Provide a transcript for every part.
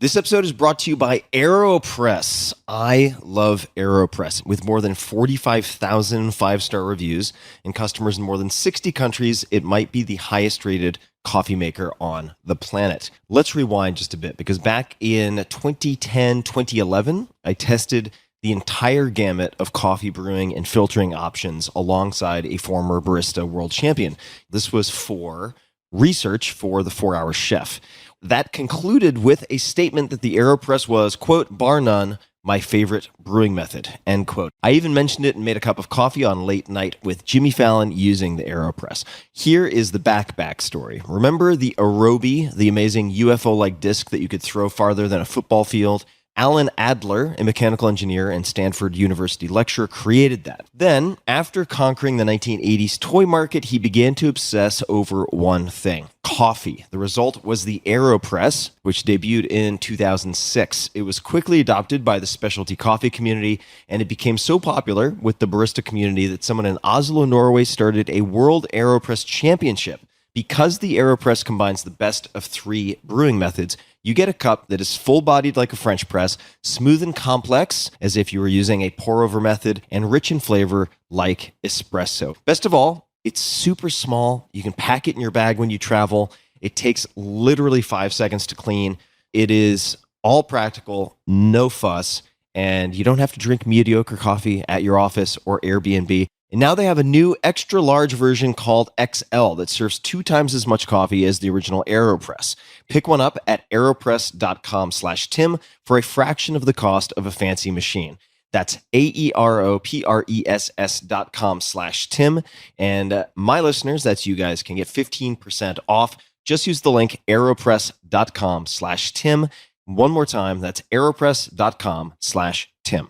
This episode is brought to you by AeroPress. I love AeroPress. With more than 45,000 five-star reviews and customers in more than 60 countries, it might be the highest rated coffee maker on the planet. Let's rewind just a bit, because back in 2010, 2011, I tested the entire gamut of coffee brewing and filtering options alongside a former barista world champion. This was for research for the 4-Hour Chef. That concluded with a statement that the AeroPress was, quote, bar none, my favorite brewing method, end quote. I even mentioned it and made a cup of coffee on Late Night with Jimmy Fallon using the AeroPress. Here is the back story. Remember the Arobi, the amazing UFO-like disc that you could throw farther than a football field? Alan Adler, a mechanical engineer and Stanford University lecturer, created that. Then, after conquering the 1980s toy market, he began to obsess over one thing: coffee. The result was the AeroPress, which debuted in 2006. It was quickly adopted by the specialty coffee community, and it became so popular with the barista community that someone in Oslo, Norway, started a World AeroPress Championship. Because the AeroPress combines the best of three brewing methods, you get a cup that is full-bodied like a French press, smooth and complex as if you were using a pour-over method, and rich in flavor like espresso. Best of all, it's super small. You can pack it in your bag when you travel. It takes literally 5 seconds to clean. It is all practical, no fuss, and you don't have to drink mediocre coffee at your office or Airbnb. And now they have a new extra large version called XL that serves 2 times as much coffee as the original AeroPress. Pick one up at aeropress.com/Tim for a fraction of the cost of a fancy machine. That's AEROPRESS.com/Tim. And my listeners, that's you guys, can get 15% off. Just use the link aeropress.com/Tim. One more time, that's aeropress.com/Tim.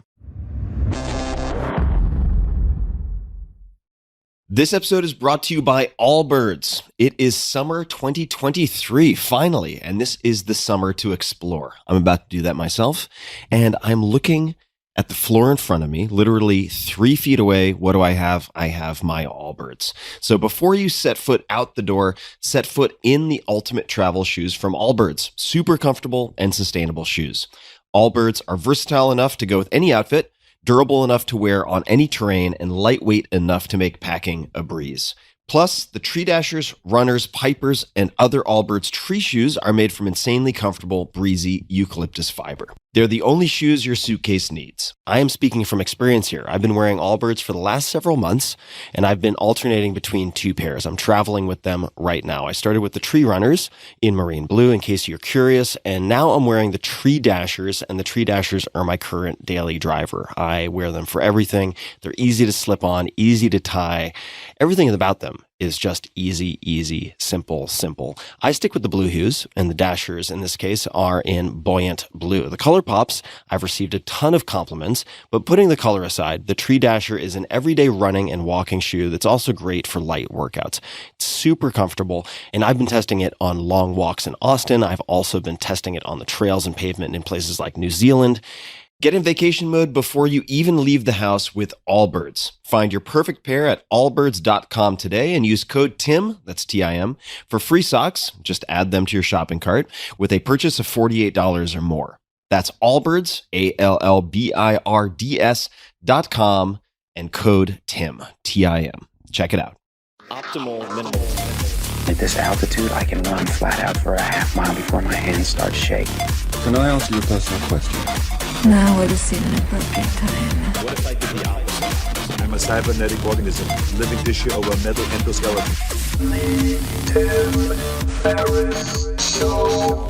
This episode is brought to you by Allbirds. It is summer 2023, finally, and this is the summer to explore. I'm about to do that myself, and I'm looking at the floor in front of me, literally 3 feet away. What do I have? I have my Allbirds. So before you set foot out the door, set foot in the ultimate travel shoes from Allbirds. Super comfortable and sustainable shoes. Allbirds are versatile enough to go with any outfit, durable enough to wear on any terrain, and lightweight enough to make packing a breeze. Plus, the Tree Dashers, Runners, Pipers, and other Allbirds tree shoes are made from insanely comfortable, breezy eucalyptus fiber. They're the only shoes your suitcase needs. I am speaking from experience here. I've been wearing Allbirds for the last several months, and I've been alternating between 2 pairs. I'm traveling with them right now. I started with the Tree Runners in marine blue, in case you're curious, and now I'm wearing the Tree Dashers, and the Tree Dashers are my current daily driver. I wear them for everything. They're easy to slip on, easy to tie. Everything about them is just easy, simple. I stick with the blue hues, and the Dashers in this case are in buoyant blue. The color pops. I've received a ton of compliments, but putting the color aside, the Tree Dasher is an everyday running and walking shoe that's also great for light workouts. It's super comfortable, and I've been testing it on long walks in Austin. I've also been testing it on the trails and pavement in places like New Zealand. Get in vacation mode before you even leave the house with Allbirds. Find your perfect pair at allbirds.com today and use code TIM, that's T-I-M, for free socks. Just add them to your shopping cart with a purchase of $48 or more. That's Allbirds, ALLBIRDS.com, and code TIM, T-I-M. Check it out. Optimal minimal. At this altitude, I can run flat out for a half mile before my hands start shaking. Can I ask you a personal question? Now would seem an appropriate time. What if I did the opposite? I'm a cybernetic organism, living tissue over a metal endoskeleton. Tim Ferriss Show.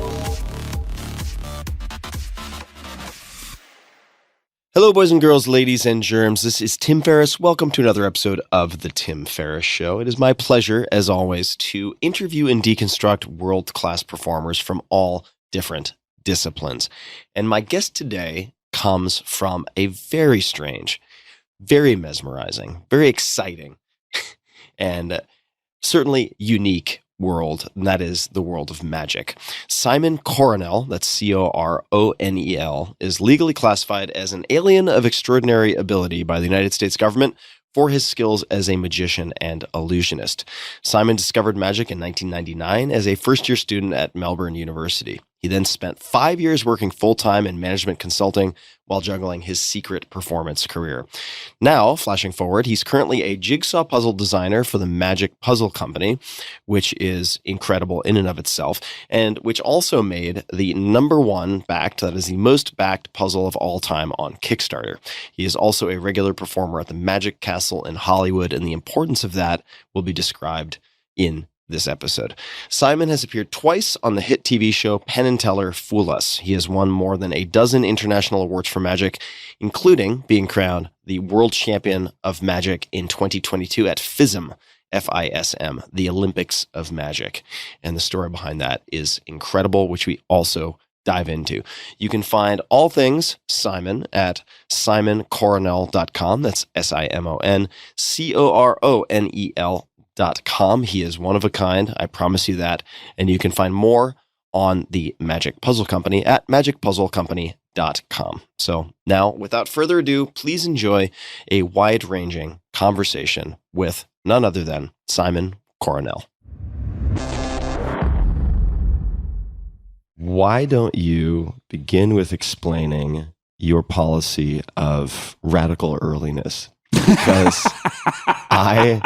Hello, boys and girls, ladies and germs. This is Tim Ferriss. Welcome to another episode of The Tim Ferriss Show. It is my pleasure, as always, to interview and deconstruct world-class performers from all different disciplines. And my guest today comes from a very strange, very mesmerizing, very exciting, and certainly unique world, and that is the world of magic. Simon Coronel, that's Coronel, is legally classified as an alien of extraordinary ability by the United States government for his skills as a magician and illusionist. Simon discovered magic in 1999 as a first-year student at Melbourne University. He then spent 5 years working full-time in management consulting while juggling his secret performance career. Now, flashing forward, he's currently a jigsaw puzzle designer for the Magic Puzzle Company, which is incredible in and of itself, and which also made the #1 backed, that is the most backed puzzle of all time on Kickstarter. He is also a regular performer at the Magic Castle in Hollywood, and the importance of that will be described in this episode. Simon has appeared twice on the hit TV show Penn Teller Fool Us. He has won more than a dozen international awards for Magic, including being crowned the World Champion of Magic in 2022 at FISM, FISM, the Olympics of Magic. And the story behind that is incredible, which we also dive into. You can find all things Simon at simoncoronel.com. That's SIMONCORONEL.com. He is one of a kind, I promise you that. And you can find more on the Magic Puzzle Company at magicpuzzlecompany.com. So now, without further ado, please enjoy a wide-ranging conversation with none other than Simon Coronel. Why don't you begin with explaining your policy of radical earliness? Because I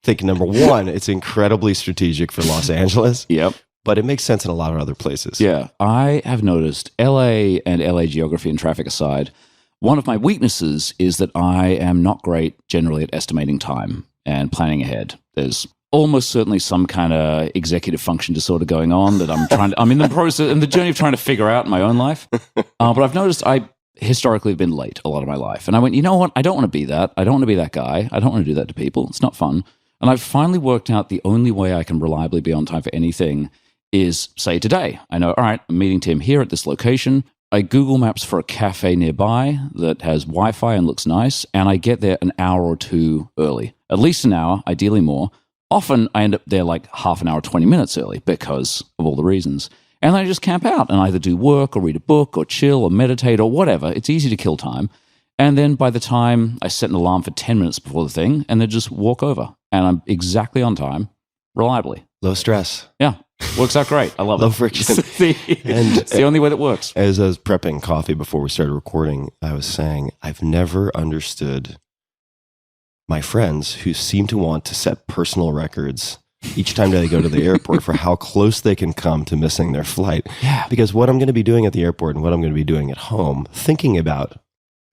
think, #1, it's incredibly strategic for Los Angeles. Yep. But it makes sense in a lot of other places. Yeah. I have noticed, LA and LA geography and traffic aside, one of my weaknesses is that I am not great generally at estimating time and planning ahead. There's almost certainly some kind of executive function disorder going on that I'm in the process and the journey of trying to figure out in my own life. But I've noticed I historically have been late a lot of my life. And I went, you know what? I don't want to be that. I don't want to be that guy. I don't want to do that to people. It's not fun. And I've finally worked out the only way I can reliably be on time for anything is, say, today. I know, all right, I'm meeting Tim here at this location. I Google Maps for a cafe nearby that has Wi-Fi and looks nice, and I get there an hour or two early. At least an hour, ideally more. Often I end up there like half an hour, 20 minutes early because of all the reasons. And then I just camp out and either do work or read a book or chill or meditate or whatever. It's easy to kill time. And then by the time I set an alarm for 10 minutes before the thing and then just walk over. And I'm exactly on time, reliably. Low stress. Yeah. Works out great. I love it. Low friction. It's the only way that works. As I was prepping coffee before we started recording, I was saying, I've never understood my friends who seem to want to set personal records each time they go to the airport for how close they can come to missing their flight. Yeah. Because what I'm going to be doing at the airport and what I'm going to be doing at home, thinking about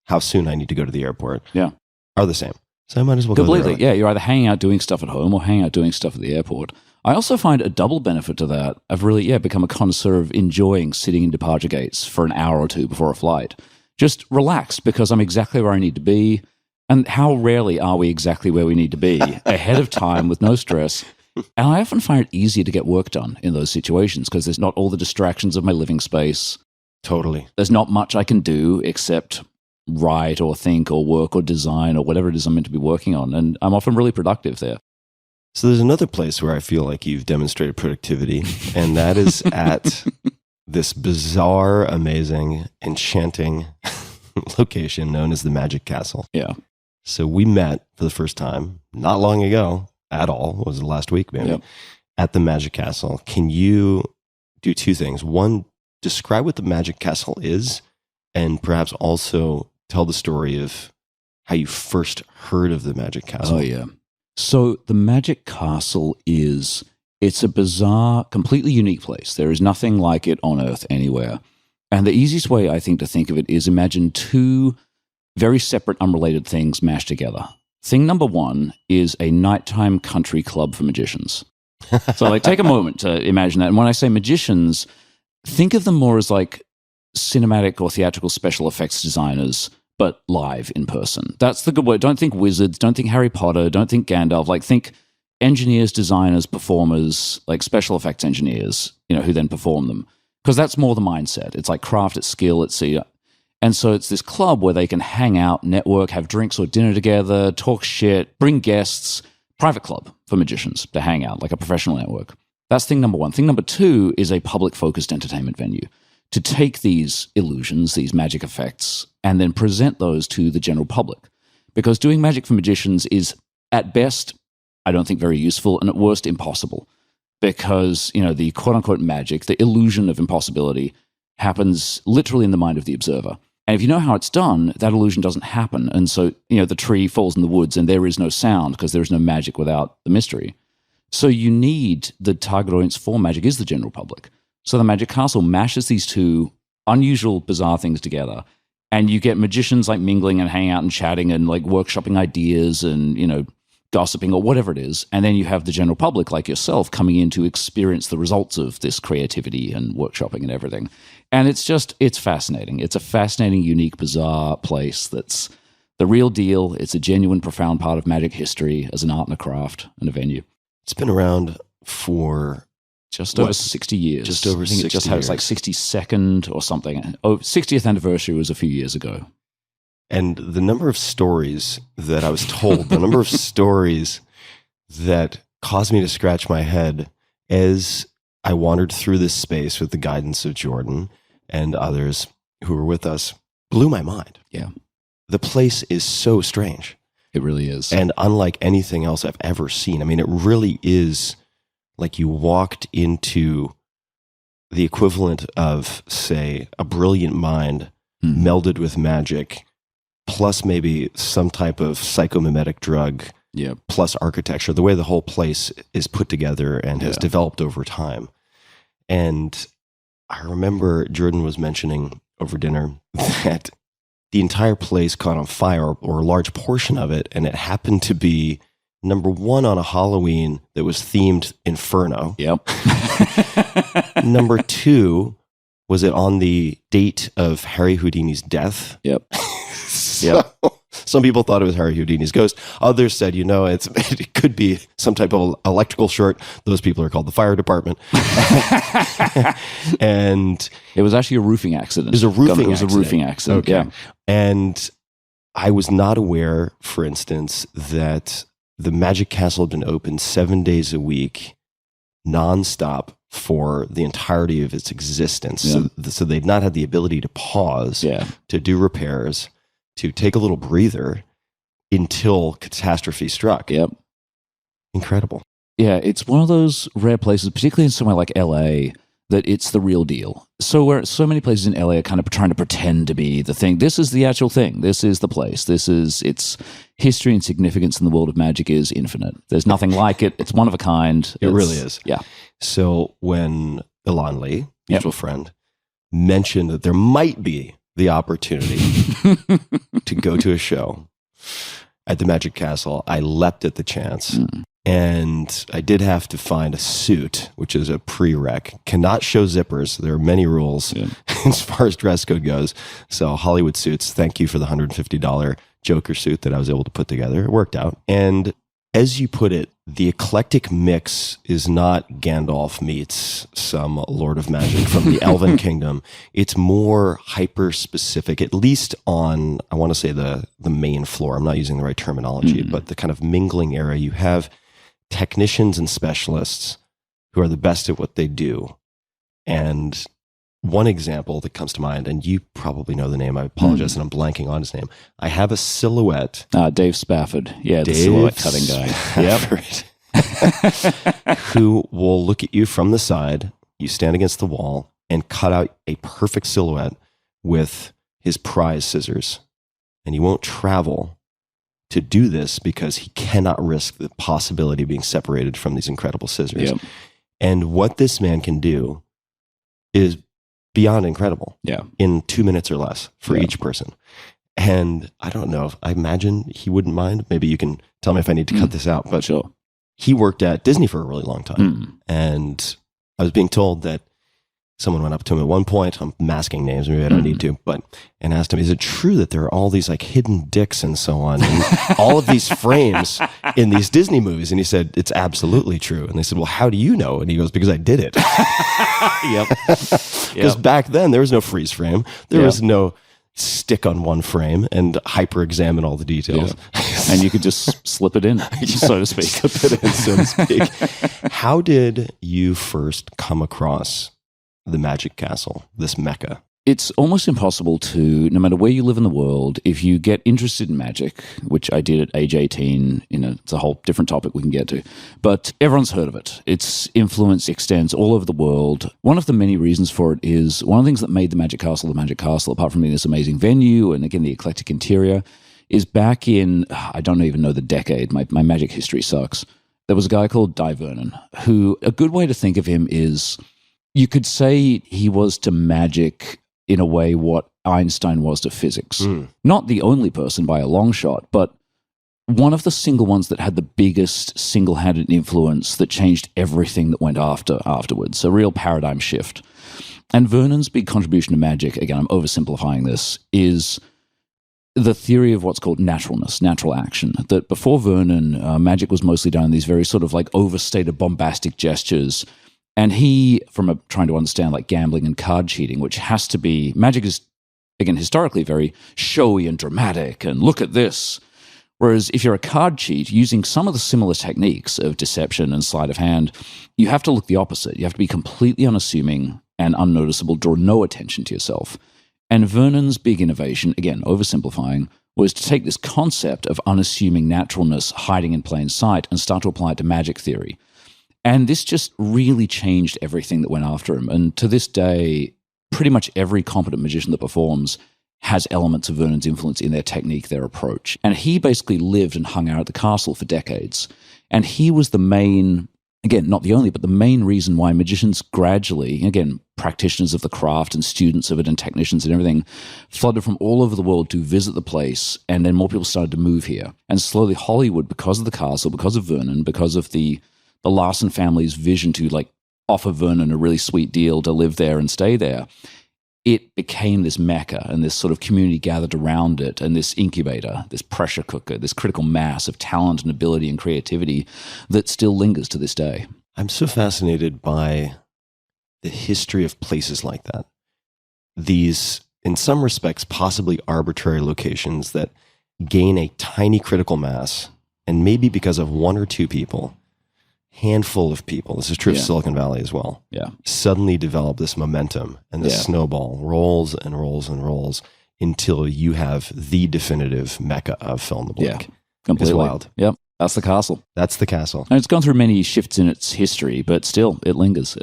how soon I need to go to the airport, are the same. So I might as well completely. go there early. Yeah, you're either hanging out doing stuff at home or hanging out doing stuff at the airport. I also find a double benefit to that. I've really, become a connoisseur of enjoying sitting in departure gates for an hour or two before a flight. Just relaxed because I'm exactly where I need to be. And how rarely are we exactly where we need to be ahead of time with no stress? And I often find it easier to get work done in those situations because there's not all the distractions of my living space. Totally. There's not much I can do except write or think or work or design or whatever it is I'm meant to be working on. And I'm often really productive there. So there's another place where I feel like you've demonstrated productivity, and that is at this bizarre, amazing, enchanting location known as the Magic Castle. Yeah. So we met for the first time not long ago at all. It was last week, maybe, at the Magic Castle. Can you do two things? One, describe what the Magic Castle is, and perhaps also tell the story of how you first heard of the Magic Castle. Oh, yeah. So the Magic Castle it's a bizarre, completely unique place. There is nothing like it on Earth anywhere. And the easiest way, I think, to think of it is imagine two very separate, unrelated things mashed together. Thing number one is a nighttime country club for magicians. So take a moment to imagine that. And when I say magicians, think of them more as like cinematic or theatrical special effects designers, but live in person. That's the good word. Don't think wizards, don't think Harry Potter, don't think Gandalf. Think engineers, designers, performers, like special effects engineers, who then perform them. Because that's more the mindset. It's like craft, it's skill, it's and so it's this club where they can hang out, network, have drinks or dinner together, talk shit, bring guests, private club for magicians to hang out, like a professional network. That's thing number one. Thing number two is a public-focused entertainment venue to take these illusions, these magic effects, and then present those to the general public. Because doing magic for magicians is, at best, I don't think very useful, and at worst, impossible. because, the quote-unquote magic, the illusion of impossibility, happens literally in the mind of the observer. And if you know how it's done, that illusion doesn't happen. And so, the tree falls in the woods and there is no sound because there is no magic without the mystery. So you need the target audience for magic is the general public. So the Magic Castle mashes these two unusual, bizarre things together. And you get magicians like mingling and hanging out and chatting and like workshopping ideas and, gossiping or whatever it is. And then you have the general public like yourself coming in to experience the results of this creativity and workshopping and everything. And it's fascinating. It's a fascinating, unique, bizarre place that's the real deal. It's a genuine, profound part of magic history as an art and a craft and a venue. It's been around for just over 60 years. Just over 60 years. It just had its like 62nd or something. 60th anniversary was a few years ago. And the number of stories that I was told, the number of stories that caused me to scratch my head as I wandered through this space with the guidance of Jordan and others who were with us, blew my mind. Yeah. The place is so strange. It really is. And unlike anything else I've ever seen. I mean, it really is like you walked into the equivalent of, say, a brilliant mind melded with magic, plus maybe some type of psychomimetic drug, plus architecture, the way the whole place is put together and has developed over time. And I remember Jordan was mentioning over dinner that the entire place caught on fire, or a large portion of it, and it happened to be number one on a Halloween that was themed Inferno. Yep. Number two, was it on the date of Harry Houdini's death? Yep. So, some people thought it was Harry Houdini's ghost. Others said, it could be some type of electrical short. Those people are called the fire department. And it was actually a roofing accident. It was a roofing accident. Okay. Yeah. And I was not aware, for instance, that the Magic Castle had been open 7 days a week, nonstop, for the entirety of its existence. Yeah. So they'd not had the ability to pause, to do repairs, to take a little breather until catastrophe struck. Yep. Incredible. Yeah, it's one of those rare places, particularly in somewhere like LA, that it's the real deal. So where so many places in LA are kind of trying to pretend to be the thing. This is the actual thing. This is the place. Its history and significance in the world of magic is infinite. There's nothing like it. It's one of a kind. It really is. Yeah. So when Elon Lee, mutual friend, mentioned that there might be the opportunity to go to a show at the Magic Castle, I leapt at the chance. And I did have to find a suit, which is a prereq. Cannot show zippers. There are many rules as far as dress code goes. So Hollywood Suits, thank you for the $150 Joker suit that I was able to put together. It worked out. And as you put it, the eclectic mix is not Gandalf meets some Lord of Magic from the Elven Kingdom. It's more hyper-specific, at least on, I want to say the main floor. I'm not using the right terminology, but the kind of mingling area. You have technicians and specialists who are the best at what they do. And one example that comes to mind, and you probably know the name, I apologize that I'm blanking on his name. I have a silhouette. Dave Spafford. Yeah, the silhouette cutting guy. Yep. Who will look at you from the side, you stand against the wall, and cut out a perfect silhouette with his prize scissors. And he won't travel to do this because he cannot risk the possibility of being separated from these incredible scissors. Yep. And what this man can do is beyond incredible. Yeah. In 2 minutes or less for each person. And I don't know, I imagine he wouldn't mind. Maybe you can tell me if I need to cut this out, but sure. He worked at Disney for a really long time. And I was being told that someone went up to him at one point, I'm masking names, maybe I don't need to, and asked him, is it true that there are all these like hidden dicks and so on, and all of these frames in these Disney movies? And he said, it's absolutely true. And they said, well, how do you know? And he goes, because I did it. Because back then there was no freeze frame. There was no stick on one frame and hyper examine all the details. And you could just slip it in, so to speak. Slip it in, so to speak. How did you first come across the Magic Castle, this mecca? It's almost impossible to, no matter where you live in the world, if you get interested in magic, which I did at age 18, it's a whole different topic we can get to, but everyone's heard of it. Its influence extends all over the world. One of the many reasons for it is one of the things that made the Magic Castle, apart from being this amazing venue and again, the eclectic interior, is back in, I don't even know the decade, my magic history sucks. There was a guy called Di Vernon, who, a good way to think of him is, you could say he was to magic in a way what Einstein was to physics. Not the only person by a long shot, but one of the single ones that had the biggest single-handed influence that changed everything that went afterwards. A real paradigm shift. And Vernon's big contribution to magic, again, I'm oversimplifying this, is the theory of what's called naturalness, natural action. That before Vernon, magic was mostly done in these very sort of like overstated, bombastic gestures. And he, from trying to understand like gambling and card cheating, which has to be, magic is, again, historically very showy and dramatic, and look at this. Whereas if you're a card cheat, using some of the similar techniques of deception and sleight of hand, you have to look the opposite. You have to be completely unassuming and unnoticeable, draw no attention to yourself. And Vernon's big innovation, again, oversimplifying, was to take this concept of unassuming naturalness, hiding in plain sight, and start to apply it to magic theory. And this just really changed everything that went after him. And to this day, pretty much every competent magician that performs has elements of Vernon's influence in their technique, their approach. And he basically lived and hung out at the castle for decades. And he was the main, again, not the only, but the main reason why magicians gradually, again, practitioners of the craft and students of it and technicians and everything, flooded from all over the world to visit the place. And then more people started to move here. And slowly Hollywood, because of the castle, because of Vernon, because of the Larson family's vision to like offer Vernon a really sweet deal to live there and stay there, it became this mecca, and this sort of community gathered around it, and this incubator, this pressure cooker, this critical mass of talent and ability and creativity that still lingers to this day. I'm so fascinated by the history of places like that. These, in some respects, possibly arbitrary locations that gain a tiny critical mass, and maybe because of one or two people, handful of people, this is true of Silicon Valley as well, suddenly develop this momentum, and this snowball rolls and rolls and rolls until you have the definitive mecca of fill in the blank. Completely. It's wild. Yep. That's the castle. That's the castle. And it's gone through many shifts in its history, but still, it lingers.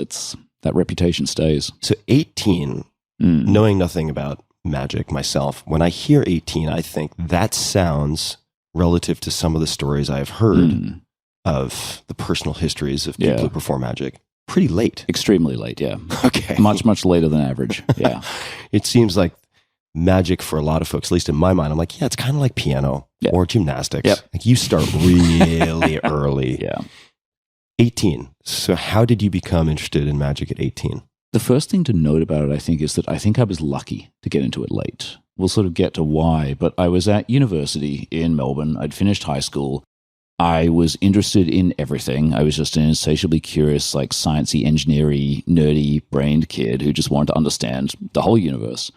That reputation stays. So 18, knowing nothing about magic myself, when I hear 18, I think that sounds, relative to some of the stories I've heard of the personal histories of people who perform magic, pretty late. Extremely late, yeah. Okay. Much, much later than average, yeah. It seems like magic for a lot of folks, at least in my mind, I'm like, it's kind of like piano or gymnastics. Like you start really early. 18. So how did you become interested in magic at 18? The first thing to note about it, I think, is that I think I was lucky to get into it late. We'll sort of get to why, but I was at university in Melbourne. I'd finished high school. I was interested in everything. I was just an insatiably curious, like sciencey, engineering, nerdy brained kid who just wanted to understand the whole universe,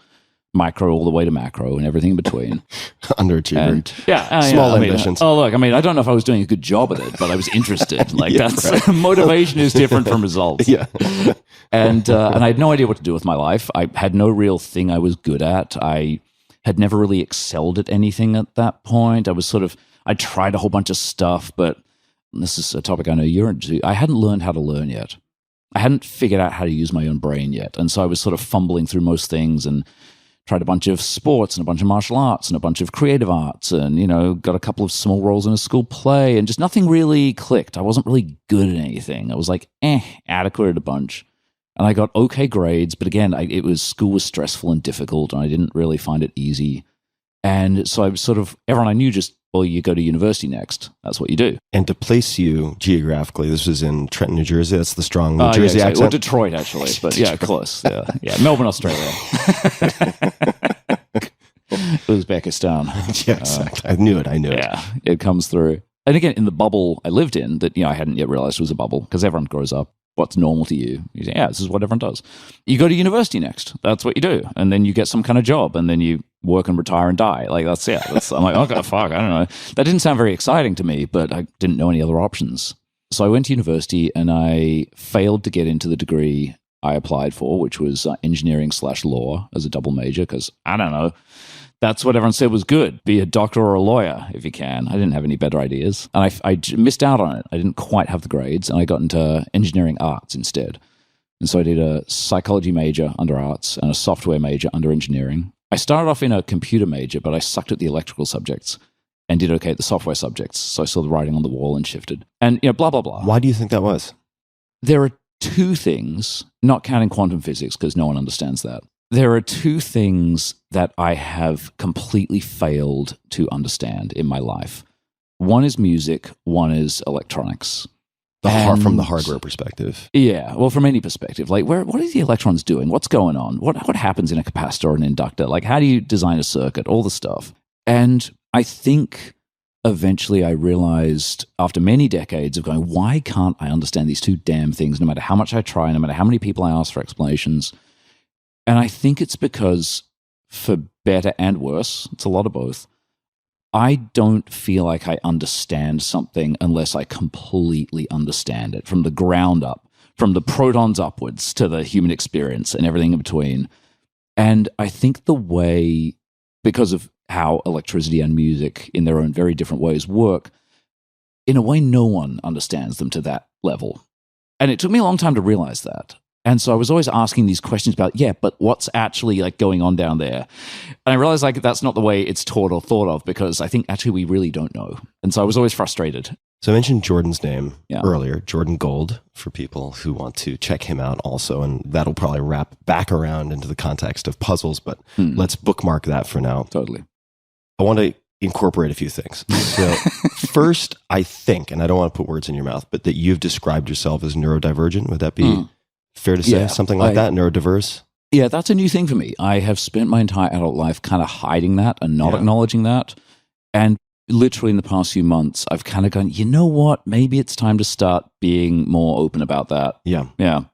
micro all the way to macro and everything in between. Underachiever. Small ambitions. Look, I don't know if I was doing a good job at it, but I was interested. Like motivation is different from results. And I had no idea what to do with my life. I had no real thing I was good at. I had never really excelled at anything at that point. I tried a whole bunch of stuff, but this is a topic I know you're into. I hadn't learned how to learn yet. I hadn't figured out how to use my own brain yet. And so I was sort of fumbling through most things and tried a bunch of sports and a bunch of martial arts and a bunch of creative arts and, got a couple of small roles in a school play and just nothing really clicked. I wasn't really good at anything. I was like, adequate at a bunch. And I got okay grades, but again, school was stressful and difficult and I didn't really find it easy. And so I was everyone I knew just, well, you go to university next. That's what you do. And to place you geographically, this was in Trenton, New Jersey. That's the strong New Jersey accent. Or Detroit, actually. But close. Melbourne, Australia. Uzbekistan. Exactly. I knew it. Yeah, it comes through. And again, in the bubble I lived in, that I hadn't yet realized was a bubble, because everyone grows up. What's normal to you? You say, this is what everyone does. You go to university next. That's what you do. And then you get some kind of job, and then you work and retire and die. Like, I'm like, okay, fuck, I don't know. That didn't sound very exciting to me, but I didn't know any other options. So I went to university and I failed to get into the degree I applied for, which was engineering/law as a double major, because I don't know. That's what everyone said was good. Be a doctor or a lawyer if you can. I didn't have any better ideas. And I missed out on it. I didn't quite have the grades, and I got into engineering arts instead. And so I did a psychology major under arts and a software major under engineering. I started off in a computer major, but I sucked at the electrical subjects and did okay at the software subjects. So I saw the writing on the wall and shifted. And, blah, blah, blah. Why do you think that was? There are two things, not counting quantum physics because no one understands that. There are two things that I have completely failed to understand in my life. One is music, one is electronics. From the hardware perspective. Yeah, well, from any perspective. Like, what are the electrons doing? What's going on? What happens in a capacitor or an inductor? Like, how do you design a circuit? All the stuff. And I think eventually I realized, after many decades of going, why can't I understand these two damn things, no matter how much I try, no matter how many people I ask for explanations? And I think it's because, for better and worse, it's a lot of both, I don't feel like I understand something unless I completely understand it from the ground up, from the protons upwards to the human experience and everything in between. And I think the way, because of how electricity and music in their own very different ways work, in a way no one understands them to that level. And it took me a long time to realize that. And so I was always asking these questions about, but what's actually like going on down there? And I realized like that's not the way it's taught or thought of, because I think actually we really don't know. And so I was always frustrated. So I mentioned Jordan's name earlier, Jordan Gold, for people who want to check him out also. And that'll probably wrap back around into the context of puzzles, but let's bookmark that for now. Totally. I want to incorporate a few things. So first, I think, and I don't want to put words in your mouth, but that you've described yourself as neurodivergent. Would that be fair to say? Something like that, neurodiverse? Yeah, that's a new thing for me. I have spent my entire adult life kind of hiding that and not acknowledging that. And literally in the past few months, I've kind of gone, you know what? Maybe it's time to start being more open about that. Yeah. Yeah.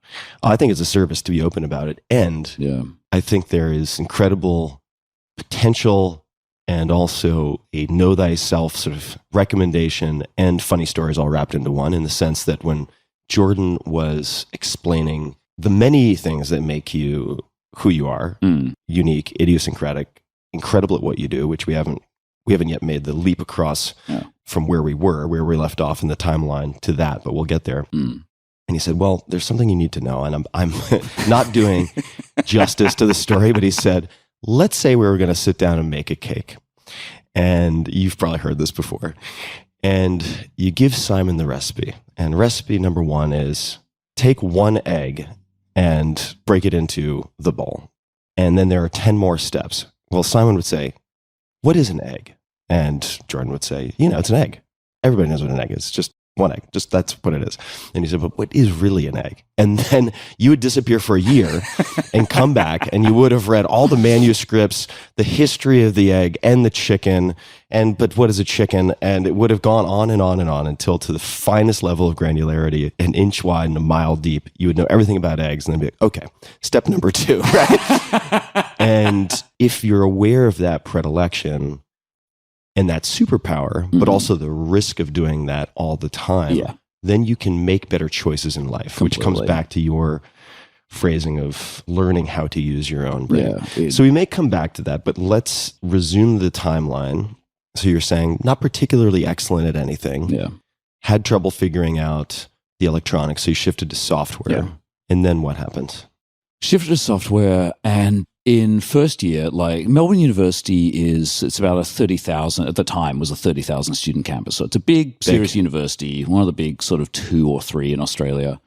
I think it's a service to be open about it. And I think there is incredible potential and also a know thyself sort of recommendation and funny stories all wrapped into one, in the sense that when Jordan was explaining the many things that make you who you are, unique, idiosyncratic, incredible at what you do, which we haven't yet made the leap across from where we left off in the timeline to that, but we'll get there. And he said, well, there's something you need to know. And I'm not doing justice to the story, but he said, let's say we were going to sit down and make a cake. And you've probably heard this before. And you give Simon the recipe. And recipe number 1 is take 1 egg and break it into the bowl. And then there are 10 more steps. Well, Simon would say, what is an egg? And Jordan would say, it's an egg. Everybody knows what an egg is. Just 1 egg. Just that's what it is. And he said, but what is really an egg? And then you would disappear for a year and come back, and you would have read all the manuscripts, the history of the egg and the chicken, but what is a chicken? And it would have gone on and on and on until, to the finest level of granularity, an inch wide and a mile deep, you would know everything about eggs, and then be like, okay, step number 2, right? And if you're aware of that predilection and that superpower, but also the risk of doing that all the time, then you can make better choices in life, which comes back to your phrasing of learning how to use your own brain. So we may come back to that, but let's resume the timeline. So you're saying not particularly excellent at anything, had trouble figuring out the electronics, so you shifted to software. And then what happened? Shifted to software, and in first year, like Melbourne University it's about 30,000, at the time was a 30,000 student campus. So it's a big, serious university, one of the big sort of 2 or 3 in Australia.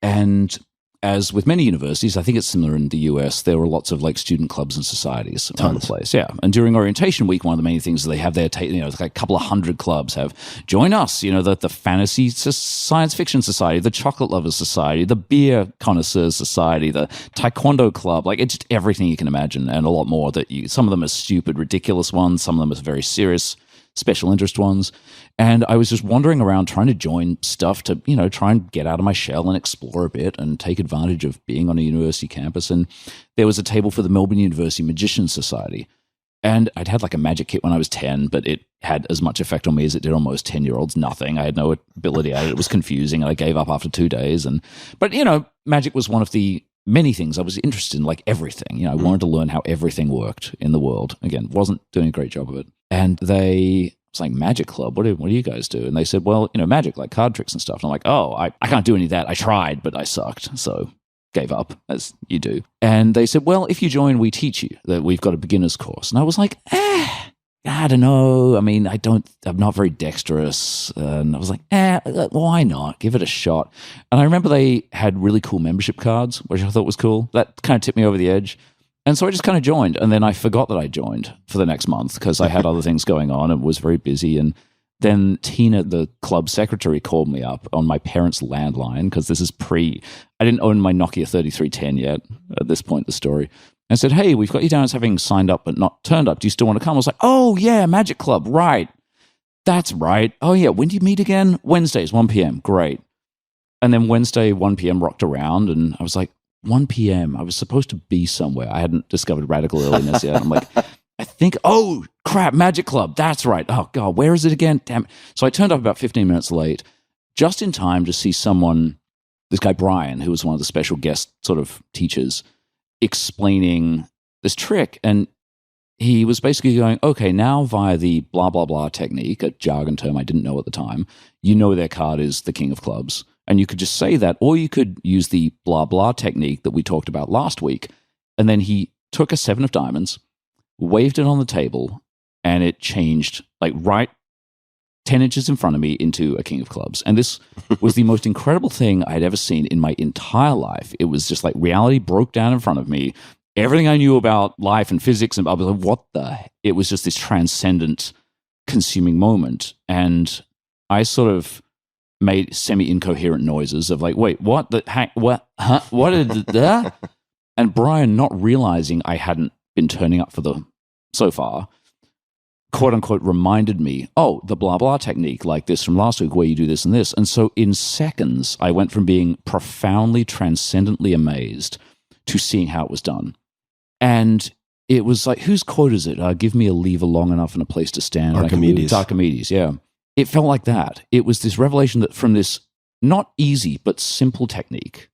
And as with many universities, I think it's similar in the US, there were lots of like student clubs and societies around the place. Yeah. And during orientation week, one of the main things they have there, like a couple of 100 clubs have, join us, the fantasy science fiction society, the chocolate lovers society, the beer connoisseurs society, the taekwondo club, like it's just everything you can imagine, and a lot more some of them are stupid, ridiculous ones. Some of them are very serious, special interest ones. And I was just wandering around trying to join stuff to, try and get out of my shell and explore a bit and take advantage of being on a university campus. And there was a table for the Melbourne University Magicians Society. And I'd had like a magic kit when I was 10, but it had as much effect on me as it did on most 10-year-olds. Nothing. I had no ability at it. It was confusing, and I gave up after 2 days. But magic was one of the many things. I was interested in like everything. You know, I wanted to learn how everything worked in the world. Again, wasn't doing a great job of it. And it's like Magic Club. What do you guys do? And they said, well, you know, magic, like card tricks and stuff. And I'm like, oh, I can't do any of that. I tried, but I sucked. So gave up, as you do. And they said, well, if you join, we teach you. That we've got a beginner's course. And I was like, I don't know. I mean, I'm not very dexterous. And I was like, why not? Give it a shot. And I remember they had really cool membership cards, which I thought was cool. That kind of tipped me over the edge. And so I just kind of joined. And then I forgot that I joined for the next month because I had other things going on and was very busy. And then Tina, the club secretary, called me up on my parents' landline because this is I didn't own my Nokia 3310 yet at this point in the story. And said, hey, we've got you down as having signed up but not turned up. Do you still want to come? I was like, oh, yeah, Magic Club, right. That's right. Oh, yeah, when do you meet again? Wednesdays, 1 p.m. Great. And then Wednesday, 1 p.m. rocked around, and I was like, 1 p.m. I was supposed to be somewhere. I hadn't discovered radical earliness yet. I'm like, I think, oh, crap, Magic Club. That's right. Oh, God, where is it again? Damn it. So I turned up about 15 minutes late, just in time to see this guy Brian, who was one of the special guest sort of teachers, explaining this trick. And he was basically going, okay, now via the blah, blah, blah technique, a jargon term I didn't know at the time, you know their card is the King of Clubs. And you could just say that, or you could use the blah, blah technique that we talked about last week. And then he took a 7 of diamonds, waved it on the table, and it changed like right 10 inches in front of me into a King of Clubs. And this was the most incredible thing I'd ever seen in my entire life. It was just like reality broke down in front of me. Everything I knew about life and physics, and I was like, it was just this transcendent, consuming moment. And I sort of made semi-incoherent noises of like, wait, what? What? Huh? What did that? And Brian, not realizing I hadn't been turning up so far, quote unquote, reminded me, oh, the blah, blah technique like this from last week where you do this and this. And so in seconds, I went from being profoundly, transcendently amazed to seeing how it was done. And it was like, whose quote is it? Give me a lever long enough and a place to stand. Archimedes, yeah. It felt like that. It was this revelation that from this not easy but simple technique,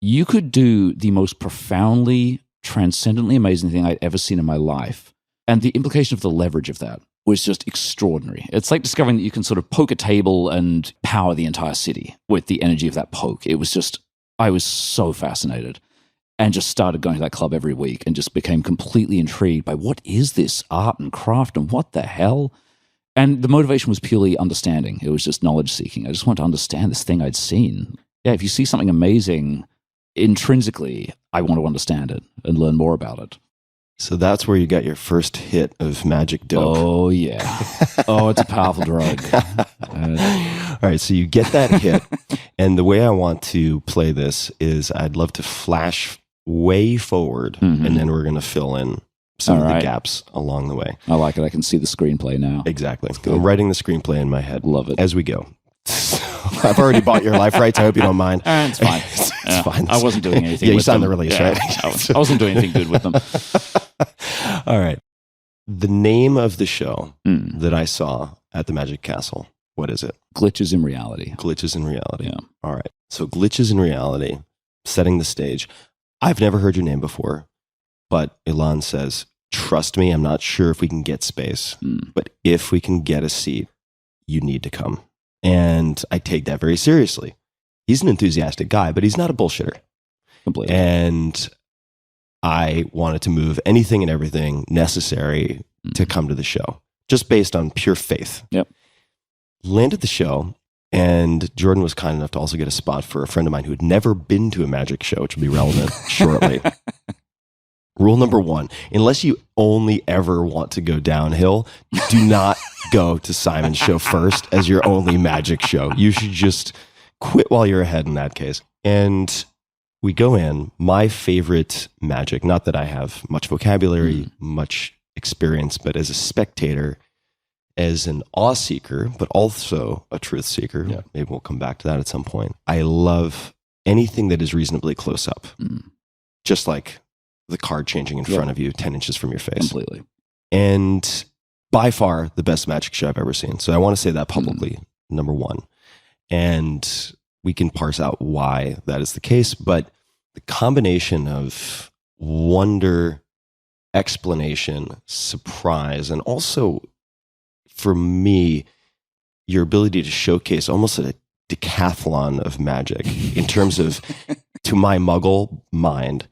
you could do the most profoundly, transcendently amazing thing I'd ever seen in my life. And the implication of the leverage of that was just extraordinary. It's like discovering that you can sort of poke a table and power the entire city with the energy of that poke. It was just, I was so fascinated and just started going to that club every week and just became completely intrigued by what is this art and craft and what the hell? And the motivation was purely understanding. It was just knowledge seeking. I just wanted to understand this thing I'd seen. Yeah, if you see something amazing, intrinsically, I want to understand it and learn more about it. So that's where you got your first hit of magic dope. Oh, yeah. Oh, it's a powerful drug. All right, so you get that hit. And the way I want to play this is I'd love to flash way forward, and then we're going to fill in some of the gaps along the way. I like it. I can see the screenplay now. Exactly. I'm writing the screenplay in my head. Love it. As we go. I've already bought your life rights. I hope you don't mind. It's fine. It's fine. I wasn't doing anything you with signed them. the release, right? I wasn't doing anything good with them. All right. The name of the show that I saw at the Magic Castle, what is it? Glitches in Reality. Glitches in Reality. Yeah. All right. So Glitches in Reality, setting the stage. I've never heard your name before, but Ilan says, trust me, I'm not sure if we can get space, but if we can get a seat, you need to come. And I take that very seriously. He's an enthusiastic guy, but he's not a bullshitter. Completely. And I wanted to move anything and everything necessary to come to the show, just based on pure faith. Yep. Landed the show, and Jordan was kind enough to also get a spot for a friend of mine who had never been to a magic show, which will be relevant shortly. Rule number 1, unless you only ever want to go downhill, do not go to Simon's show first as your only magic show. You should just quit while you're ahead in that case. And we go in, my favorite magic, not that I have much vocabulary, much experience, but as a spectator, as an awe seeker, but also a truth seeker, maybe we'll come back to that at some point. I love anything that is reasonably close up, just like the card changing in front of you 10 inches from your face. Completely. And by far the best magic show I've ever seen. So I want to say that publicly, number 1. And we can parse out why that is the case. But the combination of wonder, explanation, surprise, and also for me, your ability to showcase almost a decathlon of magic in terms of, to my muggle mind,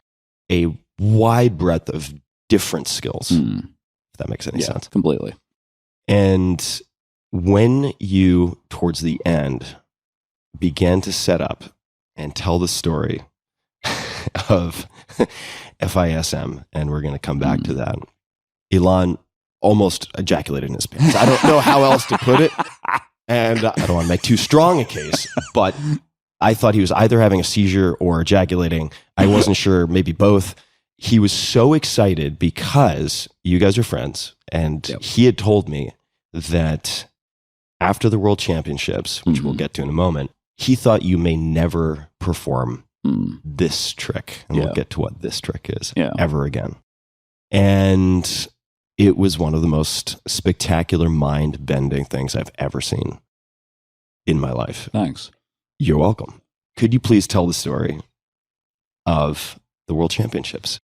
a wide breadth of different skills, if that makes any sense. Completely. And when you, towards the end, began to set up and tell the story of FISM, and we're going to come back to that, Elon almost ejaculated in his pants. I don't know how else to put it, and I don't want to make too strong a case, but I thought he was either having a seizure or ejaculating. I wasn't sure, maybe both. He was so excited because you guys are friends, and he had told me that after the World Championships, which we'll get to in a moment, he thought you may never perform this trick, and we'll get to what this trick is ever again. And it was one of the most spectacular, mind-bending things I've ever seen in my life. Thanks. You're welcome. Could you please tell the story of the World Championships?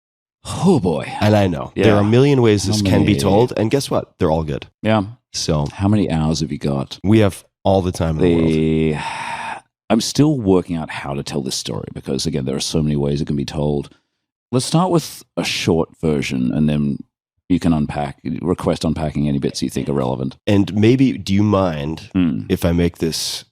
Oh, boy. And I know there are a million ways this can be told, and guess what? They're all good. Yeah. So how many hours have you got? We have all the time in the world. I'm still working out how to tell this story because, again, there are so many ways it can be told. Let's start with a short version, and then you can request unpacking any bits you think are relevant. And maybe, do you mind if I make this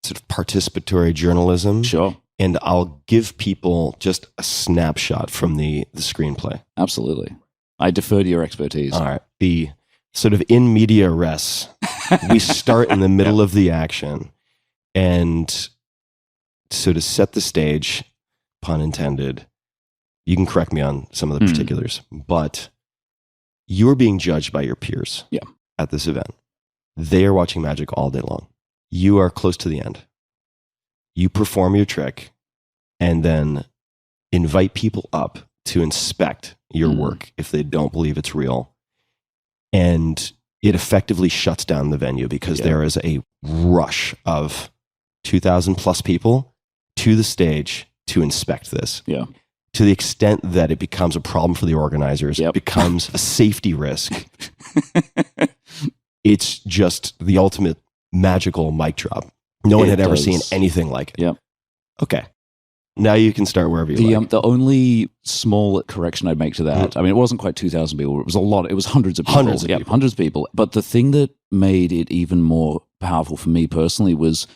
sort of participatory journalism? Sure. And I'll give people just a snapshot from the screenplay. Absolutely. I defer to your expertise. All right. The sort of in media res, we start in the middle of the action, and so to set the stage, pun intended, you can correct me on some of the particulars, but you are being judged by your peers at this event. They are watching magic all day long. You are close to the end. You perform your trick and then invite people up to inspect your work if they don't believe it's real. And it effectively shuts down the venue because there is a rush of 2,000 plus people to the stage to inspect this. Yeah. To the extent that it becomes a problem for the organizers, it becomes a safety risk. It's just the ultimate magical mic drop. No one had ever seen anything like it. Yep. Okay. Now you can start wherever you like. The only small correction I'd make to that, I mean, it wasn't quite 2,000 people. It was a lot. It was hundreds of people. Hundreds of people. But the thing that made it even more powerful for me personally was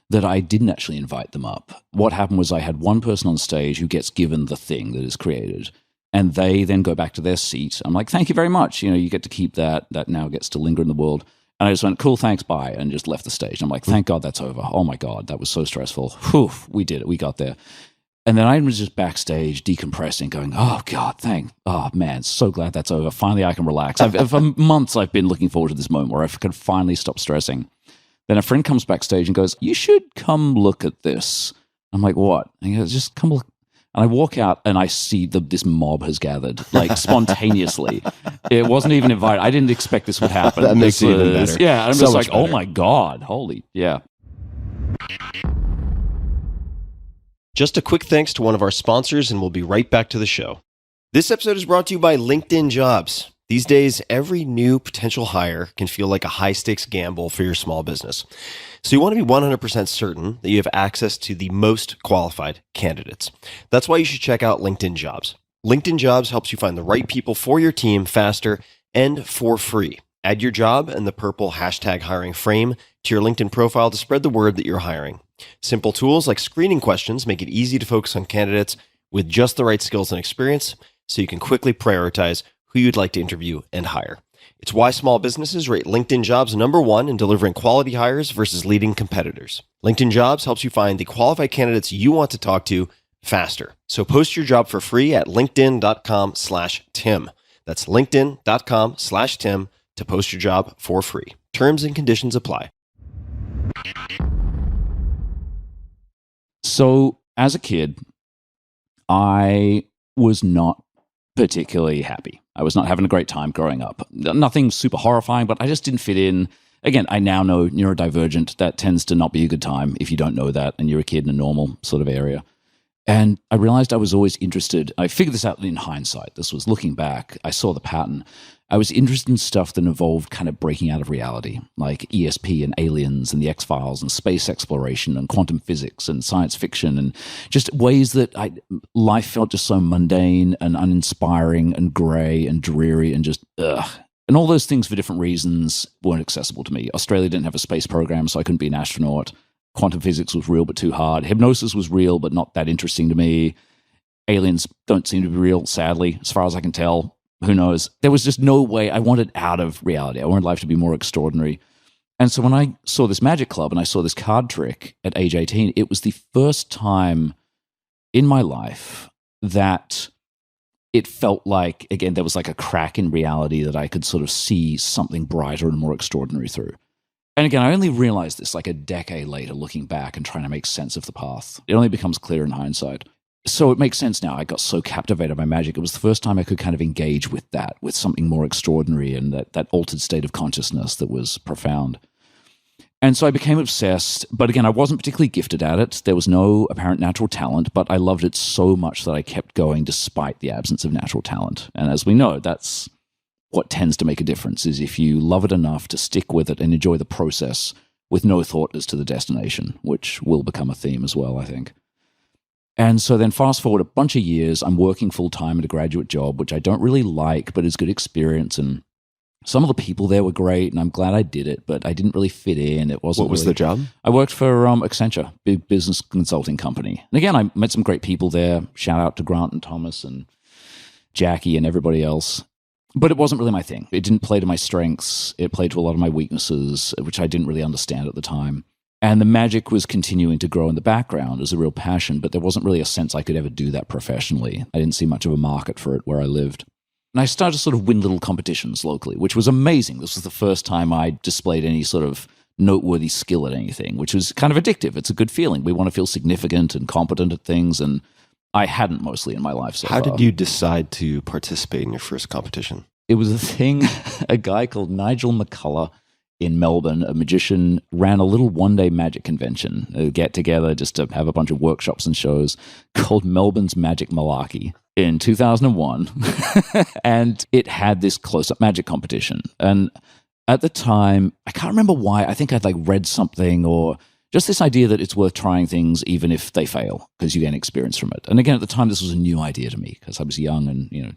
that I didn't actually invite them up. What happened was I had one person on stage who gets given the thing that is created, and they then go back to their seat. I'm like, thank you very much. You get to keep that. That now gets to linger in the world. And I just went, cool, thanks, bye, and just left the stage. I'm like, thank God that's over. Oh my God, that was so stressful. Whew, we did it. We got there. And then I was just backstage decompressing, going, oh God, oh man, so glad that's over. Finally, I can relax. For months, I've been looking forward to this moment where I can finally stop stressing. Then a friend comes backstage and goes, you should come look at this. I'm like, what? And he goes, just come look. And I walk out and I see this mob has gathered, like spontaneously. It wasn't even invited. I didn't expect this would happen. That makes it even better. Yeah, I'm so just like, better. oh my God, holy, yeah. Just a quick thanks to one of our sponsors, and we'll be right back to the show. This episode is brought to you by LinkedIn Jobs. These days, every new potential hire can feel like a high-stakes gamble for your small business. So you want to be 100% certain that you have access to the most qualified candidates. That's why you should check out LinkedIn Jobs. LinkedIn Jobs helps you find the right people for your team faster and for free. Add your job and the purple #hiring frame to your LinkedIn profile to spread the word that you're hiring. Simple tools like screening questions make it easy to focus on candidates with just the right skills and experience so you can quickly prioritize who you'd like to interview and hire. It's why small businesses rate LinkedIn Jobs #1 in delivering quality hires versus leading competitors. LinkedIn Jobs helps you find the qualified candidates you want to talk to faster. So post your job for free at linkedin.com/Tim. That's linkedin.com/Tim to post your job for free. Terms and conditions apply. So as a kid, I was not particularly happy. I was not having a great time growing up. Nothing super horrifying, but I just didn't fit in. Again, I now know neurodivergent. That tends to not be a good time if you don't know that and you're a kid in a normal sort of area. And I realized I was always interested. I figured this out in hindsight. This was looking back. I saw the pattern. I was interested in stuff that involved kind of breaking out of reality, like ESP and aliens and the X-Files and space exploration and quantum physics and science fiction, and just ways that life felt just so mundane and uninspiring and grey and dreary and just ugh. And all those things for different reasons weren't accessible to me. Australia didn't have a space program, so I couldn't be an astronaut. Quantum physics was real but too hard. Hypnosis was real but not that interesting to me. Aliens don't seem to be real, sadly, as far as I can tell. Who knows? There was just no way. I wanted out of reality. I wanted life to be more extraordinary. And so when I saw this magic club and I saw this card trick at age 18, it was the first time in my life that it felt like, again, there was like a crack in reality that I could sort of see something brighter and more extraordinary through. And again, I only realized this like a decade later, looking back and trying to make sense of the path. It only becomes clear in hindsight. So it makes sense now. I got so captivated by magic. It was the first time I could kind of engage with that, with something more extraordinary and that altered state of consciousness that was profound. And so I became obsessed. But again, I wasn't particularly gifted at it. There was no apparent natural talent, but I loved it so much that I kept going despite the absence of natural talent. And as we know, that's what tends to make a difference, is if you love it enough to stick with it and enjoy the process with no thought as to the destination, which will become a theme as well, I think. And so then fast forward a bunch of years, I'm working full-time at a graduate job, which I don't really like, but is good experience. And some of the people there were great, and I'm glad I did it, but I didn't really fit in. It wasn't. What was the job? I worked for Accenture, big business consulting company. And again, I met some great people there. Shout out to Grant and Thomas and Jackie and everybody else. But it wasn't really my thing. It didn't play to my strengths. It played to a lot of my weaknesses, which I didn't really understand at the time. And the magic was continuing to grow in the background as a real passion, but there wasn't really a sense I could ever do that professionally. I didn't see much of a market for it where I lived. And I started to sort of win little competitions locally, which was amazing. This was the first time I displayed any sort of noteworthy skill at anything, which was kind of addictive. It's a good feeling. We want to feel significant and competent at things, and I hadn't mostly in my life so far. How did you decide to participate in your first competition? It was a thing, a guy called Nigel McCullough in Melbourne, a magician, ran a little one-day magic convention, a get-together just to have a bunch of workshops and shows called Melbourne's Magic Malarkey in 2001. And it had this close-up magic competition. And at the time, I can't remember why, I think I'd like read something or just this idea that it's worth trying things even if they fail, because you gain experience from it. And again, at the time, this was a new idea to me because I was young and,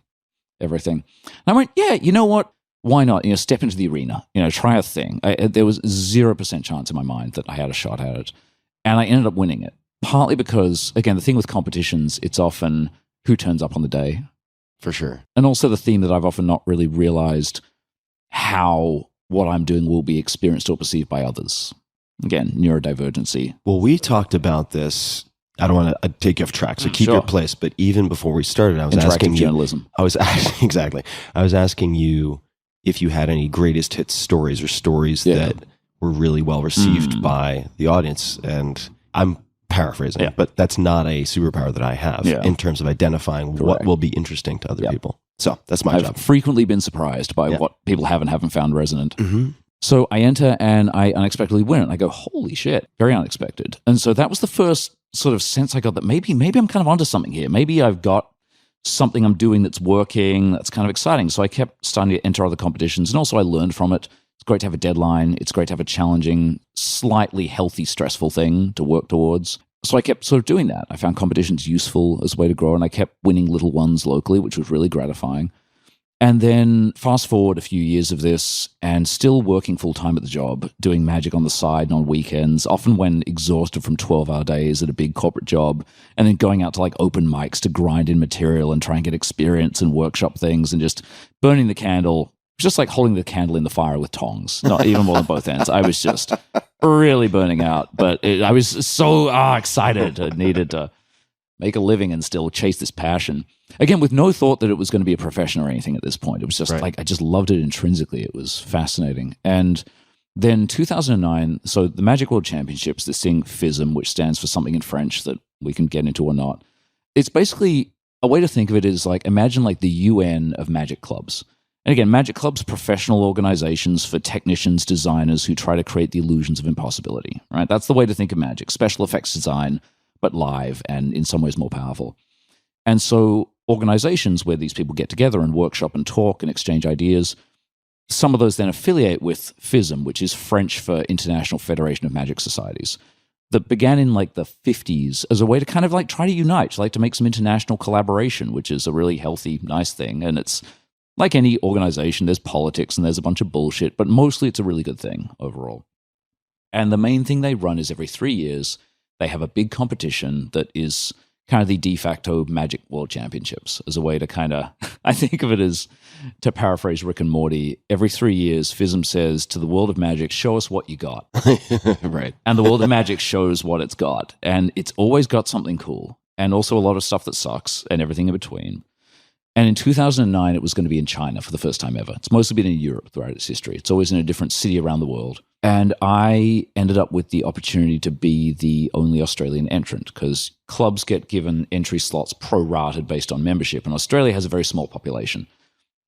everything. And I went, yeah, you know what? Why not? Step into the arena, try a thing. There was 0% chance in my mind that I had a shot at it. And I ended up winning it. Partly because, again, the thing with competitions, it's often who turns up on the day. For sure. And also the theme that I've often not really realized how what I'm doing will be experienced or perceived by others. Again, neurodivergency. Well, we talked about this. I don't want to take you off track, so keep Sure. your place. But even before we started, I was asking you. Journalism. Exactly. I was asking you if you had any greatest hits stories or stories that were really well received by the audience. And I'm paraphrasing, but that's not a superpower that I have in terms of identifying what will be interesting to other people. So that's my job. I've frequently been surprised by what people have and haven't found resonant. Mm-hmm. So I enter and I unexpectedly win. And I go, holy shit, very unexpected. And so that was the first sort of sense I got that maybe I'm kind of onto something here. Maybe I've got something I'm doing that's working, that's kind of exciting. So I kept starting to enter other competitions, and also I learned from it. It's great to have a deadline. It's great to have a challenging, slightly healthy, stressful thing to work towards. So I kept sort of doing that. I found competitions useful as a way to grow, and I kept winning little ones locally, which was really gratifying. And then fast forward a few years of this and still working full-time at the job, doing magic on the side and on weekends, often when exhausted from 12-hour days at a big corporate job, and then going out to like open mics to grind in material and try and get experience and workshop things and just burning the candle, just like holding the candle in the fire with tongs, not even more than both ends. I was just really burning out, but I was so excited. I needed to make a living and still chase this passion. Again, with no thought that it was going to be a profession or anything at this point. It was just like, I just loved it intrinsically. It was fascinating. And then 2009, so the Magic World Championships, this thing FISM, which stands for something in French that we can get into or not. It's basically, a way to think of it is like, imagine like the UN of magic clubs. And again, magic clubs, professional organizations for technicians, designers who try to create the illusions of impossibility, right? That's the way to think of magic. Special effects design, but live and in some ways more powerful. And so organizations where these people get together and workshop and talk and exchange ideas, some of those then affiliate with FISM, which is French for International Federation of Magic Societies, that began in like the 50s as a way to kind of like try to unite, like to make some international collaboration, which is a really healthy, nice thing. And it's like any organization, there's politics and there's a bunch of bullshit, but mostly it's a really good thing overall. And the main thing they run is every 3 years, they have a big competition that is kind of the de facto Magic World Championships as a way to kind of, I think of it as, to paraphrase Rick and Morty, every 3 years, FISM says to the world of magic, show us what you got. Right. And the world of magic shows what it's got. And it's always got something cool. And also a lot of stuff that sucks and everything in between. And in 2009, it was going to be in China for the first time ever. It's mostly been in Europe throughout its history. It's always in a different city around the world. And I ended up with the opportunity to be the only Australian entrant because clubs get given entry slots prorated based on membership. And Australia has a very small population.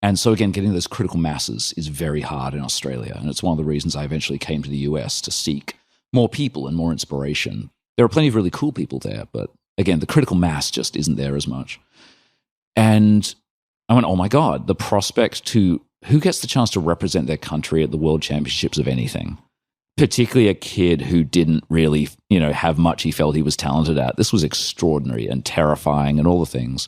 And so, again, getting those critical masses is very hard in Australia. And it's one of the reasons I eventually came to the US to seek more people and more inspiration. There are plenty of really cool people there, but again, the critical mass just isn't there as much. And I went, oh my God, the prospect to who gets the chance to represent their country at the World Championships of anything, particularly a kid who didn't really, have much he felt he was talented at. This was extraordinary and terrifying and all the things.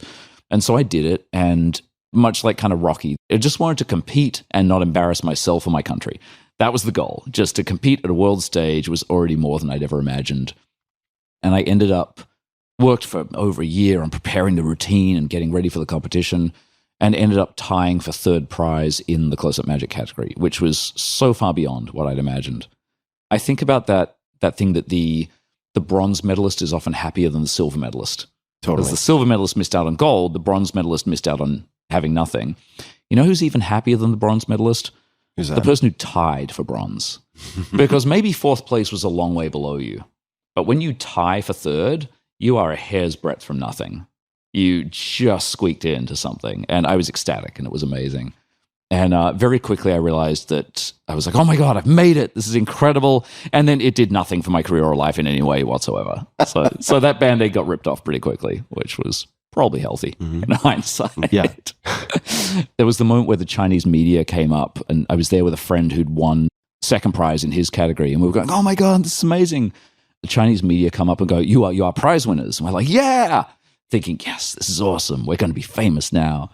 And so I did it, and much like kind of Rocky, I just wanted to compete and not embarrass myself or my country. That was the goal. Just to compete at a world stage was already more than I'd ever imagined. And I ended up worked for over a year on preparing the routine and getting ready for the competition, and ended up tying for third prize in the close-up magic category, which was so far beyond what I'd imagined. I think about that thing that the bronze medalist is often happier than the silver medalist. Totally. Because the silver medalist missed out on gold, the bronze medalist missed out on having nothing. You know who's even happier than the bronze medalist? Who's that? The person who tied for bronze. Because maybe fourth place was a long way below you. But when you tie for third, you are a hair's breadth from nothing. You just squeaked into something. And I was ecstatic, and it was amazing. And very quickly I realized that I was like, oh my God, I've made it. This is incredible. And then it did nothing for my career or life in any way whatsoever. So that Band-Aid got ripped off pretty quickly, which was probably healthy in hindsight. Yeah. There was the moment where the Chinese media came up, and I was there with a friend who'd won second prize in his category. And we were going, oh my God, this is amazing. The Chinese media come up and go, you are prize winners. And we're like, yeah. Thinking, yes, this is awesome. We're going to be famous now.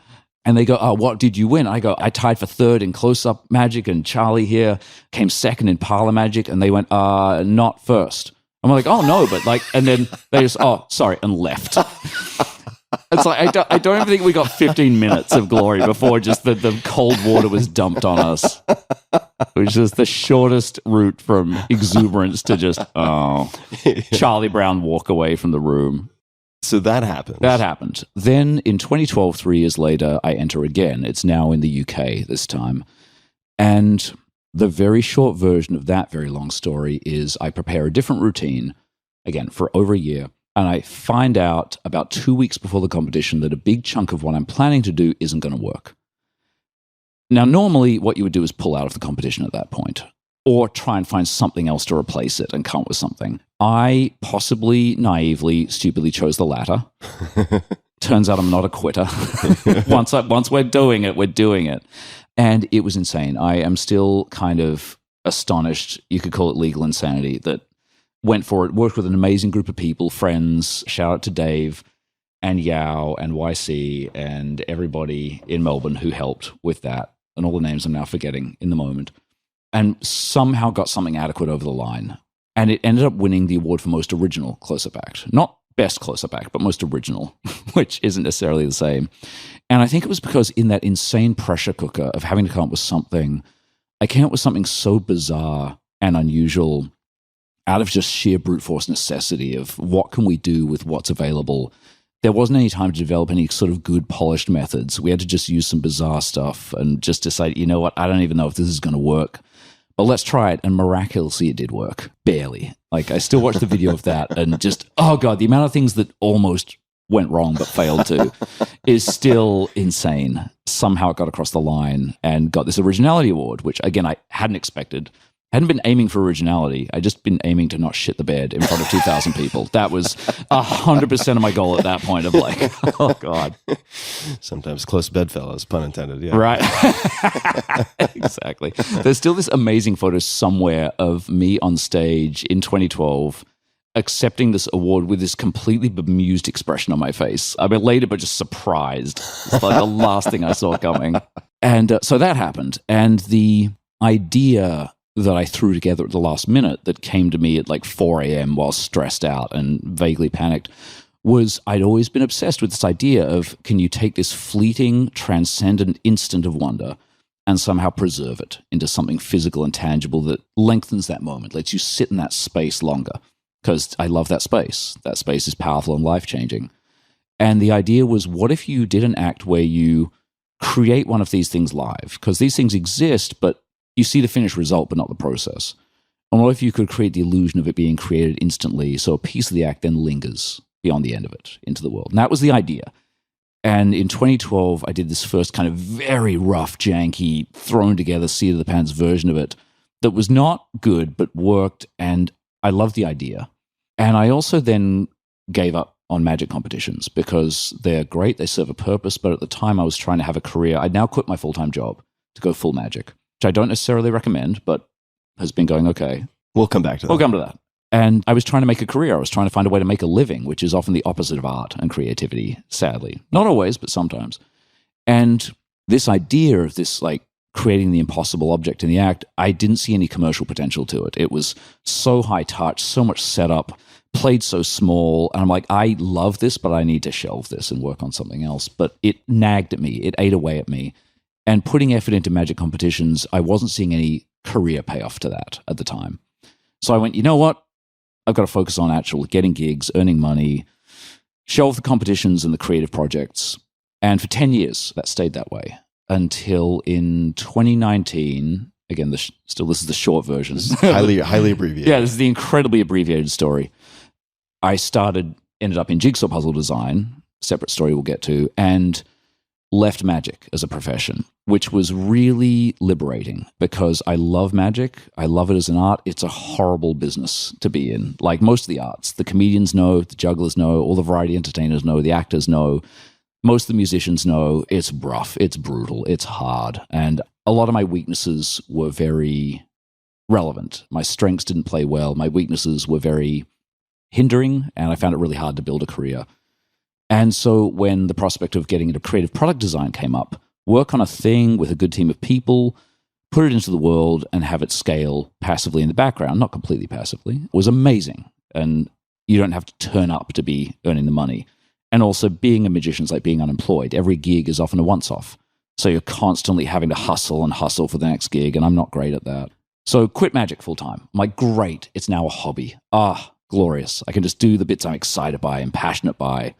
And they go, oh, what did you win? I go, I tied for third in close-up magic, and Charlie here came second in parlor magic. And they went, not first. I'm like, oh no, but like, and then they just, oh, sorry, and left. It's like, I don't even think we got 15 minutes of glory before just the cold water was dumped on us. It was just the shortest route from exuberance to just, Charlie Brown walk away from the room. So that happened. That happened. Then in 2012, 3 years later, I enter again. It's now in the UK this time. And the very short version of that very long story is I prepare a different routine, again, for over a year. And I find out about 2 weeks before the competition that a big chunk of what I'm planning to do isn't going to work. Now, normally what you would do is pull out of the competition at that point, or try and find something else to replace it and come up with something. I possibly, naively, stupidly chose the latter. Turns out I'm not a quitter. Once we're doing it, we're doing it. And it was insane. I am still kind of astonished, you could call it legal insanity, that went for it, worked with an amazing group of people, friends, shout out to Dave and Yao and YC and everybody in Melbourne who helped with that, and all the names I'm now forgetting in the moment, and somehow got something adequate over the line. And it ended up winning the award for most original close-up act. Not best close-up act, but most original, which isn't necessarily the same. And I think it was because in that insane pressure cooker of having to come up with something, I came up with something so bizarre and unusual out of just sheer brute force necessity of what can we do with what's available. There wasn't any time to develop any sort of good polished methods. We had to just use some bizarre stuff and just decide, you know what, I don't even know if this is going to work, but let's try it. And miraculously, it did work. Barely. Like, I still watch the video of that and just, oh God, the amount of things that almost went wrong but failed to is still insane. Somehow it got across the line and got this originality award, which again, I hadn't expected. hadn't been aiming for originality. I'd just been aiming to not shit the bed in front of 2,000 people. That was 100% of my goal at that point of like, oh God. Sometimes close bedfellows, pun intended. Yeah. Right. Exactly. There's still this amazing photo somewhere of me on stage in 2012 accepting this award with this completely bemused expression on my face. I'm elated, but just surprised. It's like the last thing I saw coming. And so that happened. And the idea that I threw together at the last minute that came to me at like 4 a.m. while stressed out and vaguely panicked was I'd always been obsessed with this idea of, can you take this fleeting, transcendent instant of wonder and somehow preserve it into something physical and tangible that lengthens that moment, lets you sit in that space longer? Because I love that space. That space is powerful and life-changing. And the idea was, what if you did an act where you create one of these things live? Because these things exist, but you see the finished result, but not the process. And what if you could create the illusion of it being created instantly, so a piece of the act then lingers beyond the end of it into the world? And that was the idea. And in 2012, I did this first kind of very rough, janky, thrown together, seat of the pants version of it that was not good, but worked. And I loved the idea. And I also then gave up on magic competitions because they're great. They serve a purpose. But at the time I was trying to have a career. I'd now quit my full-time job to go full magic, which I don't necessarily recommend, but has been going okay. We'll come back to that. We'll come to that. And I was trying to make a career. I was trying to find a way to make a living, which is often the opposite of art and creativity, sadly. Not always, but sometimes. And this idea of this, like, creating the impossible object in the act, I didn't see any commercial potential to it. It was so high touch, so much setup, played so small. And I'm like, I love this, but I need to shelve this and work on something else. But it nagged at me. It ate away at me. And putting effort into magic competitions, I wasn't seeing any career payoff to that at the time. So I went, you know what? I've got to focus on actual getting gigs, earning money, shelve the competitions and the creative projects. And for 10 years, that stayed that way until in 2019, again, this is the short version. highly abbreviated. Yeah, this is the incredibly abbreviated story. I ended up in jigsaw puzzle design, separate story we'll get to, and left magic as a profession, which was really liberating because I love magic. I love it as an art. It's a horrible business to be in. Like most of the arts, the comedians know, the jugglers know, all the variety entertainers know, the actors know, most of the musicians know. It's rough, it's brutal, it's hard. And a lot of my weaknesses were very relevant. My strengths didn't play well. My weaknesses were very hindering, and I found it really hard to build a career. And so when the prospect of getting into creative product design came up, work on a thing with a good team of people, put it into the world and have it scale passively in the background, not completely passively, was amazing. And you don't have to turn up to be earning the money. And also being a magician is like being unemployed. Every gig is often a once-off. So you're constantly having to hustle for the next gig, and I'm not great at that. So quit magic full-time. I'm like, great, it's now a hobby. Glorious. I can just do the bits I'm excited by and passionate by.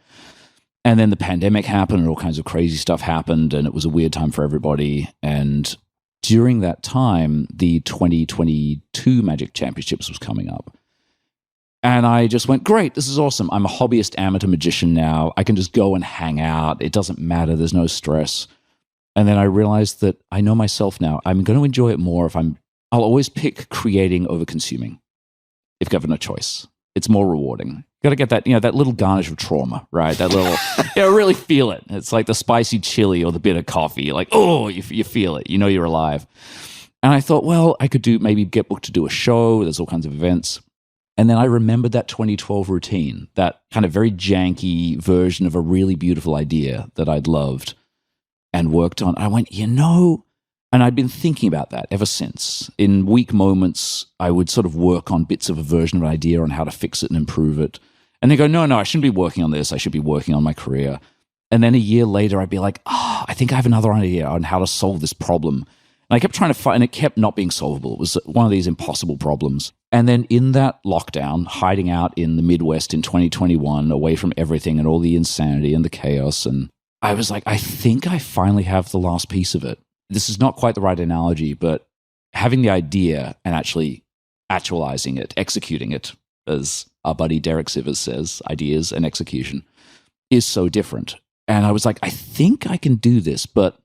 And then the pandemic happened and all kinds of crazy stuff happened, and it was a weird time for everybody. And during that time, the 2022 Magic Championships was coming up. And I just went, great, this is awesome. I'm a hobbyist amateur magician now. I can just go and hang out. It doesn't matter. There's no stress. And then I realized that I know myself now. I'm going to enjoy it more I'll always pick creating over consuming if given a choice. It's more rewarding. Got to get that, that little garnish of trauma, right? That little, really feel it. It's like the spicy chili or the bitter coffee. You're like, oh, you feel it. You know you're alive. And I thought, well, I could maybe get booked to do a show. There's all kinds of events. And then I remembered that 2012 routine, that kind of very janky version of a really beautiful idea that I'd loved and worked on. I went, and I'd been thinking about that ever since. In weak moments, I would sort of work on bits of a version of an idea on how to fix it and improve it. And they go, no, I shouldn't be working on this. I should be working on my career. And then a year later, I'd be like, I think I have another idea on how to solve this problem. And I kept trying to find, and it kept not being solvable. It was one of these impossible problems. And then in that lockdown, hiding out in the Midwest in 2021, away from everything and all the insanity and the chaos, and I was like, I think I finally have the last piece of it. This is not quite the right analogy, but having the idea and actually actualizing it, executing it, as our buddy Derek Sivers says, ideas and execution, is so different. And I was like, I think I can do this, but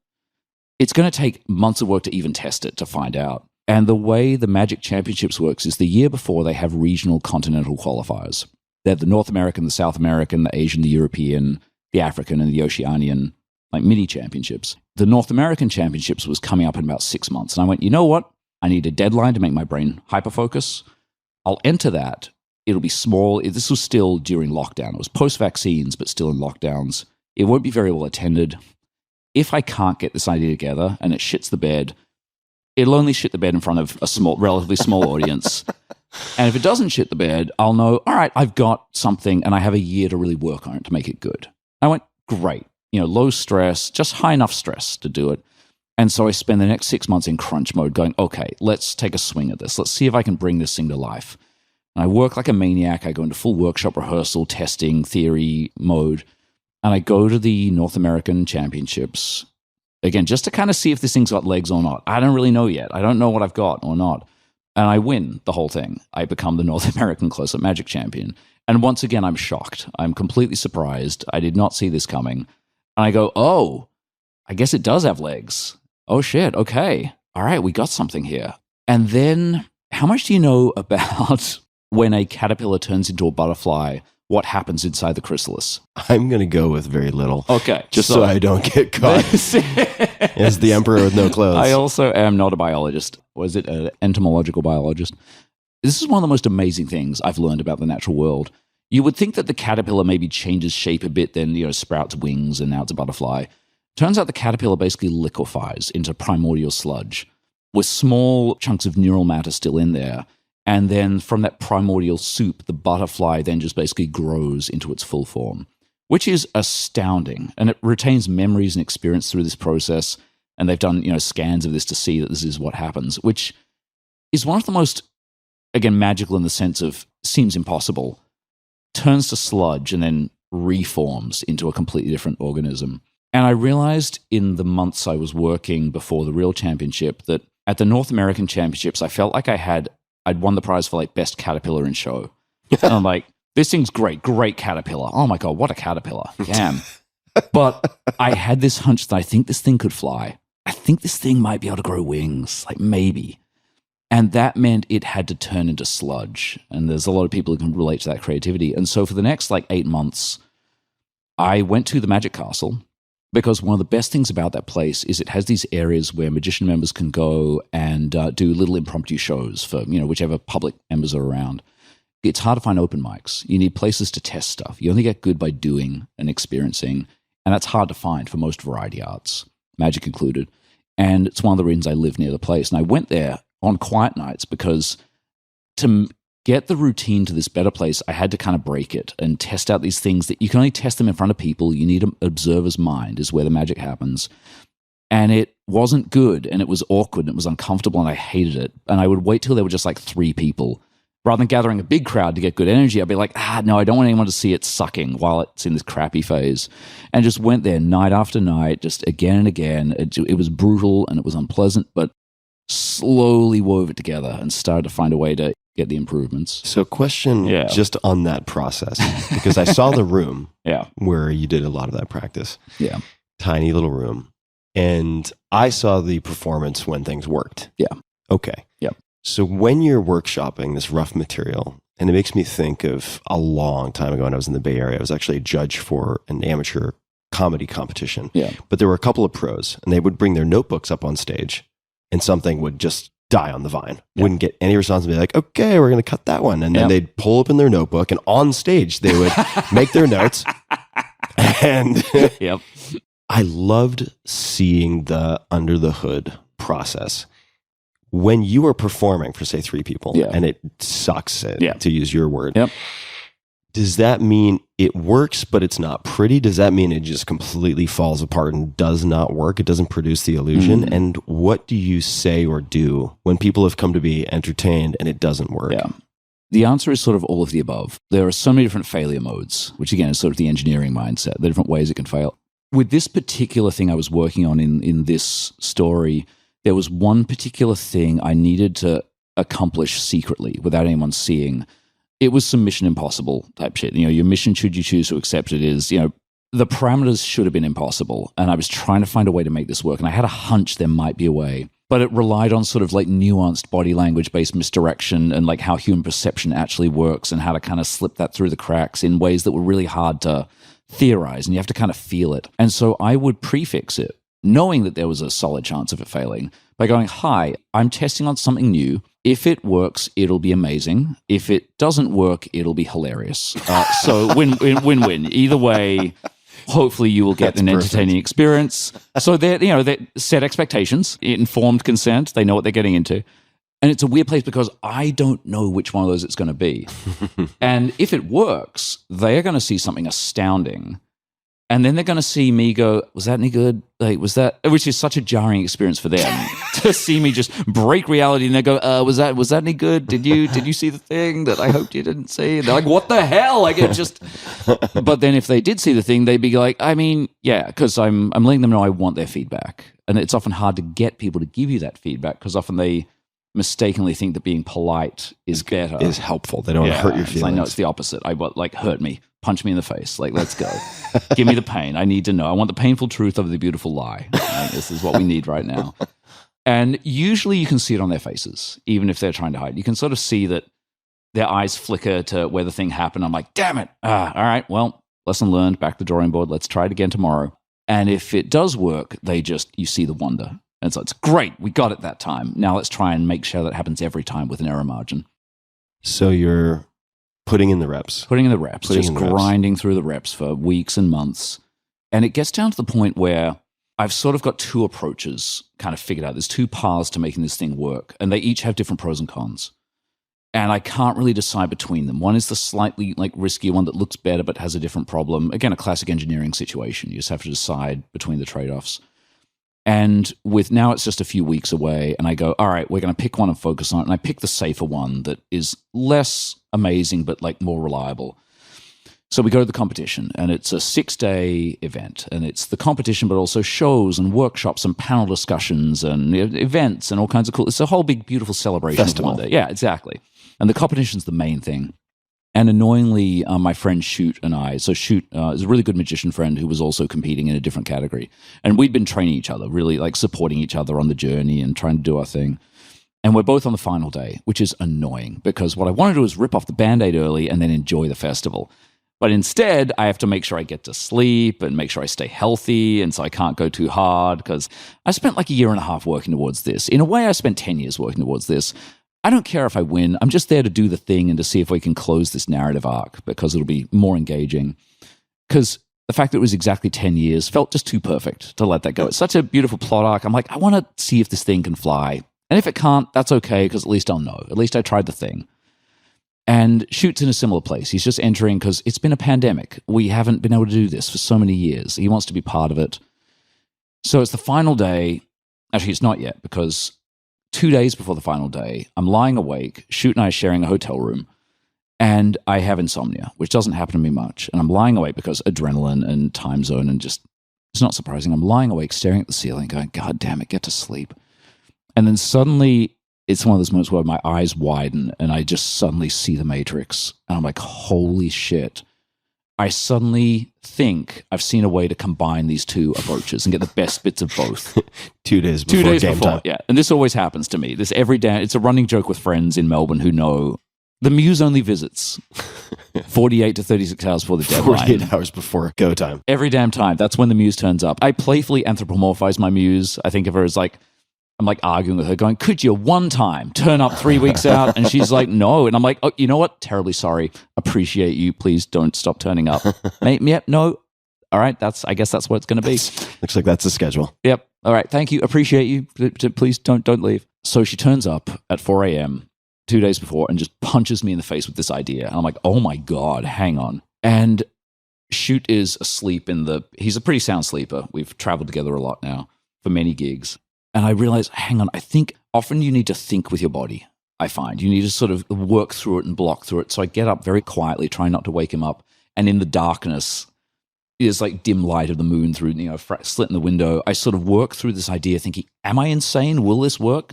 it's going to take months of work to even test it, to find out. And the way the Magic Championships works is the year before they have regional continental qualifiers. They're the North American, the South American, the Asian, the European, the African, and the Oceanian, like mini championships. The North American Championships was coming up in about 6 months. And I went, you know what? I need a deadline to make my brain hyperfocus. I'll enter that. It'll be small. This was still during lockdown. It was post-vaccines, but still in lockdowns. It won't be very well attended. If I can't get this idea together and it shits the bed, it'll only shit the bed in front of a relatively small audience. And if it doesn't shit the bed, I'll know, all right, I've got something and I have a year to really work on it to make it good. I went, great. Low stress, just high enough stress to do it. And so I spend the next 6 months in crunch mode going, okay, let's take a swing at this. Let's see if I can bring this thing to life. And I work like a maniac. I go into full workshop rehearsal, testing, theory mode. And I go to the North American Championships, again, just to kind of see if this thing's got legs or not. I don't really know yet. I don't know what I've got or not. And I win the whole thing. I become the North American Close-Up Magic Champion. And once again, I'm shocked. I'm completely surprised. I did not see this coming. And I go, oh, I guess it does have legs. Oh, shit. Okay. All right. We got something here. And then how much do you know about when a caterpillar turns into a butterfly, what happens inside the chrysalis? I'm going to go with very little. Okay. Just so I don't get caught as the emperor with no clothes. I also am not a biologist. Was it an entomological biologist? This is one of the most amazing things I've learned about the natural world. You would think that the caterpillar maybe changes shape a bit, then sprouts wings and now it's a butterfly. Turns out the caterpillar basically liquefies into primordial sludge with small chunks of neural matter still in there. And then from that primordial soup, the butterfly then just basically grows into its full form, which is astounding. And it retains memories and experience through this process. And they've done, scans of this to see that this is what happens, which is one of the most, again, magical in the sense of seems impossible, turns to sludge and then reforms into a completely different organism. And I realized in the months I was working before the real championship that at the North American Championships, I felt like I'd won the prize for like best caterpillar in show. And I'm like, this thing's great caterpillar. Oh my God, what a caterpillar. Damn. But I had this hunch that I think this thing could fly. I think this thing might be able to grow wings, like maybe. And that meant it had to turn into sludge. And there's a lot of people who can relate to that creativity. And so for the next 8 months, I went to the Magic Castle because one of the best things about that place is it has these areas where magician members can go and do little impromptu shows for, whichever public members are around. It's hard to find open mics. You need places to test stuff. You only get good by doing and experiencing. And that's hard to find for most variety arts, magic included. And it's one of the reasons I live near the place. And I went there on quiet nights because to get the routine to this better place, I had to kind of break it and test out these things that you can only test them in front of people. You need an observer's mind is where the magic happens. And it wasn't good and it was awkward and it was uncomfortable and I hated it. And I would wait till there were just 3 people. Rather than gathering a big crowd to get good energy, I'd be like, no, I don't want anyone to see it sucking while it's in this crappy phase. And just went there night after night, just again and again. It was brutal and it was unpleasant, but slowly wove it together and started to find a way to get the improvements. So question just on that process, because I saw the room where you did a lot of that practice. Yeah. Tiny little room. And I saw the performance when things worked. Yeah. Okay. Yeah. So when you're workshopping this rough material, and it makes me think of a long time ago when I was in the Bay Area, I was actually a judge for an amateur comedy competition. Yeah. But there were a couple of pros, and they would bring their notebooks up on stage, and something would just die on the vine. Yeah. Wouldn't get any response and be like, okay, we're going to cut that one. And then they'd pull open their notebook, and on stage, they would make their notes. And I loved seeing the under the hood process. When you are performing for, say, 3 people, and it sucks, to use your word, does that mean it works, but it's not pretty? Does that mean it just completely falls apart and does not work? It doesn't produce the illusion? Mm. And what do you say or do when people have come to be entertained and it doesn't work? Yeah. The answer is sort of all of the above. There are so many different failure modes, which again is sort of the engineering mindset, the different ways it can fail. With this particular thing I was working on in this story, there was one particular thing I needed to accomplish secretly without anyone seeing. It was some Mission Impossible type shit. Your mission, should you choose to accept it, is, the parameters should have been impossible. And I was trying to find a way to make this work. And I had a hunch there might be a way. but it relied on sort of like nuanced body language based misdirection and like how human perception actually works and how to kind of slip that through the cracks in ways that were really hard to theorize, and you have to kind of feel it. And so I would prefix it, knowing that there was a solid chance of it failing, by going, hi, I'm testing on something new. If it works, it'll be amazing. If it doesn't work, it'll be hilarious. So win-win. Either way, hopefully you will get an entertaining experience. So they set expectations, informed consent. They know what they're getting into. And it's a weird place because I don't know which one of those it's going to be. And if it works, they're going to see something astounding. And then they're going to see me go, was that any good? Like, which is such a jarring experience for them to see me just break reality. And they go, was that any good? Did you see the thing that I hoped you didn't see? And they're like, what the hell? Like, it just, but then if they did see the thing, they'd be like, I mean, yeah, because I'm letting them know I want their feedback. And it's often hard to get people to give you that feedback because often they mistakenly think that being polite is better. Is helpful. They don't want to hurt your feelings. I know it's the opposite. Hurt me. Punch me in the face. Like, let's go. Give me the pain. I need to know. I want the painful truth of the beautiful lie. This is what we need right now. And usually you can see it on their faces, even if they're trying to hide. You can sort of see that their eyes flicker to where the thing happened. I'm like, damn it. All right, well, lesson learned. Back to the drawing board. Let's try it again tomorrow. And if it does work, you see the wonder. And so it's great. We got it that time. Now let's try and make sure that happens every time with an error margin. So you're putting in the reps. Just grinding through the reps for weeks and months. And it gets down to the point where I've sort of got two approaches kind of figured out. There's two paths to making this thing work, and they each have different pros and cons. And I can't really decide between them. One is the slightly like riskier one that looks better but has a different problem. Again, a classic engineering situation. You just have to decide between the trade-offs. And with now it's just a few weeks away, and I go, all right, we're going to pick one and focus on it. And I pick the safer one that is less amazing, but like more reliable. So we go to the competition, and it's a 6-day event, and it's the competition, but also shows and workshops and panel discussions and events and all kinds of cool. It's a whole big, beautiful celebration. Festival. Of one day. Yeah, exactly. And the competition's the main thing. And annoyingly, my friend Shoot and I, so Shoot is a really good magician friend who was also competing in a different category. And we'd been training each other, really like supporting each other on the journey and trying to do our thing. And we're both on the final day, which is annoying because what I want to do is rip off the Band-Aid early and then enjoy the festival. But instead, I have to make sure I get to sleep and make sure I stay healthy. And so I can't go too hard because I spent like a year and a half working towards this. In a way, I spent 10 years working towards this. I don't care if I win. I'm just there to do the thing and to see if we can close this narrative arc because it'll be more engaging. Because the fact that it was exactly 10 years felt just too perfect to let that go. It's such a beautiful plot arc. I'm like, I want to see if this thing can fly. And if it can't, that's okay because at least I'll know. At least I tried the thing. And Shoot's in a similar place. He's just entering because it's been a pandemic. We haven't been able to do this for so many years. He wants to be part of it. So it's the final day. Actually, it's not yet because 2 days before the final day, I'm lying awake. Shoot and I are sharing a hotel room. And I have insomnia, which doesn't happen to me much. And I'm lying awake because adrenaline and time zone and just, it's not surprising. I'm lying awake, staring at the ceiling, going, God damn it, get to sleep. And then suddenly, it's one of those moments where my eyes widen and I just suddenly see the Matrix. And I'm like, holy shit. I suddenly think I've seen a way to combine these two approaches and get the best bits of both. 2 days before 2 days game before, time. yeah. And this always happens to me. This every day, it's a running joke with friends in Melbourne who know the Muse only visits 48 to 36 hours before the deadline. 48 hours before go time. Every damn time. That's when the Muse turns up. I playfully anthropomorphize my Muse. I think of her as like, I'm like arguing with her going, could you one time turn up 3 weeks out? And she's like, no. And I'm like, oh, you know what? Terribly sorry. Appreciate you. Please don't stop turning up. Yep. No. All right. I guess that's what it's going to be. Looks like that's the schedule. Yep. All right. Thank you. Appreciate you. Please don't leave. So she turns up at 4 a.m. 2 days before and just punches me in the face with this idea. And I'm like, oh my God, hang on. And Shoot is asleep he's a pretty sound sleeper. We've traveled together a lot now for many gigs. And I realized, hang on, I think often you need to think with your body, I find. You need to sort of work through it and block through it. So I get up very quietly, trying not to wake him up. And in the darkness, there's like dim light of the moon through, slit in the window. I sort of work through this idea thinking, am I insane? Will this work?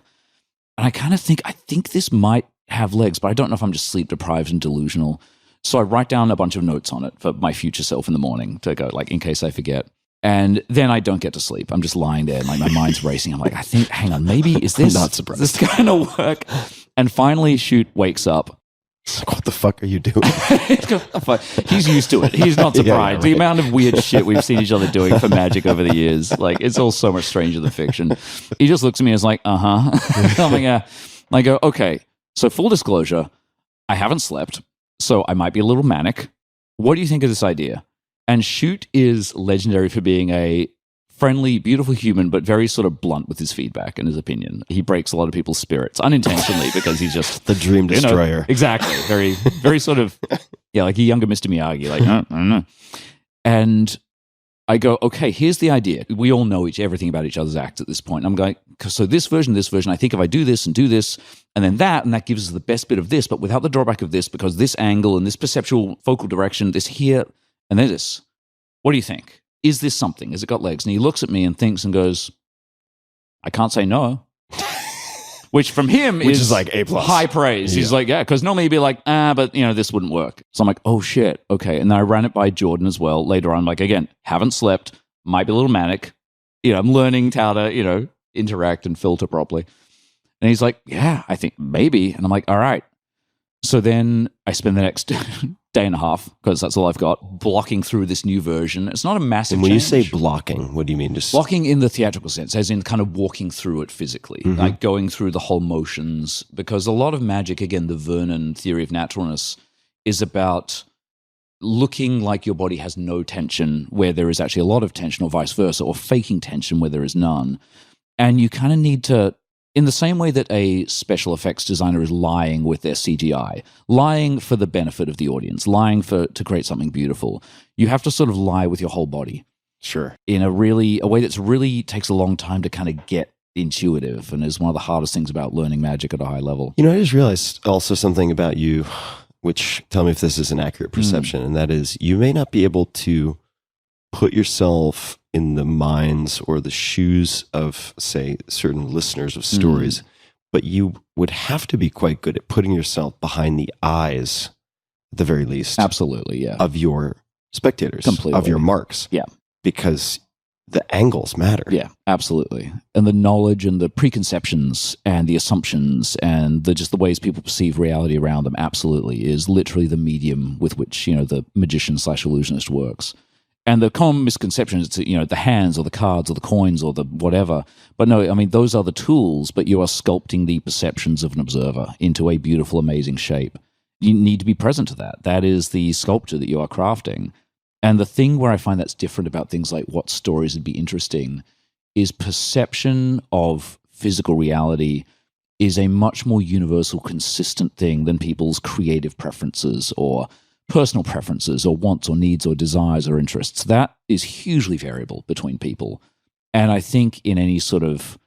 And I kind of think, I think this might have legs, but I don't know if I'm just sleep deprived and delusional. So I write down a bunch of notes on it for my future self in the morning to go, like, in case I forget. And then I don't get to sleep. I'm just lying there, and like my mind's racing. I'm like, hang on, maybe is this I'm not surprised. Is this going to work? And finally, Shoot wakes up. It's like, what the fuck are you doing? He's used to it. He's not surprised. Yeah, right. The amount of weird shit we've seen each other doing for magic over the years, like it's all so much stranger than fiction. He just looks at me and is like, I'm like, yeah. I go, okay. So full disclosure, I haven't slept, so I might be a little manic. What do you think of this idea? And Shoot is legendary for being a friendly, beautiful human, but very sort of blunt with his feedback and his opinion. He breaks a lot of people's spirits unintentionally because he's just The dream destroyer. Exactly. Very, very sort of, like a younger Mr. Miyagi. Like, I don't know. And I go, okay, here's the idea. We all know everything about each other's acts at this point. I'm going, so this version, I think if I do this, and then that gives us the best bit of this, but without the drawback of this, because this angle and this perceptual focal direction, this here, and then this. What do you think? Is this something? Has it got legs? And he looks at me and thinks and goes, I can't say no. Which from him is like A+. high praise. Yeah. He's like, yeah, because normally he'd be like, but this wouldn't work. So I'm like, oh shit, okay. And then I ran it by Jordan as well. Later on, like, again, haven't slept, might be a little manic. I'm learning how to, interact and filter properly. And he's like, yeah, I think maybe. And I'm like, all right. So then I spend the next day and a half, because that's all I've got, blocking through this new version. It's not a massive And when you change. say blocking, what do you mean? Just Blocking in the theatrical sense, as in kind of walking through it physically, like going through the whole motions. Because a lot of magic, again, the Vernon theory of naturalness, is about looking like your body has no tension where there is actually a lot of tension, or vice versa, or faking tension where there is none. And you kind of need to, in the same way that a special effects designer is lying with their CGI, lying for the benefit of the audience, lying to create something beautiful, you have to sort of lie with your whole body sure. in a way that's really takes a long time to kind of get intuitive, and is one of the hardest things about learning magic at a high level. I just realized also something about you, which tell me if this is an accurate perception, and that is you may not be able to put yourself in the minds or the shoes of, say, certain listeners of stories, but you would have to be quite good at putting yourself behind the eyes, at the very least. Absolutely, yeah. Of your spectators, Completely. of your marks. Yeah. Because the angles matter. Yeah, absolutely. And the knowledge and the preconceptions and the assumptions and just the ways people perceive reality around them absolutely is literally the medium with which, the magician/illusionist works. And the common misconception is, the hands or the cards or the coins or the whatever. But no, I mean, those are the tools, but you are sculpting the perceptions of an observer into a beautiful, amazing shape. You need to be present to that. That is the sculpture that you are crafting. And the thing where I find that's different about things like what stories would be interesting is perception of physical reality is a much more universal, consistent thing than people's creative preferences or personal preferences or wants or needs or desires or interests. That is hugely variable between people. And I think in any sort of,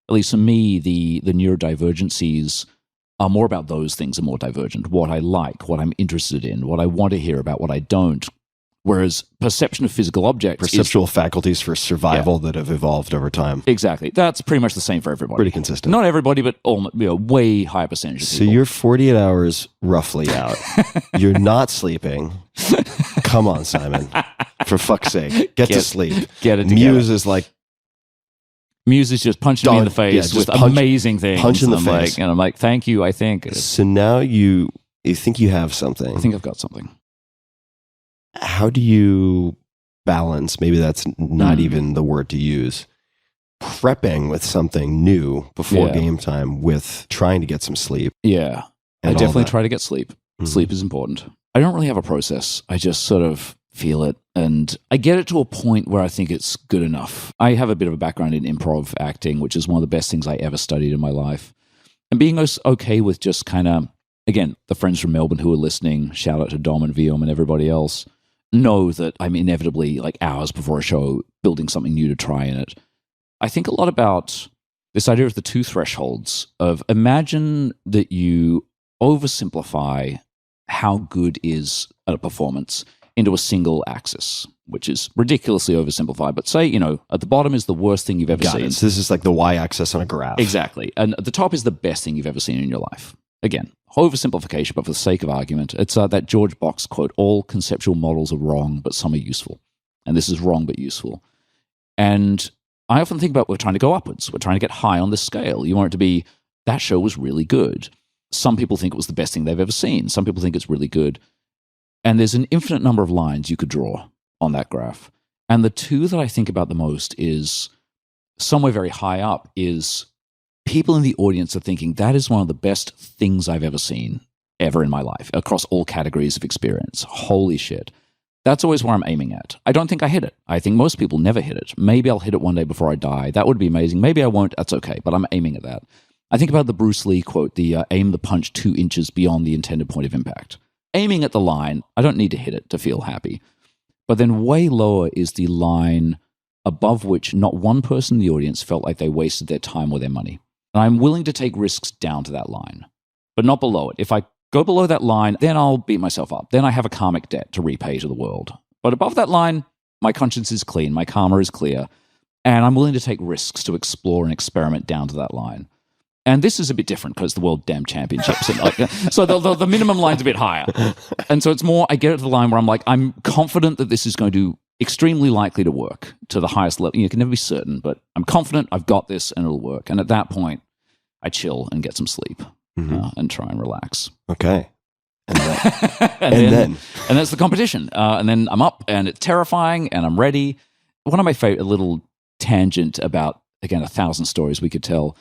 at least for me, the neurodivergencies are more about those things are more divergent. What I like, what I'm interested in, what I want to hear about, what I don't. Whereas perception of physical objects Perceptual faculties for survival that have evolved over time. Exactly. That's pretty much the same for everybody. Pretty consistent. Not everybody, but way higher percentage of So people. you're 48 hours roughly out. You're not sleeping. Come on, Simon. For fuck's sake. Get to sleep. Get it together. Muse is like, Muse is just punching me in the face just with amazing things. punch in the I'm face. Like, and I'm like, thank you, I think. so now you think you have something. I think I've got something. How do you balance, maybe that's not even the word to use, prepping with something new before game time with trying to get some sleep? Yeah. I and all definitely that? try to get sleep. Sleep is important. I don't really have a process. I just sort of feel it. And I get it to a point where I think it's good enough. I have a bit of a background in improv acting, which is one of the best things I ever studied in my life. And being okay with just kind of, again, the friends from Melbourne who are listening, shout out to Dom and Viom and everybody else, know that I'm inevitably like hours before a show building something new to try in it. I think a lot about this idea of the two thresholds of imagine that you oversimplify how good is a performance into a single axis, which is ridiculously oversimplified. But say, at the bottom is the worst thing you've ever Got seen. it. So this is like the y-axis on a graph. Exactly. And at the top is the best thing you've ever seen in your life. Again, oversimplification, but for the sake of argument, it's that George Box quote, all conceptual models are wrong, but some are useful. And this is wrong but useful. And I often think about we're trying to go upwards. We're trying to get high on the scale. You want it to be, that show was really good. Some people think it was the best thing they've ever seen. Some people think it's really good. And there's an infinite number of lines you could draw on that graph. And the two that I think about the most is somewhere very high up is people in the audience are thinking that is one of the best things I've ever seen ever in my life across all categories of experience. Holy shit. That's always where I'm aiming at. I don't think I hit it. I think most people never hit it. Maybe I'll hit it one day before I die. That would be amazing. Maybe I won't. That's okay. But I'm aiming at that. I think about the Bruce Lee quote, the aim the punch 2 inches beyond the intended point of impact. Aiming at the line, I don't need to hit it to feel happy. But then way lower is the line above which not one person in the audience felt like they wasted their time or their money. And I'm willing to take risks down to that line, but not below it. If I go below that line, then I'll beat myself up. Then I have a karmic debt to repay to the world. But above that line, my conscience is clean, my karma is clear, and I'm willing to take risks to explore and experiment down to that line. And this is a bit different because the World Damn Championships. And so the minimum line's a bit higher. And so it's more, I get to the line where I'm like, I'm confident that this is going to extremely likely to work to the highest level. You can never be certain, but I'm confident I've got this and it'll work. And at that point, I chill and get some sleep and try and relax. Okay. And then that's the competition. And then I'm up and it's terrifying and I'm ready. One of my favorite, a little tangent about, again, 1,000 stories we could tell.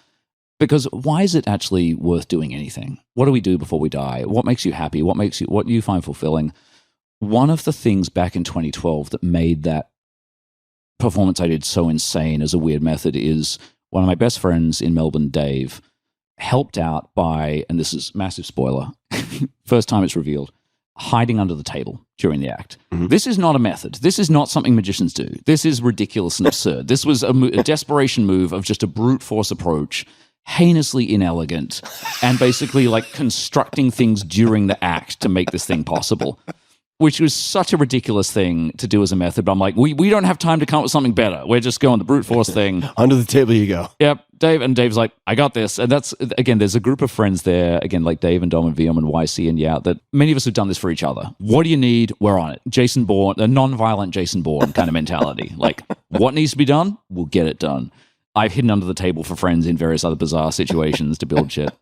Because why is it actually worth doing anything? What do we do before we die? What makes you happy? What do you find fulfilling? One of the things back in 2012 that made that performance I did so insane as a weird method is one of my best friends in Melbourne, Dave, helped out by, and this is massive spoiler, first time it's revealed, hiding under the table during the act. Mm-hmm. This is not a method. This is not something magicians do. This is ridiculous and absurd. This was a desperation move of just a brute force approach, heinously inelegant, and basically like constructing things during the act to make this thing possible, which was such a ridiculous thing to do as a method. But I'm like, we don't have time to come up with something better. We're just going the brute force thing. Under the table you go. Yep. Dave's like, I got this. And that's, again, there's a group of friends there, again, like Dave and Dom and Viom and YC and Yout, that many of us have done this for each other. What do you need? We're on it. Jason Bourne, a non-violent Jason Bourne kind of mentality. Like, what needs to be done? We'll get it done. I've hidden under the table for friends in various other bizarre situations to build shit,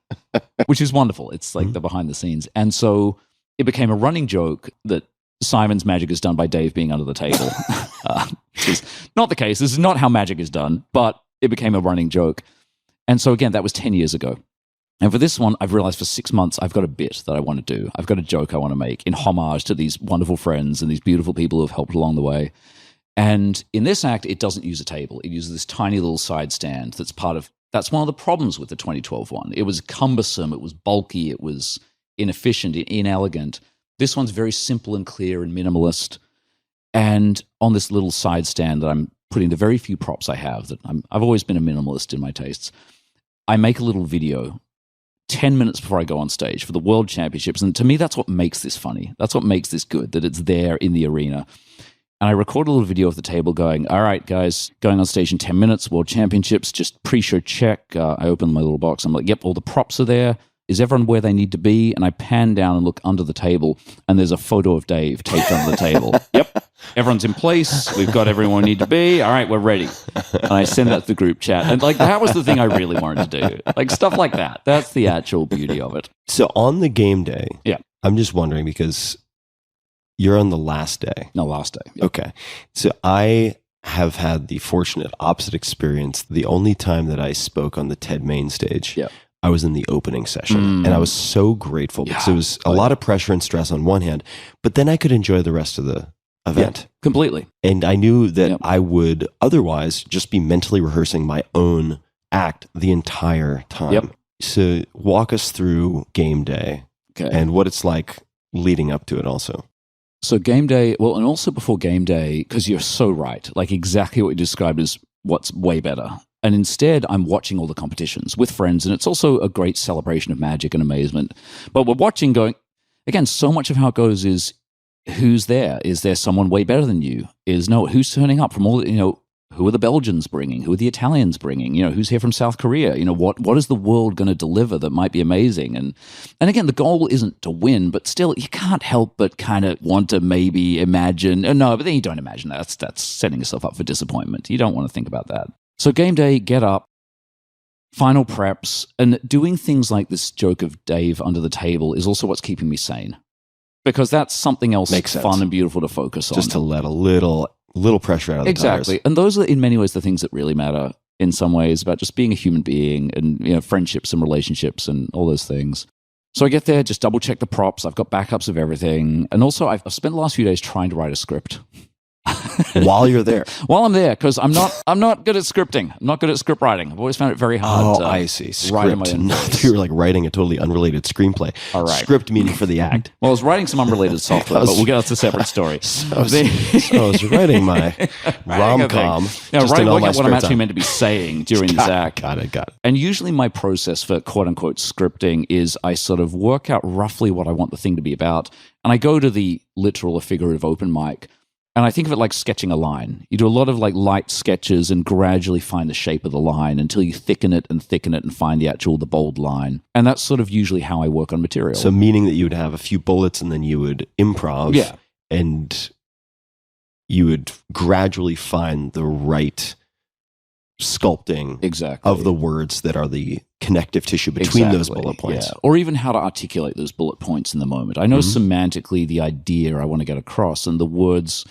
which is wonderful. It's like the behind the scenes. And so it became a running joke that Simon's magic is done by Dave being under the table. Which is not the case. This is not how magic is done, but it became a running joke. And so again, that was 10 years ago. And for this one, I've realized for 6 months, I've got a bit that I want to do. I've got a joke I want to make in homage to these wonderful friends and these beautiful people who have helped along the way. And in this act, it doesn't use a table. It uses this tiny little side stand that's one of the problems with the 2012 one. It was cumbersome, it was bulky, it was inefficient, inelegant. This one's very simple and clear and minimalist. And on this little side stand that I'm putting the very few props I have, I've always been a minimalist in my tastes, I make a little video 10 minutes before I go on stage for the World Championships. And to me, that's what makes this funny. That's what makes this good, that it's there in the arena. And I record a little video of the table going, all right, guys, going on stage in 10 minutes, World Championships, just pre-show check. I open my little box. I'm like, yep, all the props are there. Is everyone where they need to be? And I pan down and look under the table, and there's a photo of Dave taped under the table. Yep, everyone's in place. We've got everyone we need to be. All right, we're ready. And I send that to the group chat. And like that was the thing I really wanted to do. Like stuff like that. That's the actual beauty of it. So on the game day, yeah, I'm just wondering because you're on the last day. No, last day. Yep. Okay. So I have had the fortunate opposite experience. The only time that I spoke on the TED main stage, yep, I was in the opening session, and I was so grateful because it was a lot of pressure and stress on one hand, but then I could enjoy the rest of the event. Yeah, completely. And I knew that I would otherwise just be mentally rehearsing my own act the entire time. Yep. So walk us through game day and what it's like leading up to it also. So game day, well, and also before game day, because you're so right, like exactly what you described is what's way better. And instead, I'm watching all the competitions with friends, and it's also a great celebration of magic and amazement. But we're watching going, again, so much of how it goes is who's there? Is there someone way better than you? Who's turning up from all, who are the Belgians bringing? Who are the Italians bringing? Who's here from South Korea? What is the world going to deliver that might be amazing? And again, the goal isn't to win, but still, you can't help but kind of want to maybe imagine. No, but then you don't imagine that. That's setting yourself up for disappointment. You don't want to think about that. So game day, get up, final preps, and doing things like this joke of Dave under the table is also what's keeping me sane. Because that's something else fun and beautiful to focus on. Just to let a little pressure out of the tires. Exactly. And those are, in many ways, the things that really matter in some ways, about just being a human being and friendships and relationships and all those things. So I get there, just double check the props. I've got backups of everything. And also, I've spent the last few days trying to write a script. While you're there? While I'm there, because I'm not good at scripting. I'm not good at script writing. I've always found it very hard to I see. write in my Script. own Not voice. that you were like writing a totally unrelated screenplay. All right. Script meaning for the act. Well, I was writing some unrelated software, but we'll get that's a separate story. So I was writing my rom-com. Writing all my what I'm spare actually time. meant to be saying during this act. Got it. And usually my process for quote-unquote scripting is I sort of work out roughly what I want the thing to be about, and I go to the literal or figurative open mic, and I think of it like sketching a line. You do a lot of like light sketches and gradually find the shape of the line until you thicken it and find the bold line. And that's sort of usually how I work on material. So meaning that you would have a few bullets and then you would improv. Yeah. And you would gradually find the right sculpting exactly of the words that are the connective tissue between those bullet points. Yeah. Or even how to articulate those bullet points in the moment. I know semantically the idea I want to get across, and the words,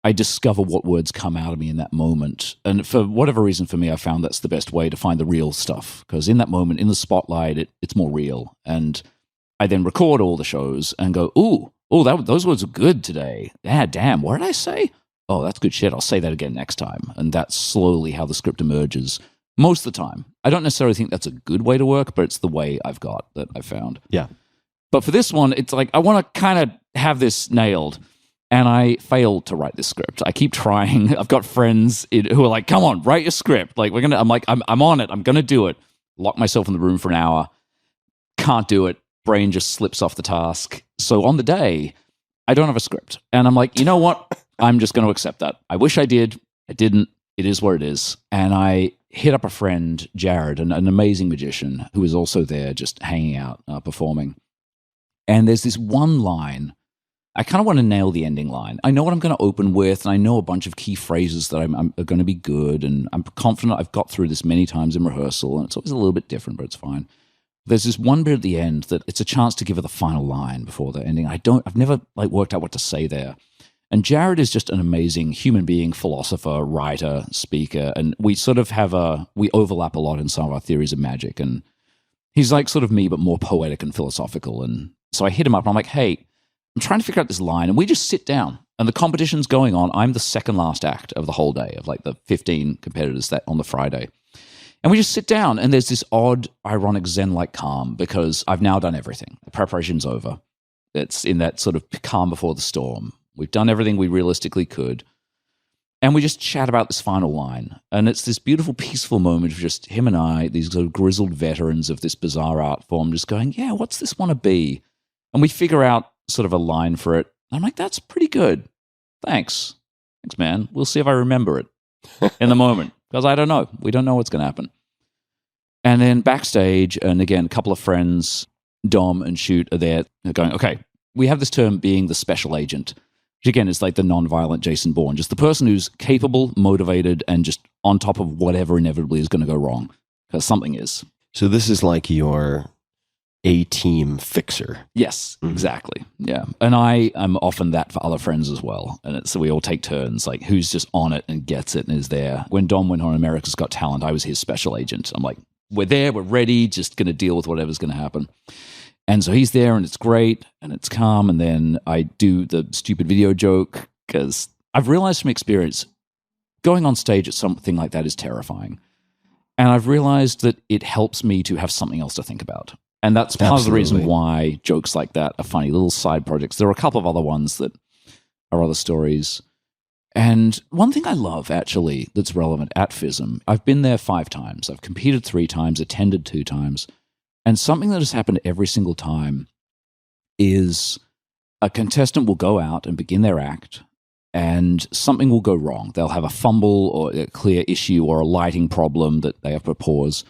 I discover what words come out of me in that moment. And for whatever reason, for me, I found that's the best way to find the real stuff. Because in that moment, in the spotlight, it's more real. And I then record all the shows and go, those words are good today. Yeah, damn, what did I say? Oh, that's good shit. I'll say that again next time. And that's slowly how the script emerges most of the time. I don't necessarily think that's a good way to work, but it's the way I've got that I found. Yeah. But for this one, it's like, I want to kind of have this nailed. And I failed to write this script. I keep trying. I've got friends who are like, come on, write your script. Like, I'm like, I'm on it. I'm going to do it. Lock myself in the room for an hour. Can't do it. Brain just slips off the task. So on the day, I don't have a script. And I'm like, you know what? I'm just going to accept that. I wish I did. I didn't. It is what it is. And I hit up a friend, Jared, an amazing magician who is also there just hanging out, performing. And there's this one line. I kind of want to nail the ending line. I know what I'm going to open with, and I know a bunch of key phrases that are going to be good, and I'm confident I've got through this many times in rehearsal, and it's always a little bit different, but it's fine. There's this one bit at the end that it's a chance to give her the final line before the ending. I've never like worked out what to say there. And Jared is just an amazing human being, philosopher, writer, speaker, and we sort of we overlap a lot in some of our theories of magic, and he's like sort of me, but more poetic and philosophical. And so I hit him up, and I'm like, hey, I'm trying to figure out this line, and we just sit down, and the competition's going on. I'm the second last act of the whole day, of like the 15 competitors that on the Friday. And we just sit down, and there's this odd, ironic Zen-like calm, because I've now done everything. The preparation's over. It's in that sort of calm before the storm. We've done everything we realistically could. And we just chat about this final line. And it's this beautiful, peaceful moment of just him and I, these sort of grizzled veterans of this bizarre art form, just going, yeah, what's this want to be? And we figure out sort of a line for it. I'm like, that's pretty good. Thanks, man. We'll see if I remember it in the moment, because I don't know. We don't know what's going to happen. And then backstage, and again, a couple of friends, Dom and Shoot, are there. They're going, okay, we have this term being the special agent, which again is like the non-violent Jason Bourne, just the person who's capable, motivated, and just on top of whatever inevitably is going to go wrong, because something is. So this is like your A-team fixer. Yes, exactly. Yeah. And I am often that for other friends as well. And so we all take turns, like who's just on it and gets it and is there. When Dom went on America's Got Talent, I was his special agent. I'm like, we're there, we're ready, just going to deal with whatever's going to happen. And so he's there, and it's great, and it's calm. And then I do the stupid video joke, because I've realized from experience, going on stage at something like that is terrifying. And I've realized that it helps me to have something else to think about. And that's part of the reason why jokes like that are funny, little side projects. There are a couple of other ones that are other stories. And one thing I love, actually, that's relevant at FISM, I've been there 5 times. I've competed 3 times, attended 2 times. And something that has happened every single time is a contestant will go out and begin their act, and something will go wrong. They'll have a fumble or a clear issue or a lighting problem that they have to pause.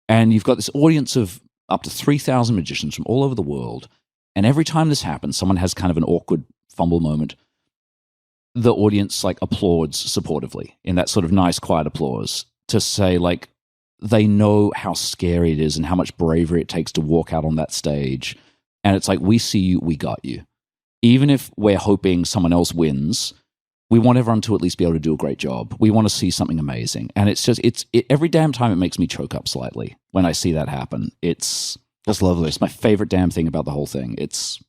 And you've got this audience of up to 3,000 magicians from all over the world. And every time this happens, someone has kind of an awkward fumble moment. The audience like applauds supportively in that sort of nice, quiet applause to say like they know how scary it is and how much bravery it takes to walk out on that stage. And it's like, we see you, we got you. Even if we're hoping someone else wins, we want everyone to at least be able to do a great job. We want to see something amazing. And it's just, every damn time it makes me choke up slightly when I see that happen. That's lovely. It's my favorite damn thing about the whole thing. It's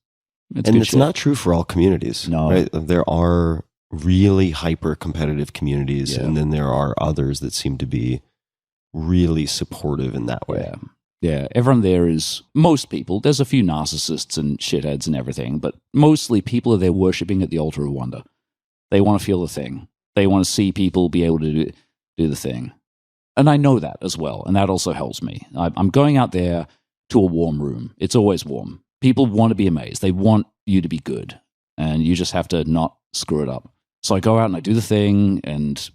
and it's not true for all communities. No. Right? There are really hyper competitive communities, and then there are others that seem to be really supportive in that way. Yeah, everyone there is, most people, there's a few narcissists and shitheads and everything, but mostly people are there worshipping at the altar of wonder. They want to feel the thing. They want to see people be able to do the thing. And I know that as well, and that also helps me. I'm going out there to a warm room. It's always warm. People want to be amazed. They want you to be good, and you just have to not screw it up. So I go out and I do the thing, and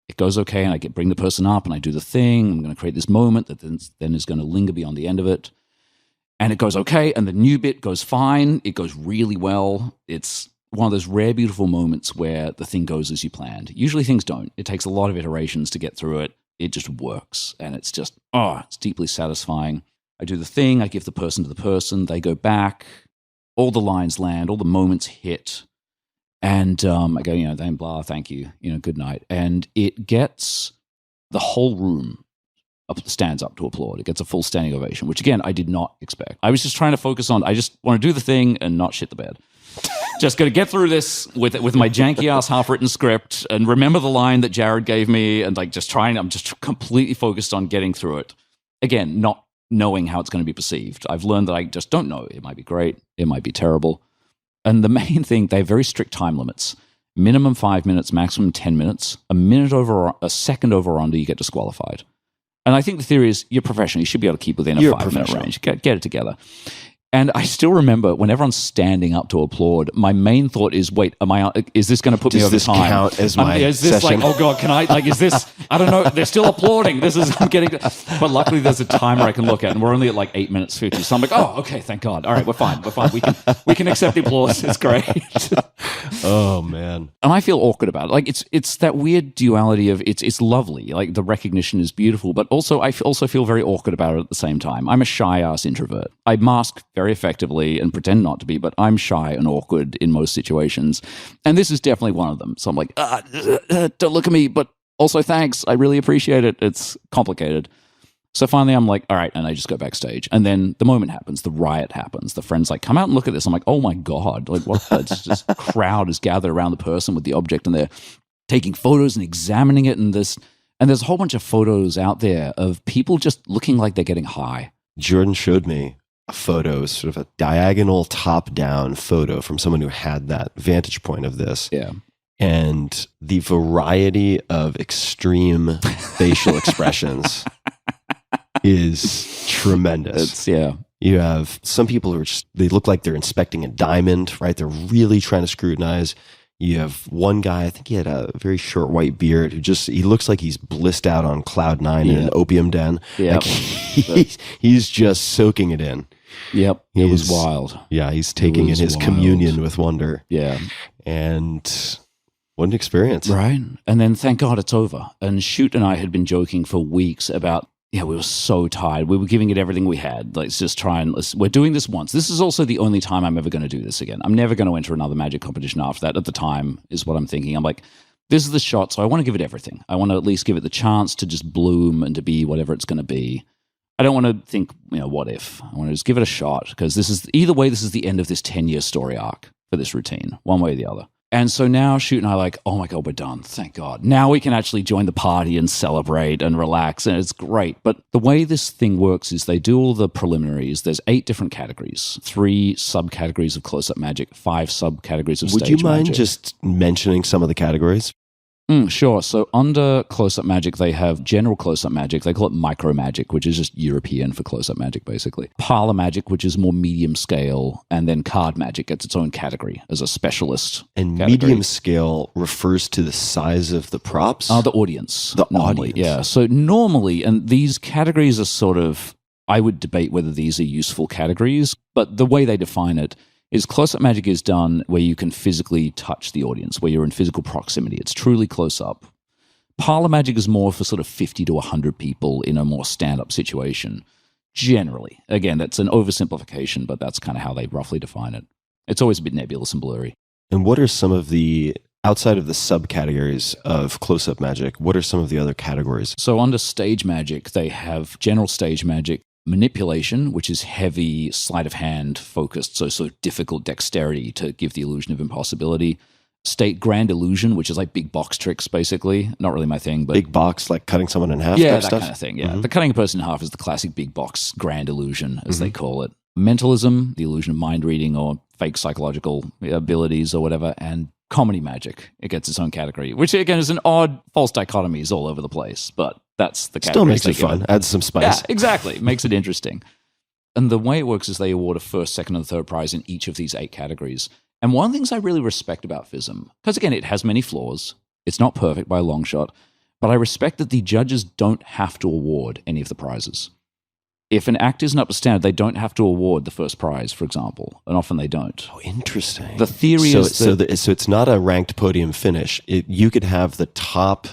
it goes okay, and I bring the person up, and I do the thing. I'm going to create this moment that then is going to linger beyond the end of it. And it goes okay, and the new bit goes fine. It goes really well. It's one of those rare, beautiful moments where the thing goes as you planned. Usually things don't. It takes a lot of iterations to get through it. It just works, and it's just, it's deeply satisfying. I do the thing. I give the person to the person. They go back. All the lines land. All the moments hit. And I go, then blah, thank you, good night. And it gets the whole room stands up to applaud. It gets a full standing ovation, which again, I did not expect. I was just trying to focus on, I just want to do the thing and not shit the bed. Just going to get through this with my janky ass half-written script and remember the line that Jared gave me and I'm just completely focused on getting through it. Again, not knowing how it's going to be perceived. I've learned that I just don't know. It might be great. It might be terrible. And the main thing, they have very strict time limits. Minimum 5 minutes, maximum 10 minutes. A second over or under, you get disqualified. And I think the theory is you're professional. You should be able to keep within a 5-minute range. Get it together. And I still remember when everyone's standing up to applaud, my main thought is, wait, is this going to put me over time? Does this count as my Is this session? like, oh God, can I, is this, I don't know, they're still applauding. But luckily there's a timer I can look at and we're only at like 8 minutes 50. So I'm like, oh, okay, thank God. All right, we're fine. We can accept the applause. It's great. Oh man. And I feel awkward about it. Like it's that weird duality of it's lovely. Like the recognition is beautiful, but also I also feel very awkward about it at the same time. I'm a shy ass introvert. I mask very effectively and pretend not to be, but I'm shy and awkward in most situations. And this is definitely one of them. So I'm like, don't look at me, but also thanks. I really appreciate it. It's complicated. So finally I'm like, all right, and I just go backstage. And then the moment happens, the riot happens. The friend's like, come out and look at this. I'm like, oh my God, like what? This crowd is gathered around the person with the object and they're taking photos and examining it. And there's a whole bunch of photos out there of people just looking like they're getting high. Jordan showed me a photo, sort of a diagonal top-down photo from someone who had that vantage point of this. Yeah. And the variety of extreme facial expressions is tremendous. You have some people who they look like they're inspecting a diamond, right? They're really trying to scrutinize. You have one guy, I think he had a very short white beard, he looks like he's blissed out on cloud 9 in an opium den. Yeah. Like he's just soaking it in. Yep. It was wild. Yeah, he's taking in his communion with wonder. Yeah. And what an experience. Right. And then thank God it's over. And Shoot and I had been joking for weeks about, we were so tired. We were giving it everything we had. Let's just we're doing this once. This is also the only time I'm ever going to do this again. I'm never going to enter another magic competition after that. At the time is what I'm thinking. I'm like, this is the shot. So I want to give it everything. I want to at least give it the chance to just bloom and to be whatever it's going to be. I don't want to think, what if? I want to just give it a shot because this is the end of this 10-year story arc for this routine, one way or the other. And so now Shoot and I are like, oh my God, we're done. Thank God. Now we can actually join the party and celebrate and relax. And it's great. But the way this thing works is they do all the preliminaries. There's 8 different categories, 3 subcategories of close-up magic, 5 subcategories of stage magic. Would you mind just mentioning some of the categories? Sure. So under close-up magic, they have general close-up magic. They call it micro magic, which is just European for close-up magic, basically. Parlor magic, which is more medium scale, and then card magic gets its own category as a specialist. And category. medium scale refers to the size of the props? The audience. The normally, audience. yeah. So normally, and these categories are sort of, I would debate whether these are useful categories, but the way they define it is close-up magic is done where you can physically touch the audience, where you're in physical proximity. It's truly close-up. Parlor magic is more for sort of 50 to 100 people in a more stand-up situation, generally. Again, that's an oversimplification, but that's kind of how they roughly define it. It's always a bit nebulous and blurry. And what are some of the, outside of the subcategories of close-up magic, what are some of the other categories? So under stage magic, they have general stage magic, manipulation, which is heavy sleight of hand focused, so sort of difficult dexterity to give the illusion of impossibility. State grand illusion, which is like big box tricks, basically. Not really my thing, but Big box, like cutting someone in half? yeah, type that stuff? kind of thing. Yeah, Mhm. the cutting a person in half is the classic big box grand illusion, as they call it. Mentalism, the illusion of mind reading or fake psychological abilities or whatever, and comedy magic. It gets its own category, which again is an odd false dichotomies all over the place, but that's the category. Still makes it fun. Adds some spice. Yeah, exactly. Makes it interesting. And the way it works is they award a first, second, and third prize in each of these 8 categories. And one of the things I really respect about FISM, because again, it has many flaws. It's not perfect by a long shot, but I respect that the judges don't have to award any of the prizes. If an act isn't up to standard, they don't have to award the first prize, for example, and often they don't. Oh, interesting. The theory is that so it's not a ranked podium finish. You could have the top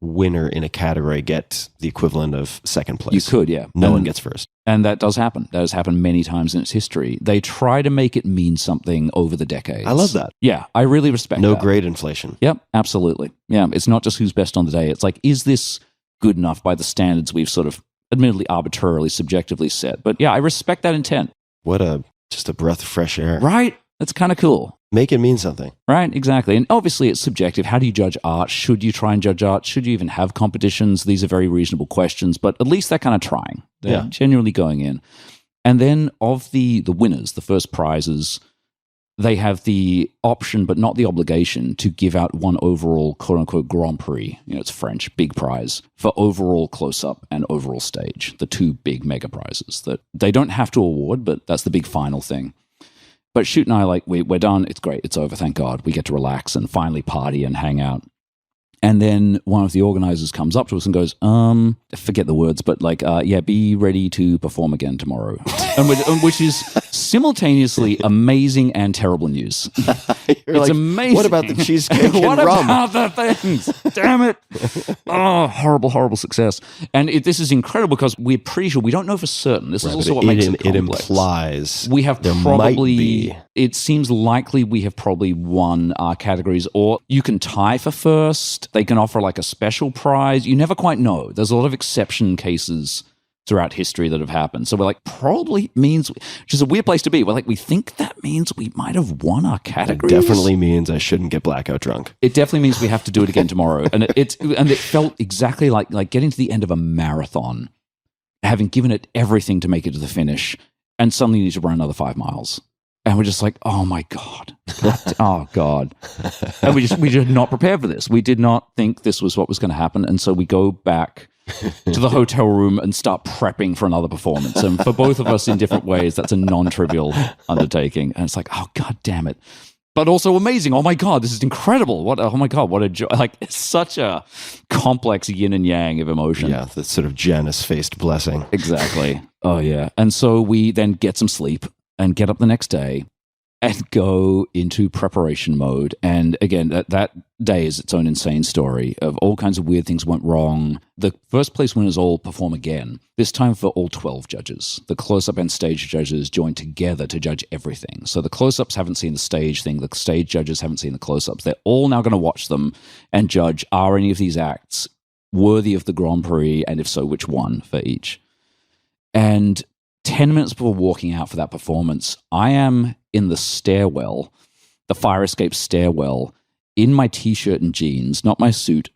winner in a category get the equivalent of second place. you could, yeah. No And- one gets first. And that does happen. That has happened many times in its history. They try to make it mean something over the decades. I love that. Yeah, I really respect No that. grade inflation. Yep, absolutely. Yeah, it's not just who's best on the day. It's like, is this good enough by the standards we've sort of admittedly arbitrarily, subjectively set? But yeah, I respect that intent. Just a breath of fresh air. Right? That's kind of cool. Make it mean something. Right, exactly. And obviously it's subjective. How do you judge art? Should you try and judge art? Should you even have competitions? These are very reasonable questions, but at least they're kind of trying. They're genuinely going in. And then of the winners, the first prizes, they have the option, but not the obligation, to give out one overall quote-unquote Grand Prix, it's French, big prize, for overall close-up and overall stage, the 2 big mega prizes that they don't have to award, but that's the big final thing. But Shoot and I, we're done, it's great, it's over, thank God. We get to relax and finally party and hang out. And then one of the organizers comes up to us and goes, I forget the words, but be ready to perform again tomorrow. Which is simultaneously amazing and terrible news. It's amazing. What about the cheesecake and what rum? about the things? Damn it. Oh, horrible, horrible success. And this is incredible because we're pretty sure, we don't know for certain. This is also what makes it complex. It implies We have there probably, might be. it seems likely we have probably won our categories, or you can tie for first. They can offer like a special prize. You never quite know. There's a lot of exception cases throughout history that have happened. So we're like, probably means, which is a weird place to be. We're like, we think that means we might have won our It categories. definitely means I shouldn't get blackout drunk. It definitely means we have to do it again tomorrow. And it felt exactly like getting to the end of a marathon, having given it everything to make it to the finish, and suddenly you need to run another 5 miles. And we're just like, oh my God. Oh God. And we did not prepare for this. We did not think this was what was going to happen. And so we go back to the hotel room and start prepping for another performance. And for both of us in different ways, that's a non-trivial undertaking. And it's like, oh God damn it. But also amazing. Oh my God, this is incredible. Oh my God, what a joy. It's such a complex yin and yang of emotion. Yeah, the sort of Janus-faced blessing. Exactly. Oh yeah. And so we then get some sleep and get up the next day and go into preparation mode. And again, that day is its own insane story of all kinds of weird things went wrong. The first place winners all perform again, this time for all 12 judges. The close-up and stage judges join together to judge everything. So the close-ups haven't seen the stage thing. The stage judges haven't seen the close-ups. They're all now going to watch them and judge, are any of these acts worthy of the Grand Prix? And if so, which one for each? And 10 minutes before walking out for that performance, I am in the stairwell, the fire escape stairwell, in my t-shirt and jeans, not my suit,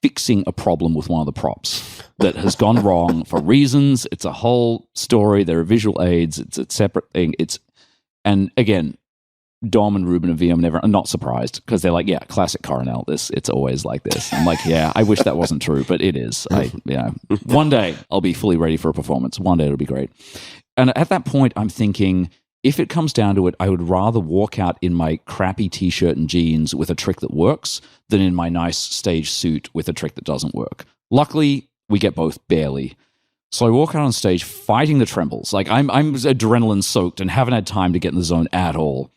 fixing a problem with one of the props that has gone wrong for reasons. It's a whole story. There are visual aids. It's a separate thing. And again, Dom and Ruben and VM never are not surprised because they're like, yeah, classic Coronel. It's always like this. I'm like, yeah, I wish that wasn't true, but it is. One day I'll be fully ready for a performance. One day it'll be great. And at that point, I'm thinking, if it comes down to it, I would rather walk out in my crappy t-shirt and jeans with a trick that works than in my nice stage suit with a trick that doesn't work. Luckily, we get both barely. So I walk out on stage fighting the trembles. Like I'm adrenaline soaked and haven't had time to get in the zone at all.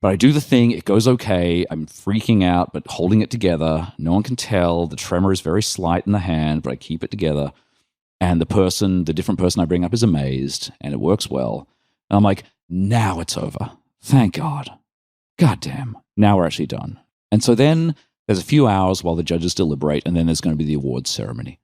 But I do the thing. It goes okay. I'm freaking out, but holding it together. No one can tell. The tremor is very slight in the hand, but I keep it together. And the different person I bring up is amazed, and it works well. And I'm like, now it's over. Thank God. God damn. Now we're actually done. And so then there's a few hours while the judges deliberate, and then there's going to be the awards ceremony.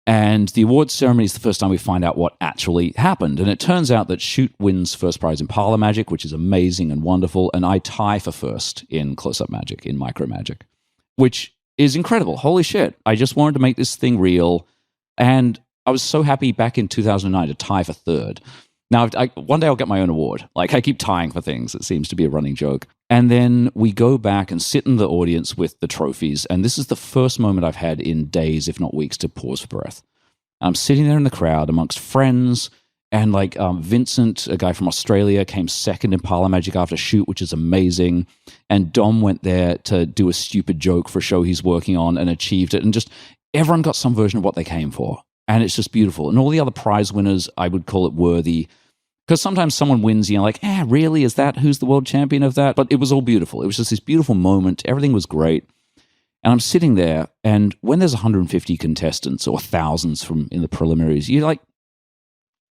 And the awards ceremony is the first time we find out what actually happened. And it turns out that Shoot wins first prize in Parlor Magic, which is amazing and wonderful. And I tie for first in Close-Up Magic, in Micro Magic, which is incredible. Holy shit. I just wanted to make this thing real. And I was so happy back in 2009 to tie for third. Now, one day I'll get my own award. Like, I keep tying for things. It seems to be a running joke. And then we go back and sit in the audience with the trophies. And this is the first moment I've had in days, if not weeks, to pause for breath. I'm sitting there in the crowd amongst friends. And like Vincent, a guy from Australia, came second in Parlor Magic after Shoot, which is amazing. And Dom went there to do a stupid joke for a show he's working on and achieved it. And just everyone got some version of what they came for. And it's just beautiful. And all the other prize winners, I would call it worthy. Because sometimes someone wins, like, really? Is that who's the world champion of that? But it was all beautiful. It was just this beautiful moment. Everything was great. And I'm sitting there, and when there's 150 contestants or thousands in the preliminaries, you're like,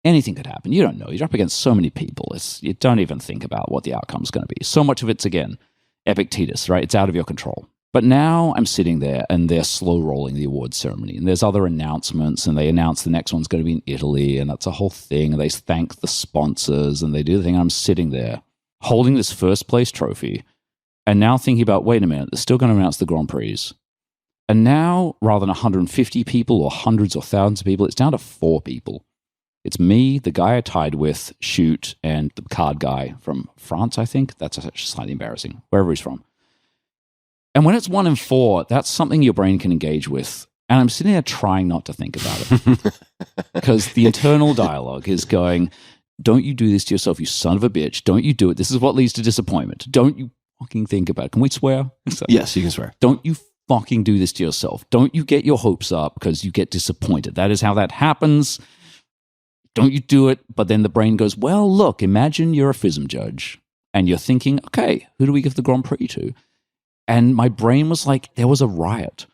anything could happen. You don't know. You're up against so many people. You don't even think about what the outcome's going to be. So much of it's, again, Epictetus, right? It's out of your control. But now I'm sitting there, and they're slow rolling the awards ceremony, and there's other announcements, and they announce the next one's going to be in Italy, and that's a whole thing, and they thank the sponsors, and they do the thing. I'm sitting there holding this first place trophy, and now thinking about, wait a minute, they're still going to announce the Grand Prix. And now, rather than 150 people or hundreds or thousands of people, it's down to 4 people. It's me, the guy I tied with, Shoot, and the card guy from France, I think. That's actually slightly embarrassing, wherever he's from. And when it's 1 in 4, that's something your brain can engage with. And I'm sitting there trying not to think about it. Because the internal dialogue is going, don't you do this to yourself, you son of a bitch. Don't you do it. This is what leads to disappointment. Don't you fucking think about it. Can we swear? Yes, you can swear. Don't you fucking do this to yourself. Don't you get your hopes up because you get disappointed. That is how that happens. Don't you do it. But then the brain goes, well, look, imagine you're a FISM judge. And you're thinking, okay, who do we give the Grand Prix to? And my brain was like, there was a riot.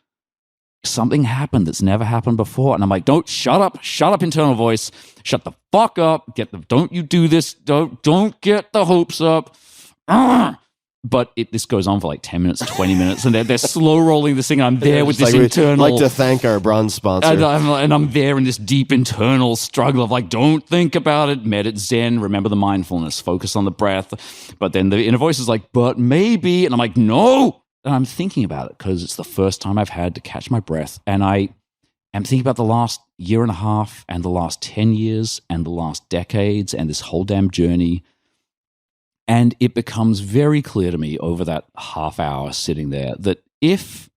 Something happened that's never happened before. And I'm like, shut up, internal voice. Shut the fuck up. Don't you do this. Don't get the hopes up. But this goes on for like 10 minutes, 20 minutes, and they're slow rolling this thing. And I'm there with this internal. I'd like to thank our bronze sponsor. And I'm there in this deep internal struggle of like, don't think about it, meditate, zen, remember the mindfulness, focus on the breath. But then the inner voice is like, but maybe. And I'm like, no. And I'm thinking about it because it's the first time I've had to catch my breath. And I am thinking about the last year and a half and the last 10 years and the last decades and this whole damn journey. And it becomes very clear to me over that half hour sitting there that if,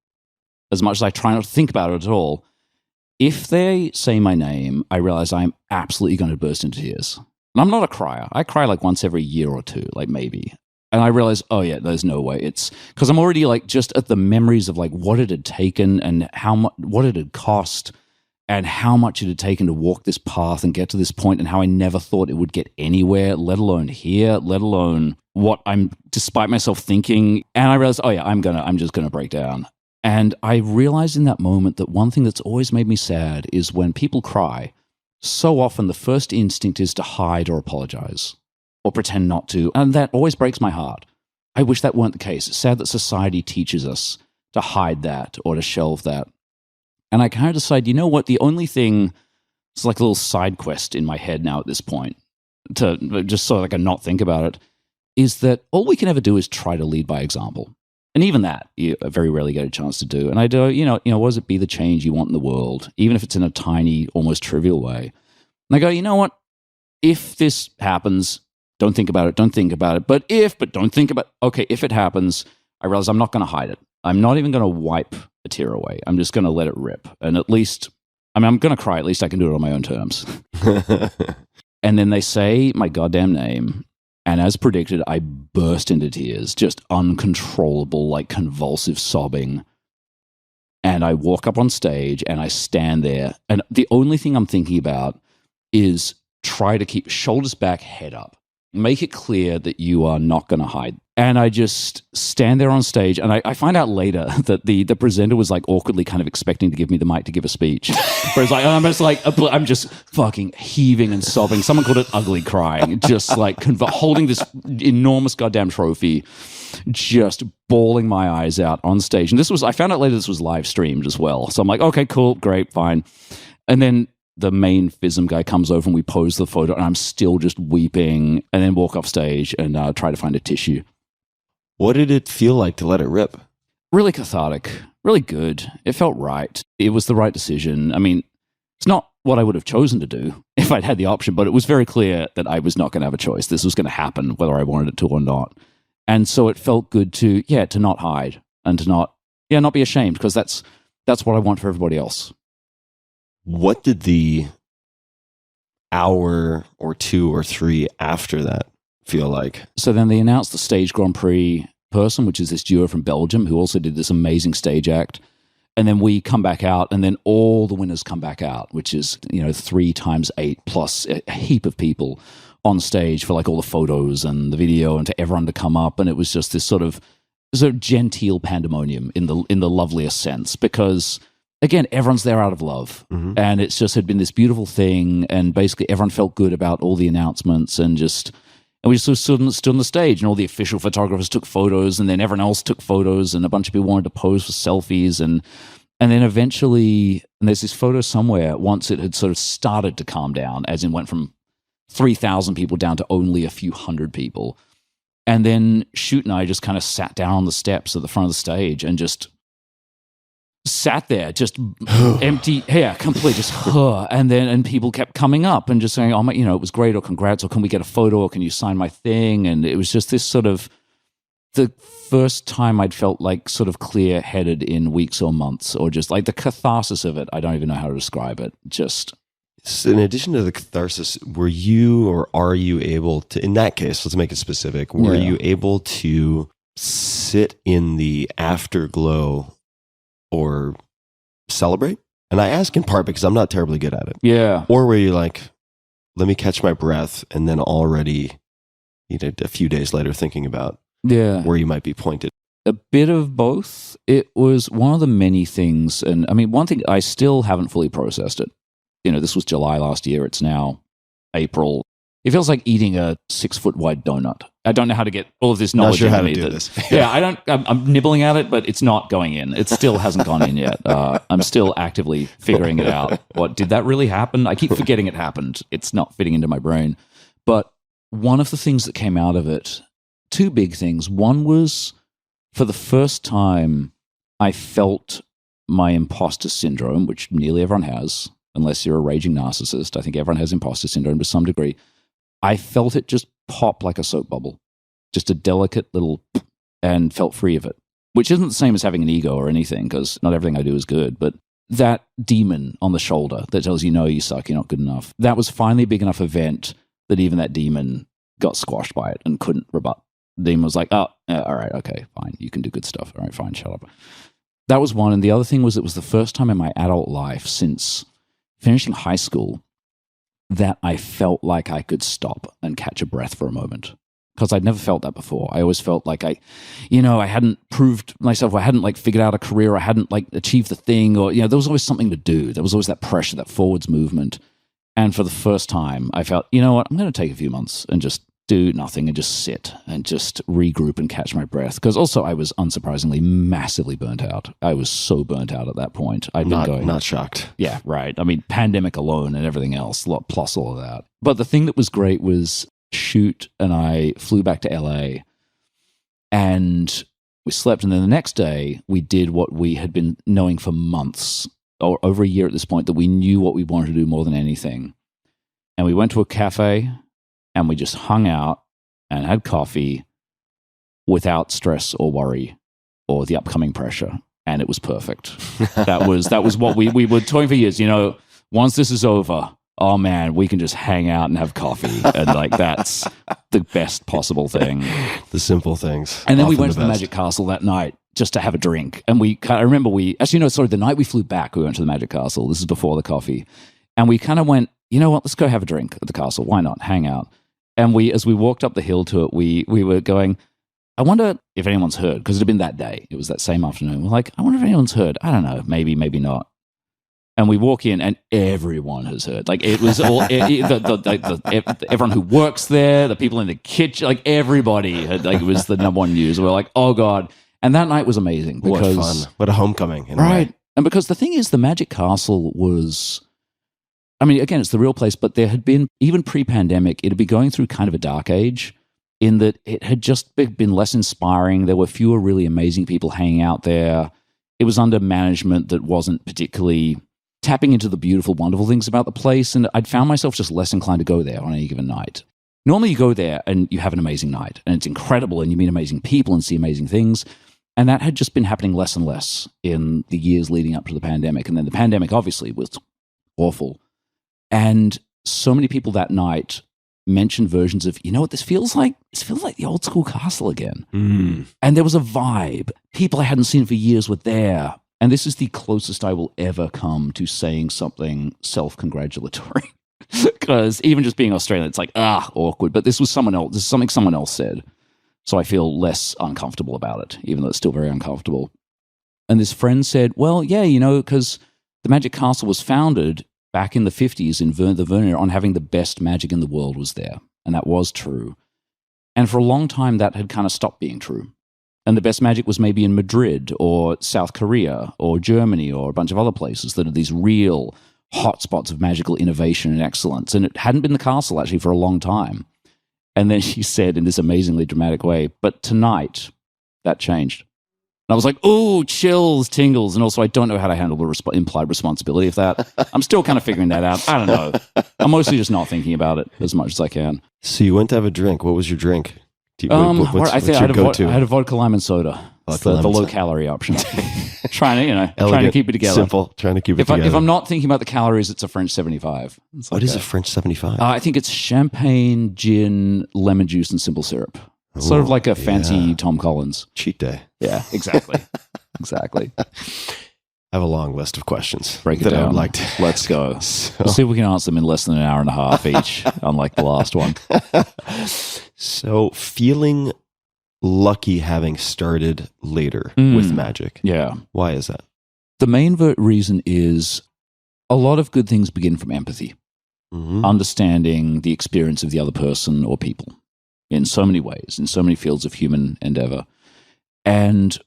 as much as I try not to think about it at all, if they say my name, I realize I'm absolutely going to burst into tears. And I'm not a crier. I cry like once every year or two, like maybe. And I realized, oh yeah, there's no way. It's because I'm already like just at the memories of like what it had taken and how much, what it had cost and how much it had taken to walk this path and get to this point and how I never thought it would get anywhere, let alone here, let alone what I'm, despite myself thinking. And I realized, oh yeah, I'm just going to break down. And I realized in that moment that one thing that's always made me sad is when people cry, so often the first instinct is to hide or apologize. Or pretend not to, and that always breaks my heart. I wish that weren't the case. It's sad that society teaches us to hide that or to shelve that. And I kind of decide, you know what, the only thing, it's like a little side quest in my head now at this point, to just so I can not think about it, is that all we can ever do is try to lead by example. And even that, you very rarely get a chance to do. And I do, you know, what does it be the change you want in the world, even if it's in a tiny, almost trivial way? And I go, you know what, if this happens, Don't think about it. Don't think about it. But don't think about, okay, if it happens, I realize I'm not going to hide it. I'm not even going to wipe a tear away. I'm just going to let it rip. And at least, I mean, I'm going to cry. At least I can do it on my own terms. And then they say my goddamn name. And as predicted, I burst into tears, just uncontrollable, like convulsive sobbing. And I walk up on stage and I stand there. And the only thing I'm thinking about is try to keep shoulders back, head up. Make it clear that you are not going to hide. And I just stand there on stage, and I find out later that the presenter was like awkwardly kind of expecting to give me the mic to give a speech. Whereas I'm just fucking heaving and sobbing. Someone called it ugly crying, just like holding this enormous goddamn trophy, just bawling my eyes out on stage. And I found out later this was live streamed as well. So I'm like, okay, cool, great, fine. And then the main FISM guy comes over and we pose the photo, and I'm still just weeping, and then walk off stage and try to find a tissue. What did it feel like to let it rip? Really cathartic, really good. It felt right. It was the right decision. I mean, it's not what I would have chosen to do if I'd had the option, but it was very clear that I was not going to have a choice. This was going to happen whether I wanted it to or not. And so it felt good to not hide and to not be ashamed, because that's what I want for everybody else. What did the hour or 2 or 3 after that feel like? So then they announced the Stage Grand Prix person, which is this duo from Belgium who also did this amazing stage act. And then we come back out, and then all the winners come back out, which is, 3 times 8 plus a heap of people on stage for like all the photos and the video, and to everyone to come up. And it was just this sort of genteel pandemonium in the loveliest sense, because again, everyone's there out of love. Mm-hmm. And it's just had been this beautiful thing. And basically everyone felt good about all the announcements, and we just stood on the stage, and all the official photographers took photos, and then everyone else took photos, and a bunch of people wanted to pose for selfies. And then eventually, and there's this photo somewhere, once it had sort of started to calm down, as in went from 3,000 people down to only a few hundred people. And then Shoot and I just kind of sat down on the steps at the front of the stage and just sat there, just empty, complete, just, and people kept coming up and just saying, oh, it was great, or congrats, or can we get a photo, or can you sign my thing? And it was just this sort of the first time I'd felt like sort of clear-headed in weeks or months, or just like the catharsis of it. I don't even know how to describe it. Just. So in addition to the catharsis, were you, or are you able to, in that case, let's make it specific, were you able to sit in the afterglow or celebrate? And I ask in part because I'm not terribly good at it. Yeah. Or were you like, let me catch my breath, and then already, a few days later thinking about where you might be pointed? A bit of both. It was one of the many things. And I mean, one thing, I still haven't fully processed it. This was July last year. It's now April. It feels like eating a 6-foot wide donut. I don't know how to get all of this knowledge. Not sure how to do this. I'm nibbling at it, but it's not going in. It still hasn't gone in yet. I'm still actively figuring it out. What, did that really happen? I keep forgetting it happened. It's not fitting into my brain. But one of the things that came out of it, 2 big things. One was, for the first time, I felt my imposter syndrome, which nearly everyone has, unless you're a raging narcissist. I think everyone has imposter syndrome to some degree. I felt it just pop like a soap bubble, just a delicate little, and felt free of it, which isn't the same as having an ego or anything, because not everything I do is good. But that demon on the shoulder that tells you, no, you suck, you're not good enough, that was finally a big enough event that even that demon got squashed by it and couldn't rebut. The demon was like, oh, all right, okay, fine, you can do good stuff. All right, fine, shut up. That was one. And the other thing was, it was the first time in my adult life since finishing high school that I felt like I could stop and catch a breath for a moment, because I'd never felt that before. I always felt like I hadn't proved myself, or I hadn't figured out a career, or I hadn't achieved the thing, or, there was always something to do. There was always that pressure, that forwards movement. And for the first time, I felt, you know what, I'm going to take a few months and just do nothing and just sit and just regroup and catch my breath. Because also I was unsurprisingly massively burnt out. I was so burnt out at that point. Not shocked. Yeah, right. I mean, pandemic alone and everything else, plus all of that. But the thing that was great was Shoot and I flew back to LA and we slept. And then the next day we did what we had been knowing for months, or over a year at this point, that we knew what we wanted to do more than anything. And we went to a cafe and we just hung out and had coffee without stress or worry or the upcoming pressure. And it was perfect. That was what we were toying for years. Once this is over, oh man, we can just hang out and have coffee. And like, that's the best possible thing. The simple things. And then we Often went to the best. Magic Castle that night just to have a drink. And I remember the night we flew back, we went to the Magic Castle. This is before the coffee. And we kind of went, you know what, let's go have a drink at the castle. Why not? Hang out. And as we walked up the hill to it, we were going, I wonder if anyone's heard, because it had been that day. It was that same afternoon. We're like, I wonder if anyone's heard. I don't know. Maybe, maybe not. And we walk in and everyone has heard. Like, it was all, everyone who works there, the people in the kitchen, like everybody had, like, it was the number one news. We're like, oh God. And that night was amazing. Because, what fun. What a homecoming. In a way. Right. And because the thing is, the Magic Castle was, I mean, again, it's the real place, but there had been, even pre-pandemic, it had been going through kind of a dark age in that it had just been less inspiring. There were fewer really amazing people hanging out there. It was under management that wasn't particularly tapping into the beautiful, wonderful things about the place. And I'd found myself just less inclined to go there on any given night. Normally you go there and you have an amazing night and it's incredible and you meet amazing people and see amazing things. And that had just been happening less and less in the years leading up to the pandemic. And then the pandemic obviously was awful. And so many people that night mentioned versions of, you know what this feels like? It feels like the old school castle again. And there was a vibe. People I hadn't seen for years were there. And this is the closest I will ever come to saying something self-congratulatory. Because even just being Australian, it's like, awkward. But this was someone else. This is something someone else said. So I feel less uncomfortable about it, even though it's still very uncomfortable. And this friend said, well, yeah, because the Magic Castle was founded back in the 50s in the Vernier on having the best magic in the world was there. And that was true. And for a long time, that had kind of stopped being true. And the best magic was maybe in Madrid or South Korea or Germany or a bunch of other places that are these real hotspots of magical innovation and excellence. And it hadn't been the castle actually for a long time. And then she said in this amazingly dramatic way, but tonight that changed. And I was like, oh, chills, tingles. And also I don't know how to handle the implied responsibility of that. I'm still kind of figuring that out. I don't know. I'm mostly just not thinking about it as much as I can. So you went to have a drink. What was your drink? I think I had a vodka lime and soda. It's the low-calorie option. trying to keep it together. Simple, trying to keep it together. If I'm not thinking about the calories, it's a French 75. What is a French 75? I think it's champagne, gin, lemon juice, and simple syrup. Sort of like a fancy Tom Collins. Cheat day. Yeah, exactly. Exactly. I have a long list of questions Break it that down. I would like to. Let's go. We'll see if we can answer them in less than an hour and a half each, unlike the last one. So, feeling lucky having started later with magic. Yeah. Why is that? The main reason is a lot of good things begin from empathy, understanding the experience of the other person or people in so many ways, in so many fields of human endeavor. And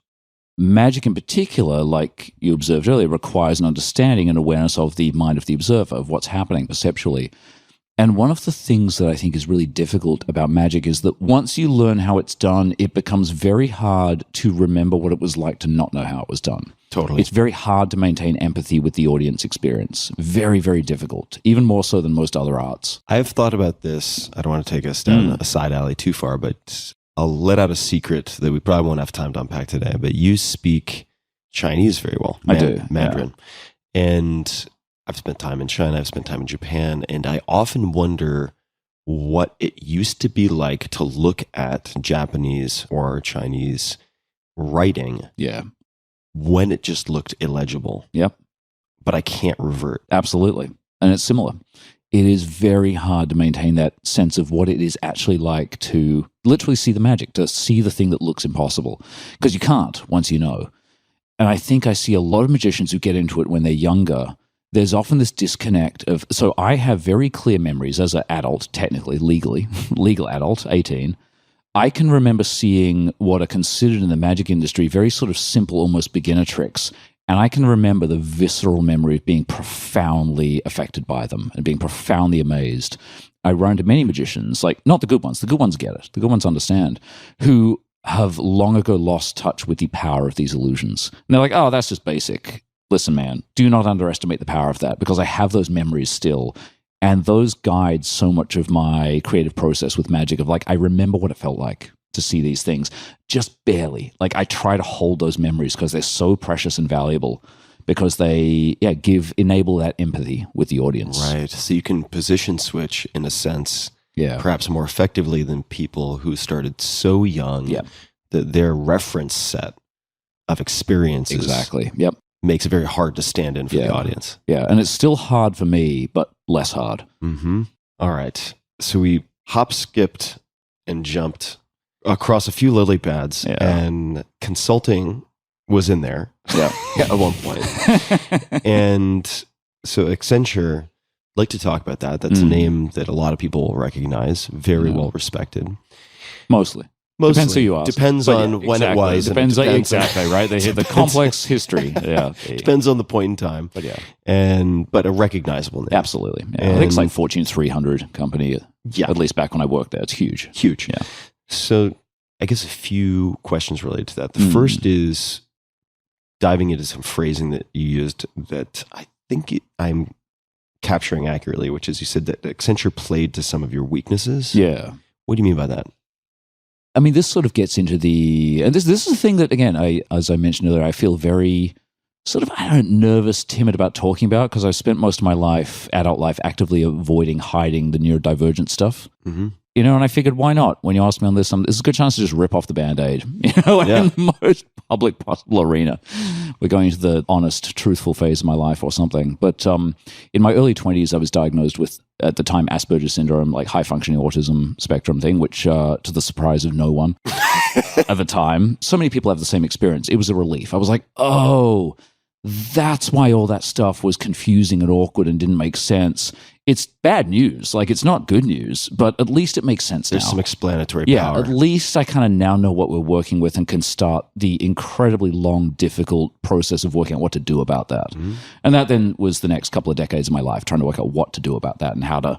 magic in particular, like you observed earlier, requires an understanding and awareness of the mind of the observer, of what's happening perceptually. And one of the things that I think is really difficult about magic is that once you learn how it's done, it becomes very hard to remember what it was like to not know how it was done. Totally. It's very hard to maintain empathy with the audience experience. Very, very difficult, even more so than most other arts. I've thought about this. I don't want to take us down a side alley too far, but I'll let out a secret that we probably won't have time to unpack today. But you speak Chinese very well. I do. Mandarin. Yeah. And I've spent time in China. I've spent time in Japan. And I often wonder what it used to be like to look at Japanese or Chinese writing. Yeah. When it just looked illegible. Yep. But I can't revert. Absolutely. And it's similar. It is very hard to maintain that sense of what it is actually like to literally see the magic, to see the thing that looks impossible. Because you can't once you know. And I think I see a lot of magicians who get into it when they're younger. There's often this disconnect of, so I have very clear memories as an adult, technically, legal adult, 18. I can remember seeing what are considered in the magic industry very sort of simple, almost beginner tricks. And I can remember the visceral memory of being profoundly affected by them and being profoundly amazed. I run into many magicians, like not the good ones get it, the good ones understand, who have long ago lost touch with the power of these illusions. And they're like, oh, that's just basic. Listen, man, do not underestimate the power of that because I have those memories still. And those guide so much of my creative process with magic of like, I remember what it felt like to see these things, just barely. Like I try to hold those memories because they're so precious and valuable because they enable that empathy with the audience. Right. So you can position switch in a sense, perhaps more effectively than people who started so young that their reference set of experiences exactly makes it very hard to stand in for the audience. Yeah, and it's still hard for me, but less hard. Mm-hmm. All right. So we hop, skipped, and jumped across a few lily pads, and consulting was in there at one point. And so Accenture, I'd like to talk about that. That's a name that a lot of people will recognize, very well respected. Mostly. Depends who you ask. Depends on when it was. Depends exactly, right? They hit the complex history. Yeah. Depends on the point in time. But but a recognizable name. Absolutely. Yeah. I think it's like Fortune 300 company. Yeah. At least back when I worked there. It's huge. Huge. Yeah. So I guess a few questions related to that. The first is diving into some phrasing that you used that I think I'm capturing accurately, which is you said that Accenture played to some of your weaknesses. Yeah. What do you mean by that? I mean, this sort of gets into and this is the thing that, again, as I mentioned earlier, I feel very sort of, nervous, timid about talking about because I spent most of my adult life, actively avoiding hiding the neurodivergent stuff. Mm-hmm. You know, and I figured, why not? When you ask me on this is a good chance to just rip off the Band-Aid, in the most public possible arena. We're going into the honest, truthful phase of my life or something. But in my early 20s, I was diagnosed with, at the time, Asperger's syndrome, like high-functioning autism spectrum thing, which, to the surprise of no one at the time, so many people have the same experience. It was a relief. I was like, oh, that's why all that stuff was confusing and awkward and didn't make sense. It's bad news. Like, it's not good news, but at least it makes sense There's now. some explanatory power. Yeah, at least I kind of now know what we're working with and can start the incredibly long, difficult process of working out what to do about that. Mm-hmm. And that then was the next couple of decades of my life, trying to work out what to do about that and how to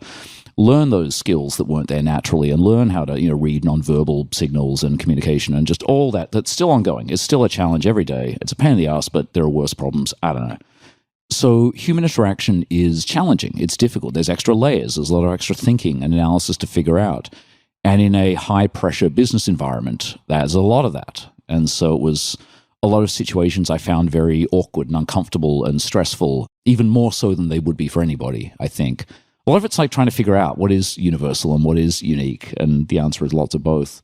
learn those skills that weren't there naturally and learn how to, read nonverbal signals and communication and just all that. That's still ongoing. It's still a challenge every day. It's a pain in the ass, but there are worse problems. I don't know. So human interaction is challenging. It's difficult. There's extra layers. There's a lot of extra thinking and analysis to figure out. And in a high-pressure business environment, there's a lot of that. And so it was a lot of situations I found very awkward and uncomfortable and stressful, even more so than they would be for anybody, I think. A lot of it's like trying to figure out what is universal and what is unique. And the answer is lots of both.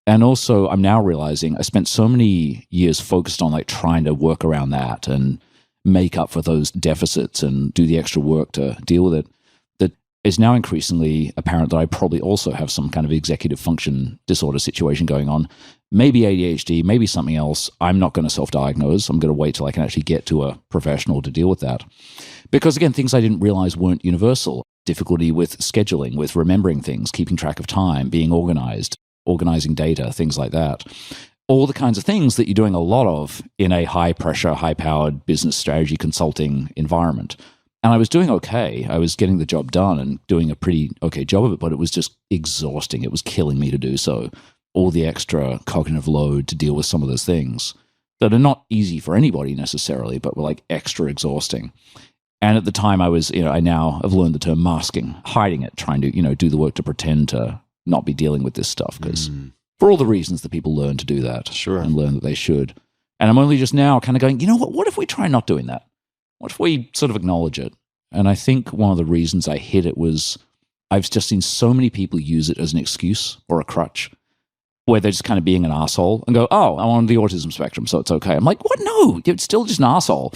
And also, I'm now realizing I spent so many years focused on like trying to work around that and make up for those deficits and do the extra work to deal with it, that it's now increasingly apparent that I probably also have some kind of executive function disorder situation going on. Maybe ADHD, maybe something else. I'm not going to self-diagnose. I'm going to wait till I can actually get to a professional to deal with that. Because again, things I didn't realize weren't universal. Difficulty with scheduling, with remembering things, keeping track of time, being organized, organizing data, things like that. All the kinds of things that you're doing a lot of in a high-pressure, high-powered business strategy consulting environment. And I was doing okay. I was getting the job done and doing a pretty okay job of it, but it was just exhausting. It was killing me to do so. All the extra cognitive load to deal with some of those things that are not easy for anybody necessarily, but were like extra exhausting. And at the time I was, I now have learned the term masking, hiding it, trying to, do the work to pretend to not be dealing with this stuff because for all the reasons that people learn to do that and learn that they should. And I'm only just now kind of going, what if we try not doing that? What if we sort of acknowledge it? And I think one of the reasons I hit it was I've just seen so many people use it as an excuse or a crutch where they're just kind of being an asshole and go, oh, I'm on the autism spectrum, so it's okay. I'm like, what? No, it's still just an asshole.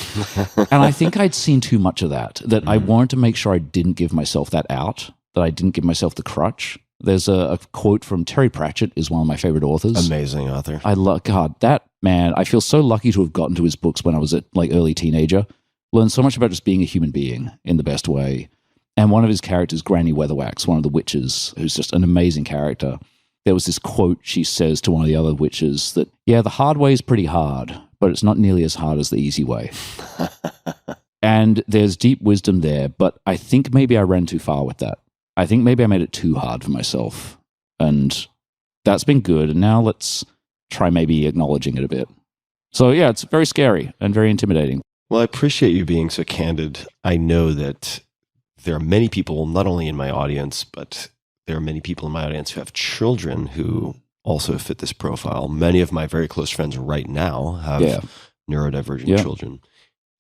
And I think I'd seen too much of that I wanted to make sure I didn't give myself that out, that I didn't give myself the crutch. There's a quote from Terry Pratchett, is one of my favorite authors. Amazing author. I love, God, that man, I feel so lucky to have gotten to his books when I was a early teenager. Learned so much about just being a human being in the best way. And one of his characters, Granny Weatherwax, one of the witches, who's just an amazing character. There was this quote she says to one of the other witches that, yeah, the hard way is pretty hard, but it's not nearly as hard as the easy way. And there's deep wisdom there, but I think maybe I ran too far with that. I think maybe I made it too hard for myself. And that's been good. And now let's try maybe acknowledging it a bit. So yeah, it's very scary and very intimidating. Well, I appreciate you being so candid. I know that there are many people, not only in my audience, but there are many people in my audience who have children who also fit this profile. Many of my very close friends right now have neurodivergent children.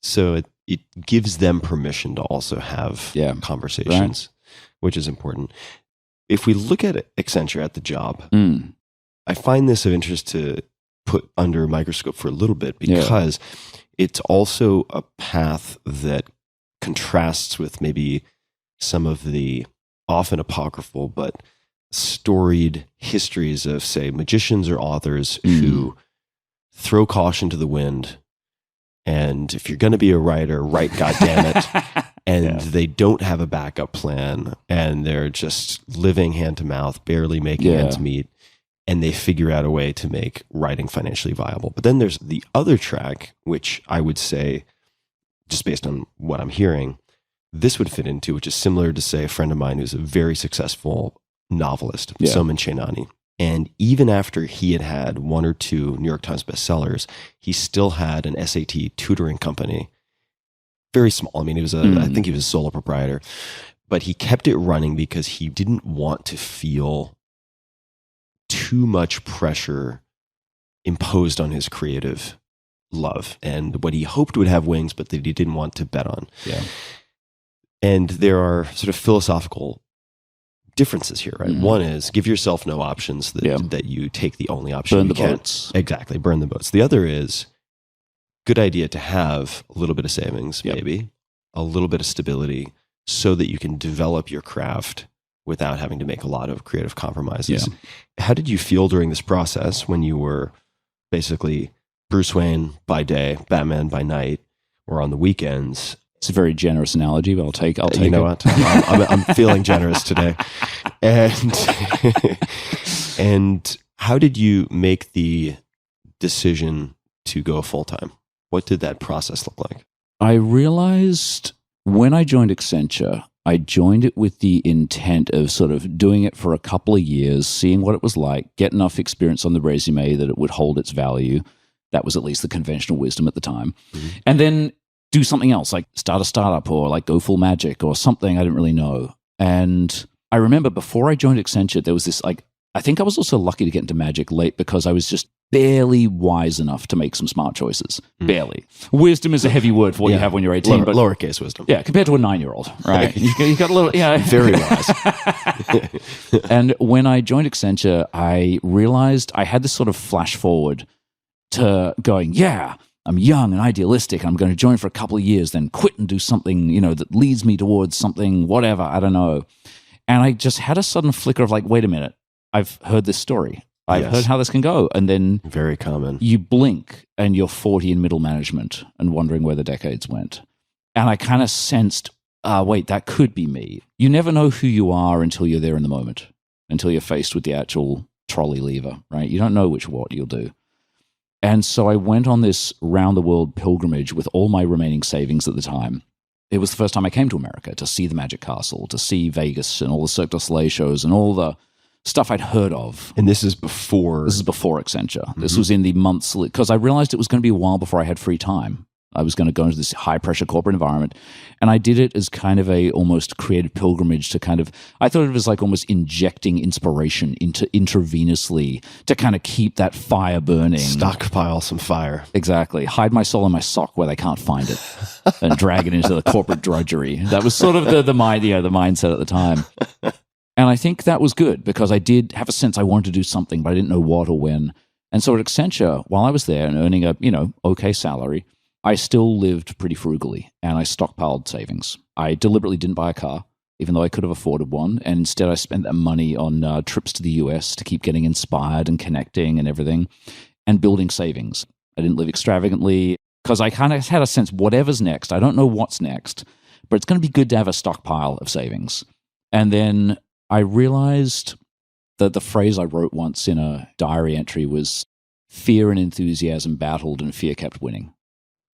So it gives them permission to also have conversations, which is important. If we look at Accenture at the job, I find this of interest to put under a microscope for a little bit because it's also a path that contrasts with maybe some of the often apocryphal but storied histories of, say, magicians or authors who throw caution to the wind. And if you're going to be a writer, write, goddammit. And they don't have a backup plan, and they're just living hand to mouth, barely making ends meet, and they figure out a way to make writing financially viable. But then there's the other track, which I would say, just based on what I'm hearing, this would fit into, which is similar to, say, a friend of mine who's a very successful novelist, Soman Chainani. And even after he had had 1 or 2 New York Times bestsellers, he still had an SAT tutoring company. Very small. I mean, he was I think he was a solo proprietor, but he kept it running because he didn't want to feel too much pressure imposed on his creative love and what he hoped would have wings, but that he didn't want to bet on. Yeah. And there are sort of philosophical differences here, right? One is give yourself no options that you take the only option burn you the can. boats. Exactly. Burn the boats. The other is good idea to have a little bit of savings, maybe a little bit of stability so that you can develop your craft without having to make a lot of creative compromises. How did you feel during this process when you were basically Bruce Wayne by day, Batman by night, or on the weekends? It's a very generous analogy, but I'll take you know it. What? I'm feeling generous today. And how did you make the decision to go full-time? What did that process look like? I realized when I joined Accenture, I joined it with the intent of sort of doing it for a couple of years, seeing what it was like, get enough experience on the resume that it would hold its value. That was at least the conventional wisdom at the time. And then do something else, like start a startup or like go full magic or something I didn't really know. And I remember before I joined Accenture, there was this I think I was also lucky to get into magic late because I was just barely wise enough to make some smart choices. Barely. Wisdom is a heavy word for what you have when you're 18. But lowercase wisdom. Yeah, compared to a 9-year-old, right? you got a little, Very wise. And when I joined Accenture, I realized I had this sort of flash forward to going, I'm young and idealistic. I'm going to join for a couple of years, then quit and do something, that leads me towards something, whatever, I don't know. And I just had a sudden flicker of wait a minute, I've heard this story. I've heard how this can go. And then very common. You blink and you're 40 in middle management and wondering where the decades went. And I kind of sensed, wait, that could be me. You never know who you are until you're there in the moment, until you're faced with the actual trolley lever, right? You don't know what you'll do. And so I went on this round-the-world pilgrimage with all my remaining savings at the time. It was the first time I came to America to see the Magic Castle, to see Vegas and all the Cirque du Soleil shows and all the stuff I'd heard of. And this is before? This is before Accenture. This was in the months, because I realized it was going to be a while before I had free time. I was going to go into this high-pressure corporate environment. And I did it as kind of a almost creative pilgrimage to I thought it was like almost injecting inspiration into intravenously to kind of keep that fire burning. Stockpile some fire. Exactly. Hide my soul in my sock where they can't find it and drag it into the corporate drudgery. That was sort of the mindset at the time. And I think that was good because I did have a sense I wanted to do something, but I didn't know what or when. And so at Accenture, while I was there and earning a, okay salary, I still lived pretty frugally and I stockpiled savings. I deliberately didn't buy a car, even though I could have afforded one. And instead I spent that money on trips to the US to keep getting inspired and connecting and everything and building savings. I didn't live extravagantly because I kind of had a sense, whatever's next, I don't know what's next, but it's going to be good to have a stockpile of savings. And then I realized that the phrase I wrote once in a diary entry was fear and enthusiasm battled and fear kept winning.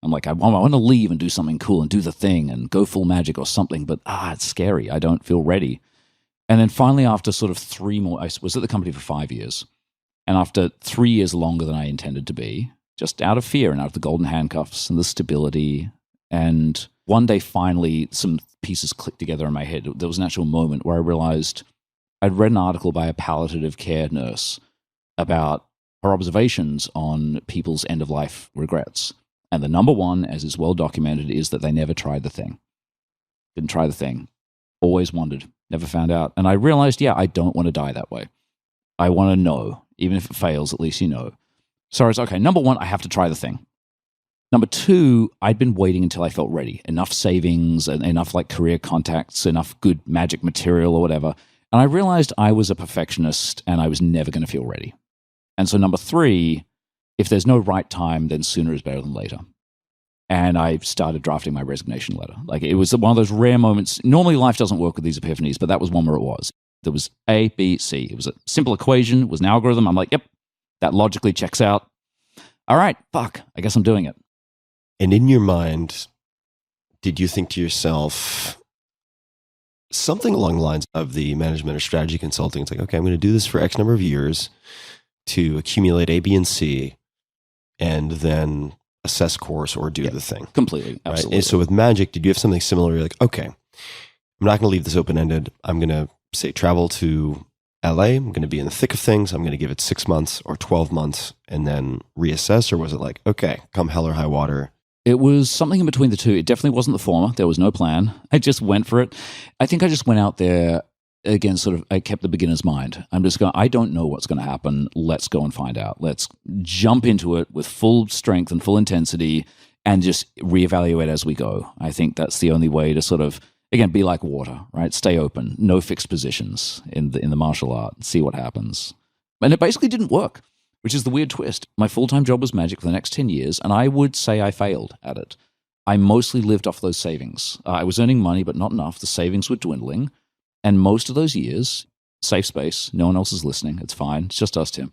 I'm like, I want to leave and do something cool and do the thing and go full magic or something, but it's scary. I don't feel ready. And then finally, after sort of 3 more, I was at the company for 5 years. And after 3 years longer than I intended to be, just out of fear and out of the golden handcuffs and the stability and one day, finally, some pieces clicked together in my head. There was an actual moment where I realized I'd read an article by a palliative care nurse about her observations on people's end-of-life regrets. And the number one, as is well documented, is that they never tried the thing. Didn't try the thing. Always wondered. Never found out. And I realized, I don't want to die that way. I want to know. Even if it fails, at least you know. So it's okay. Number one, I have to try the thing. Number two, I'd been waiting until I felt ready. Enough savings, and enough like career contacts, enough good magic material or whatever. And I realized I was a perfectionist and I was never going to feel ready. And so number three, if there's no right time, then sooner is better than later. And I started drafting my resignation letter. Like, it was one of those rare moments. Normally life doesn't work with these epiphanies, but that was one where it was. There was A, B, C. It was a simple equation. It was an algorithm. I'm like, yep, that logically checks out. All right, fuck, I guess I'm doing it. And in your mind, did you think to yourself something along the lines of the management or strategy consulting? It's like, okay, I'm going to do this for X number of years to accumulate A, B, and C, and then assess course or do the thing. Completely, absolutely. Right? And so with magic, did you have something similar? You're like, okay, I'm not going to leave this open-ended. I'm going to, say, travel to LA. I'm going to be in the thick of things. I'm going to give it 6 months or 12 months and then reassess? Or was it like, okay, come hell or high water? It was something in between the two. It definitely wasn't the former. There was no plan. I just went for it. I think I just went out there, again, sort of, I kept the beginner's mind. I'm just going, I don't know what's going to happen. Let's go and find out. Let's jump into it with full strength and full intensity and just reevaluate as we go. I think that's the only way to sort of, again, be like water, right? Stay open. No fixed positions in the martial art. See what happens. And it basically didn't work, which is the weird twist. My full-time job was magic for the next 10 years, and I would say I failed at it. I mostly lived off those savings. I was earning money, but not enough. The savings were dwindling. And most of those years, safe space, no one else is listening. It's fine. It's just us, Tim.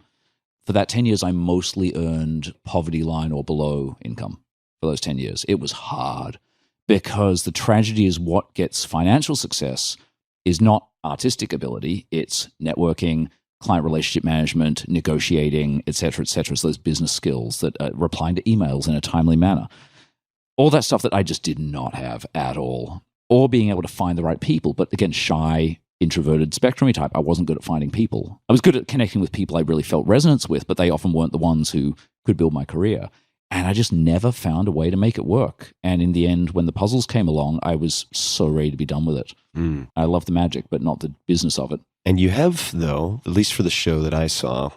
For that 10 years, I mostly earned poverty line or below income for those 10 years. It was hard because the tragedy is what gets financial success is not artistic ability. It's networking, client relationship management, negotiating, et cetera, et cetera. So those business skills, that replying to emails in a timely manner. All that stuff that I just did not have at all. Or being able to find the right people. But again, shy, introverted, spectrum-y type, I wasn't good at finding people. I was good at connecting with people I really felt resonance with, but they often weren't the ones who could build my career. And I just never found a way to make it work. And in the end, when the puzzles came along, I was so ready to be done with it. I love the magic, but not the business of it. And you have, though, at least for the show that I saw,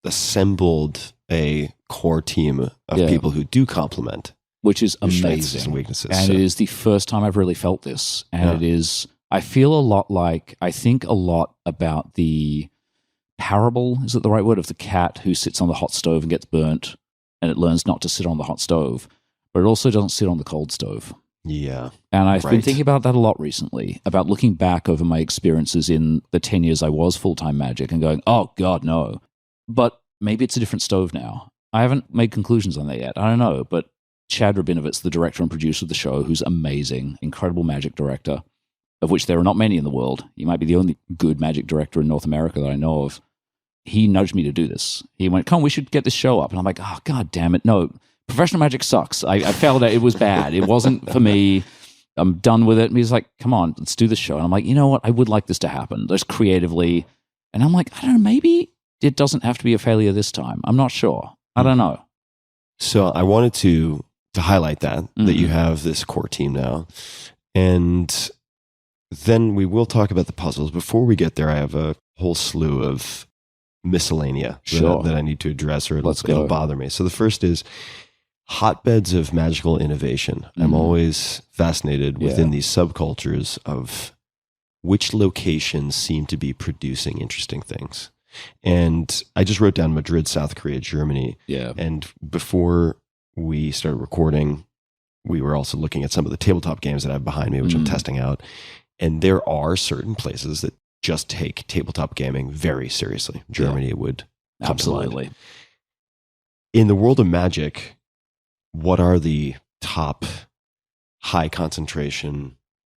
assembled a core team of people who do complement. Which is strengths amazing. And weaknesses. And it is the first time I've really felt this. And it is, I feel a lot like, I think a lot about the parable, is it the right word, of the cat who sits on the hot stove and gets burnt, and it learns not to sit on the hot stove, but it also doesn't sit on the cold stove. Yeah. And I've been thinking about that a lot recently, about looking back over my experiences in the 10 years I was full-time magic and going, oh, God, no. But maybe it's a different stove now. I haven't made conclusions on that yet. I don't know, but Chad Rabinovitz, the director and producer of the show, who's amazing, incredible magic director, of which there are not many in the world. He might be the only good magic director in North America that I know of. He nudged me to do this. He went, come, we should get this show up. And I'm like, oh, God damn it. No, professional magic sucks. I felt that it was bad. It wasn't for me. I'm done with it. And he's like, come on, let's do this show. And I'm like, you know what? I would like this to happen, just creatively. And I'm like, I don't know, maybe it doesn't have to be a failure this time. I'm not sure. I don't know. So I wanted to highlight that you have this core team now. And then we will talk about the puzzles. Before we get there, I have a whole slew of miscellanea that I need to address, or it'll bother me. So the first is hotbeds of magical innovation. I'm always fascinated within these subcultures of which locations seem to be producing interesting things. And I just wrote down Madrid, South Korea, Germany. Yeah. And before we started recording, we were also looking at some of the tabletop games that I have behind me, which I'm testing out. And there are certain places that just take tabletop gaming very seriously. Germany would come to mind. In the world of magic, what are the top high concentration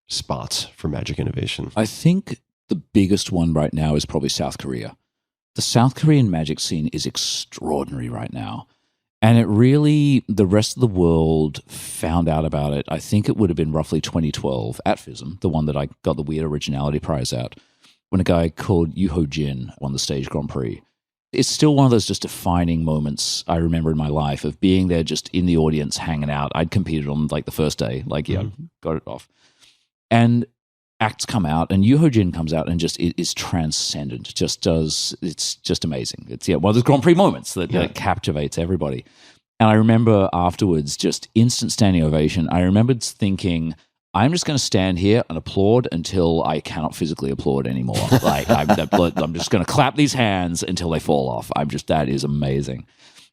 spots for magic innovation? I think the biggest one right now is probably South Korea. The South Korean magic scene is extraordinary right now. And it really, the rest of the world found out about it. I think it would have been roughly 2012 at FISM, the one that I got the Weird Originality Prize at, when a guy called Yoo Jin won the stage Grand Prix. It's still one of those just defining moments I remember in my life of being there just in the audience hanging out. I'd competed on like the first day, got it off. And acts come out and Yoo Jin comes out and just is transcendent, it's just amazing. It's one of those Grand Prix moments that captivates everybody. And I remember afterwards, just instant standing ovation. I remembered thinking, I'm just going to stand here and applaud until I cannot physically applaud anymore. Like I'm just going to clap these hands until they fall off. That is amazing.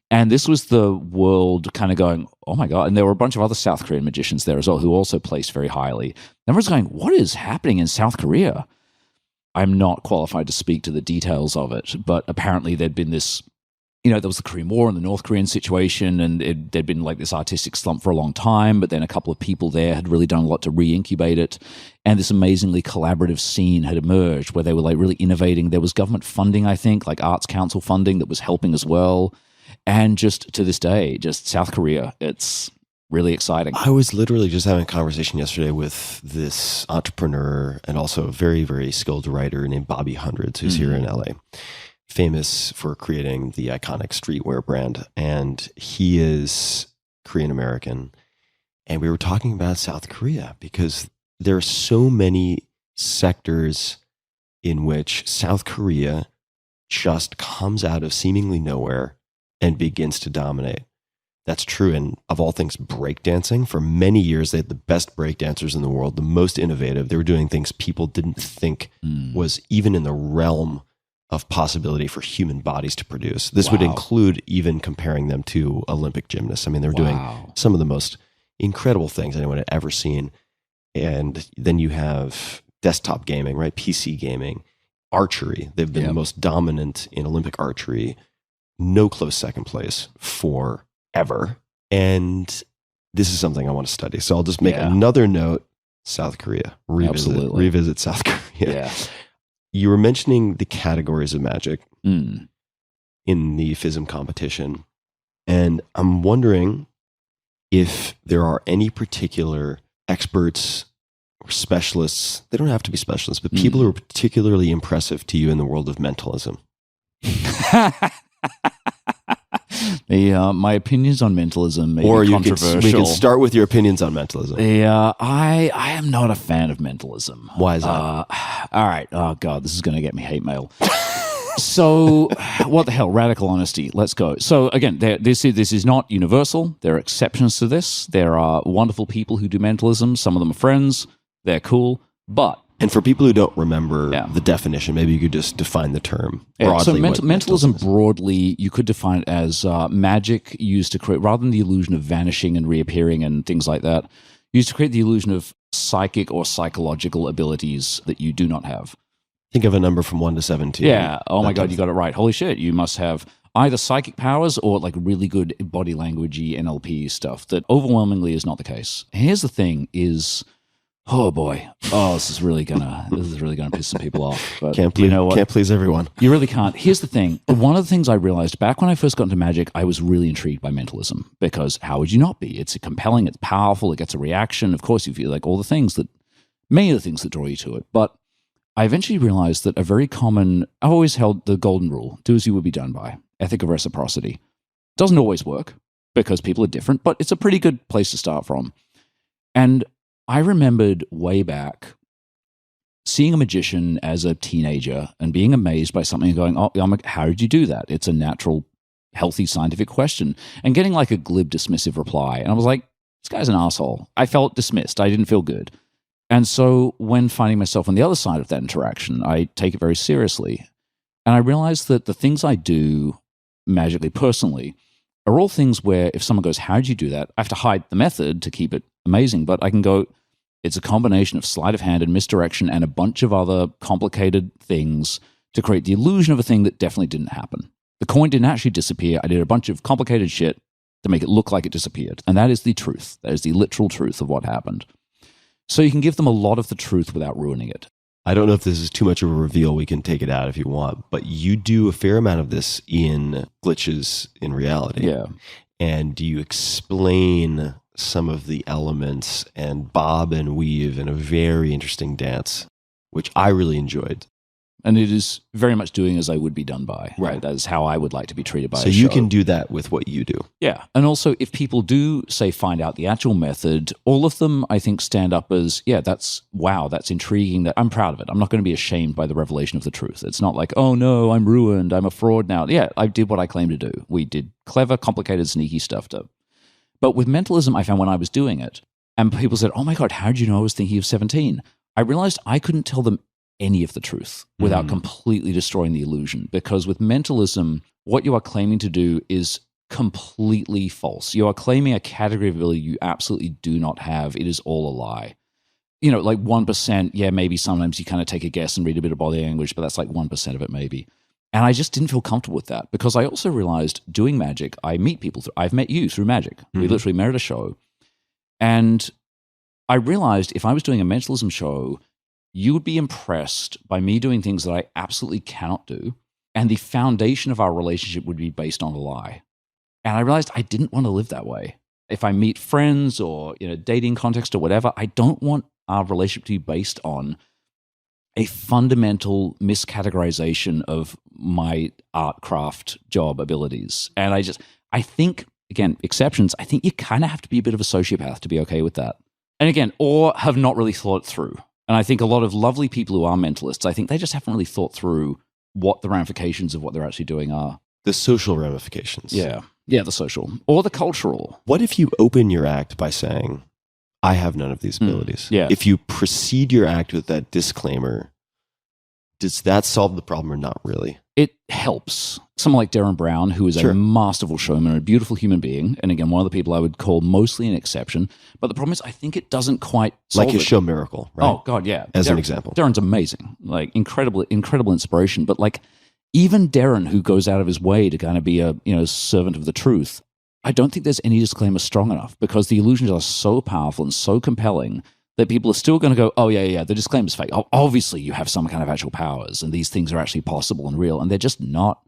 And this was the world kind of going, oh my God. And there were a bunch of other South Korean magicians there as well who also placed very highly. And everyone's going, what is happening in South Korea? I'm not qualified to speak to the details of it, but apparently there'd been this, there was the Korean War and the North Korean situation, and there'd been like this artistic slump for a long time, but then a couple of people there had really done a lot to re-incubate it, and this amazingly collaborative scene had emerged where they were like really innovating. There was government funding, I think, like Arts Council funding that was helping as well. And just to this day, just South Korea, it's really exciting. I was literally just having a conversation yesterday with this entrepreneur and also a very, very skilled writer named Bobby Hundreds, who's here in LA. Famous for creating the iconic streetwear brand. And he is Korean American. And we were talking about South Korea because there are so many sectors in which South Korea just comes out of seemingly nowhere and begins to dominate. That's true in, of all things, breakdancing. For many years, they had the best breakdancers in the world, the most innovative. They were doing things people didn't think was even in the realm of possibility for human bodies to produce. This would include even comparing them to Olympic gymnasts. I mean, they were doing some of the most incredible things anyone had ever seen. And then you have desktop gaming, right? PC gaming, archery. They've been the most dominant in Olympic archery. No close second place forever. And this is something I want to study. So I'll just make another note, South Korea. Revisit South Korea. Yeah. You were mentioning the categories of magic in the FISM competition. And I'm wondering if there are any particular experts or specialists, they don't have to be specialists, but people who are particularly impressive to you in the world of mentalism. My opinions on mentalism may or be you controversial. we can start with your opinions on mentalism. I am not a fan of mentalism. Why is that? All right. Oh, God, this is going to get me hate mail. So, what the hell? Radical honesty. Let's go. So, again, this is not universal. There are exceptions to this. There are wonderful people who do mentalism. Some of them are friends. They're cool. But and for people who don't remember the definition, maybe you could just define the term broadly. So mentalism broadly, you could define it as magic used to create, rather than the illusion of vanishing and reappearing and things like that, used to create the illusion of psychic or psychological abilities that you do not have. Think of a number from 1 to 17. Yeah. Oh my God, you got it right. Holy shit. You must have either psychic powers or like really good body languagey NLP stuff that overwhelmingly is not the case. Here's the thing is... oh boy! Oh, this is really gonna piss some people off. But can't please everyone. You really can't. Here's the thing. One of the things I realized back when I first got into magic, I was really intrigued by mentalism because how would you not be? It's compelling. It's powerful. It gets a reaction. Of course, you feel like many of the things that draw you to it. But I eventually realized that I've always held the golden rule: do as you would be done by. Ethic of reciprocity. Doesn't always work because people are different, but it's a pretty good place to start from. And I remembered way back seeing a magician as a teenager and being amazed by something and going, oh, how did you do that? It's a natural, healthy, scientific question. And getting like a glib, dismissive reply. And I was like, this guy's an asshole. I felt dismissed. I didn't feel good. And so when finding myself on the other side of that interaction, I take it very seriously. And I realized that the things I do magically, personally, are all things where if someone goes, how did you do that? I have to hide the method to keep it amazing, but I can go, it's a combination of sleight of hand and misdirection and a bunch of other complicated things to create the illusion of a thing that definitely didn't happen. The coin didn't actually disappear. I did a bunch of complicated shit to make it look like it disappeared. And that is the truth. That is the literal truth of what happened. So you can give them a lot of the truth without ruining it. I don't know if this is too much of a reveal. We can take it out if you want, but you do a fair amount of this in Glitches in Reality. Yeah. and you explain some of the elements and bob and weave in a very interesting dance, which I really enjoyed. And it is very much doing as I would be done by. Right. That is how I would like to be treated by So a you show. can do that with what you do. Yeah. And also, if people do, say, find out the actual method, all of them, I think, stand up as, yeah, that's intriguing. That I'm proud of it. I'm not going to be ashamed by the revelation of the truth. It's not like, oh, no, I'm ruined. I'm a fraud now. Yeah, I did what I claimed to do. We did clever, complicated, sneaky stuff. But with mentalism, I found when I was doing it, and people said, oh, my God, how did you know I was thinking of 17? I realized I couldn't tell them any of the truth without completely destroying the illusion. Because with mentalism, what you are claiming to do is completely false. You are claiming a category of ability you absolutely do not have. It is all a lie. You know, like 1%, yeah, maybe sometimes you kind of take a guess and read a bit of body language, but that's like 1% of it maybe. And I just didn't feel comfortable with that because I also realized doing magic, I meet people through, I've met you through magic. We literally met at a show. And I realized if I was doing a mentalism show, you would be impressed by me doing things that I absolutely cannot do. And the foundation of our relationship would be based on a lie. And I realized I didn't want to live that way. If I meet friends or in a dating context or whatever, I don't want our relationship to be based on a fundamental miscategorization of my art craft job abilities. And I think, again, exceptions, I think you kind of have to be a bit of a sociopath to be okay with that. And again, or have not really thought it through. And I think a lot of lovely people who are mentalists, I think they just haven't really thought through what the ramifications of what they're actually doing are. The social ramifications. Yeah. Yeah, the social. Or the cultural. What if you open your act by saying, I have none of these abilities? Yeah. If you precede your act with that disclaimer, does that solve the problem or not really? It helps. Someone like Darren Brown, who is a masterful showman, a beautiful human being, and again, one of the people I would call mostly an exception. But the problem is, I think it doesn't quite solve like his it. show Miracle, right? Oh, God, yeah. As an example. Darren's amazing. Like, incredible inspiration. But like, even Darren, who goes out of his way to kind of be a servant of the truth, I don't think there's any disclaimer strong enough because the illusions are so powerful and so compelling that people are still going to go, oh, yeah, the disclaimer's fake. Oh, obviously, you have some kind of actual powers and these things are actually possible and real, and they're just not.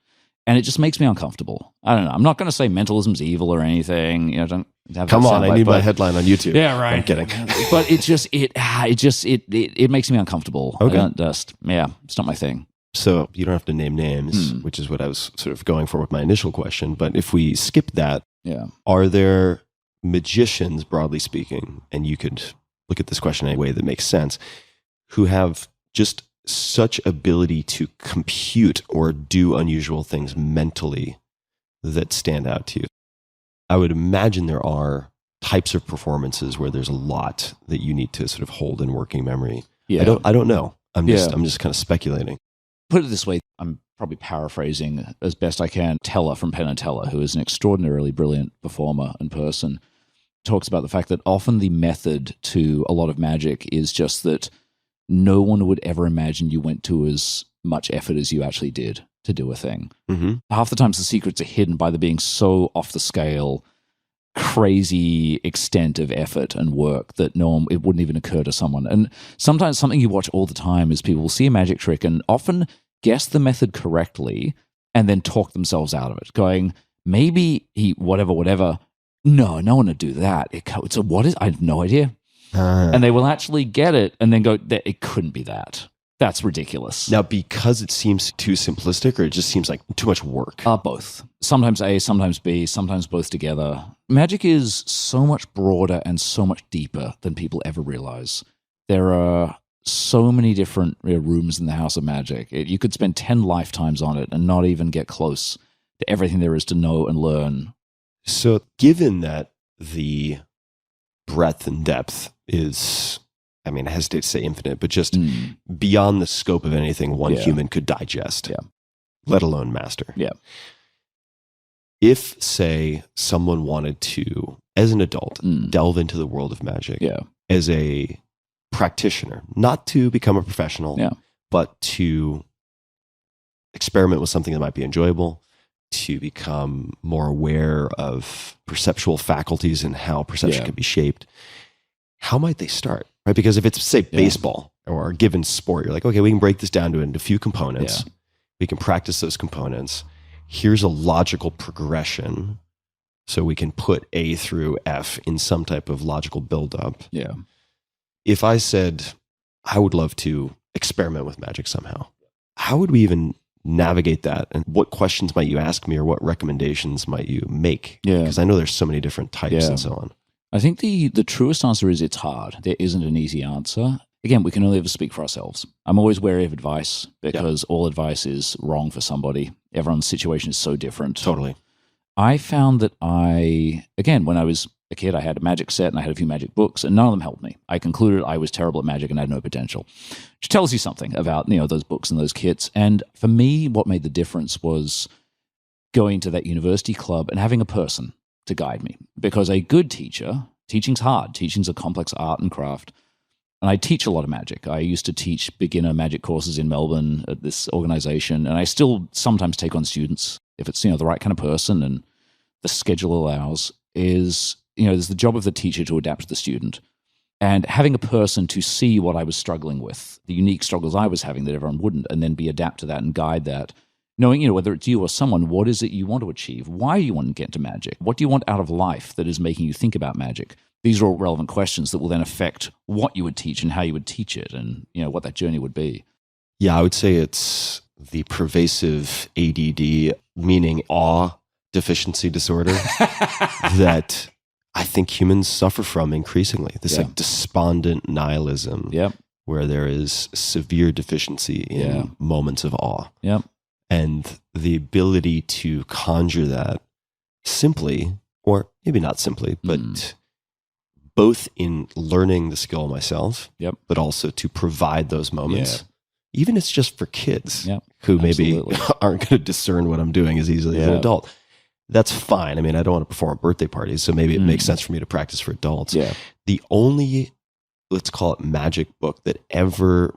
And it just makes me uncomfortable. I don't know. I'm not going to say mentalism's evil or anything. Don't have Come on, I need my but headline on YouTube. Yeah, right. I'm kidding. But it makes me uncomfortable. Okay. It's not my thing. So you don't have to name names, which is what I was sort of going for with my initial question. But if we skip that, are there magicians, broadly speaking, and you could look at this question in a way that makes sense, who have just such ability to compute or do unusual things mentally that stand out to you? I would imagine there are types of performances where there's a lot that you need to sort of hold in working memory. Yeah. I don't know. I'm just kind of speculating. Put it this way, I'm probably paraphrasing as best I can. Teller from Penn Teller, who is an extraordinarily brilliant performer and person, talks about the fact that often the method to a lot of magic is just that no one would ever imagine you went to as much effort as you actually did to do a thing. Mm-hmm. Half the times the secrets are hidden by there being so off the scale, crazy extent of effort and work that it wouldn't even occur to someone. And sometimes something you watch all the time is people will see a magic trick and often guess the method correctly and then talk themselves out of it, going, maybe he whatever. No one would do that. So what is? I have no idea. And they will actually get it and then go, it couldn't be that. That's ridiculous. Now, because it seems too simplistic, or it just seems like too much work? Both. Sometimes A, sometimes B, sometimes both together. Magic is so much broader and so much deeper than people ever realize. There are so many different rooms in the House of Magic. You could spend 10 lifetimes on it and not even get close to everything there is to know and learn. So given that the breadth and depth is, I mean, I hesitate to say infinite, but just beyond the scope of anything one human could digest, let alone master. Yeah. If, say, someone wanted to, as an adult, delve into the world of magic as a practitioner, not to become a professional, but to experiment with something that might be enjoyable, to become more aware of perceptual faculties and how perception can be shaped, how might they start? Right? Because if it's, say, baseball or a given sport, you're like, okay, we can break this down into a few components. We can practice those components. Here's a logical progression. so we can put A through F in some type of logical buildup. Yeah. If I said, I would love to experiment with magic somehow, how would we even navigate that? And what questions might you ask me, or what recommendations might you make? Yeah. Because I know there's so many different types and so on. I think the truest answer is it's hard. There isn't an easy answer. Again, we can only ever speak for ourselves. I'm always wary of advice because all advice is wrong for somebody. Everyone's situation is so different. Totally. I found that when I was a kid, I had a magic set and I had a few magic books, and none of them helped me. I concluded I was terrible at magic and had no potential, which tells you something about, those books and those kits. And for me, what made the difference was going to that university club and having a person to guide me. Because a good teacher, teaching's hard. Teaching's a complex art and craft. And I teach a lot of magic. I used to teach beginner magic courses in Melbourne at this organization, and I still sometimes take on students if it's, the right kind of person and the schedule allows. There's the job of the teacher to adapt to the student. And having a person to see what I was struggling with, the unique struggles I was having that everyone wouldn't, and then be adapt to that and guide that. Knowing, whether it's you or someone, what is it you want to achieve? Why do you want to get into magic? What do you want out of life that is making you think about magic? These are all relevant questions that will then affect what you would teach and how you would teach it, and what that journey would be. Yeah, I would say it's the pervasive ADD, meaning awe deficiency disorder, that I think humans suffer from increasingly. This like despondent nihilism, where there is severe deficiency in moments of awe. And the ability to conjure that simply, or maybe not simply, but both in learning the skill myself, but also to provide those moments, even if it's just for kids who maybe aren't going to discern what I'm doing as easily as an adult. That's fine. I mean, I don't want to perform at birthday parties, so maybe it makes sense for me to practice for adults. The only, let's call it magic book that ever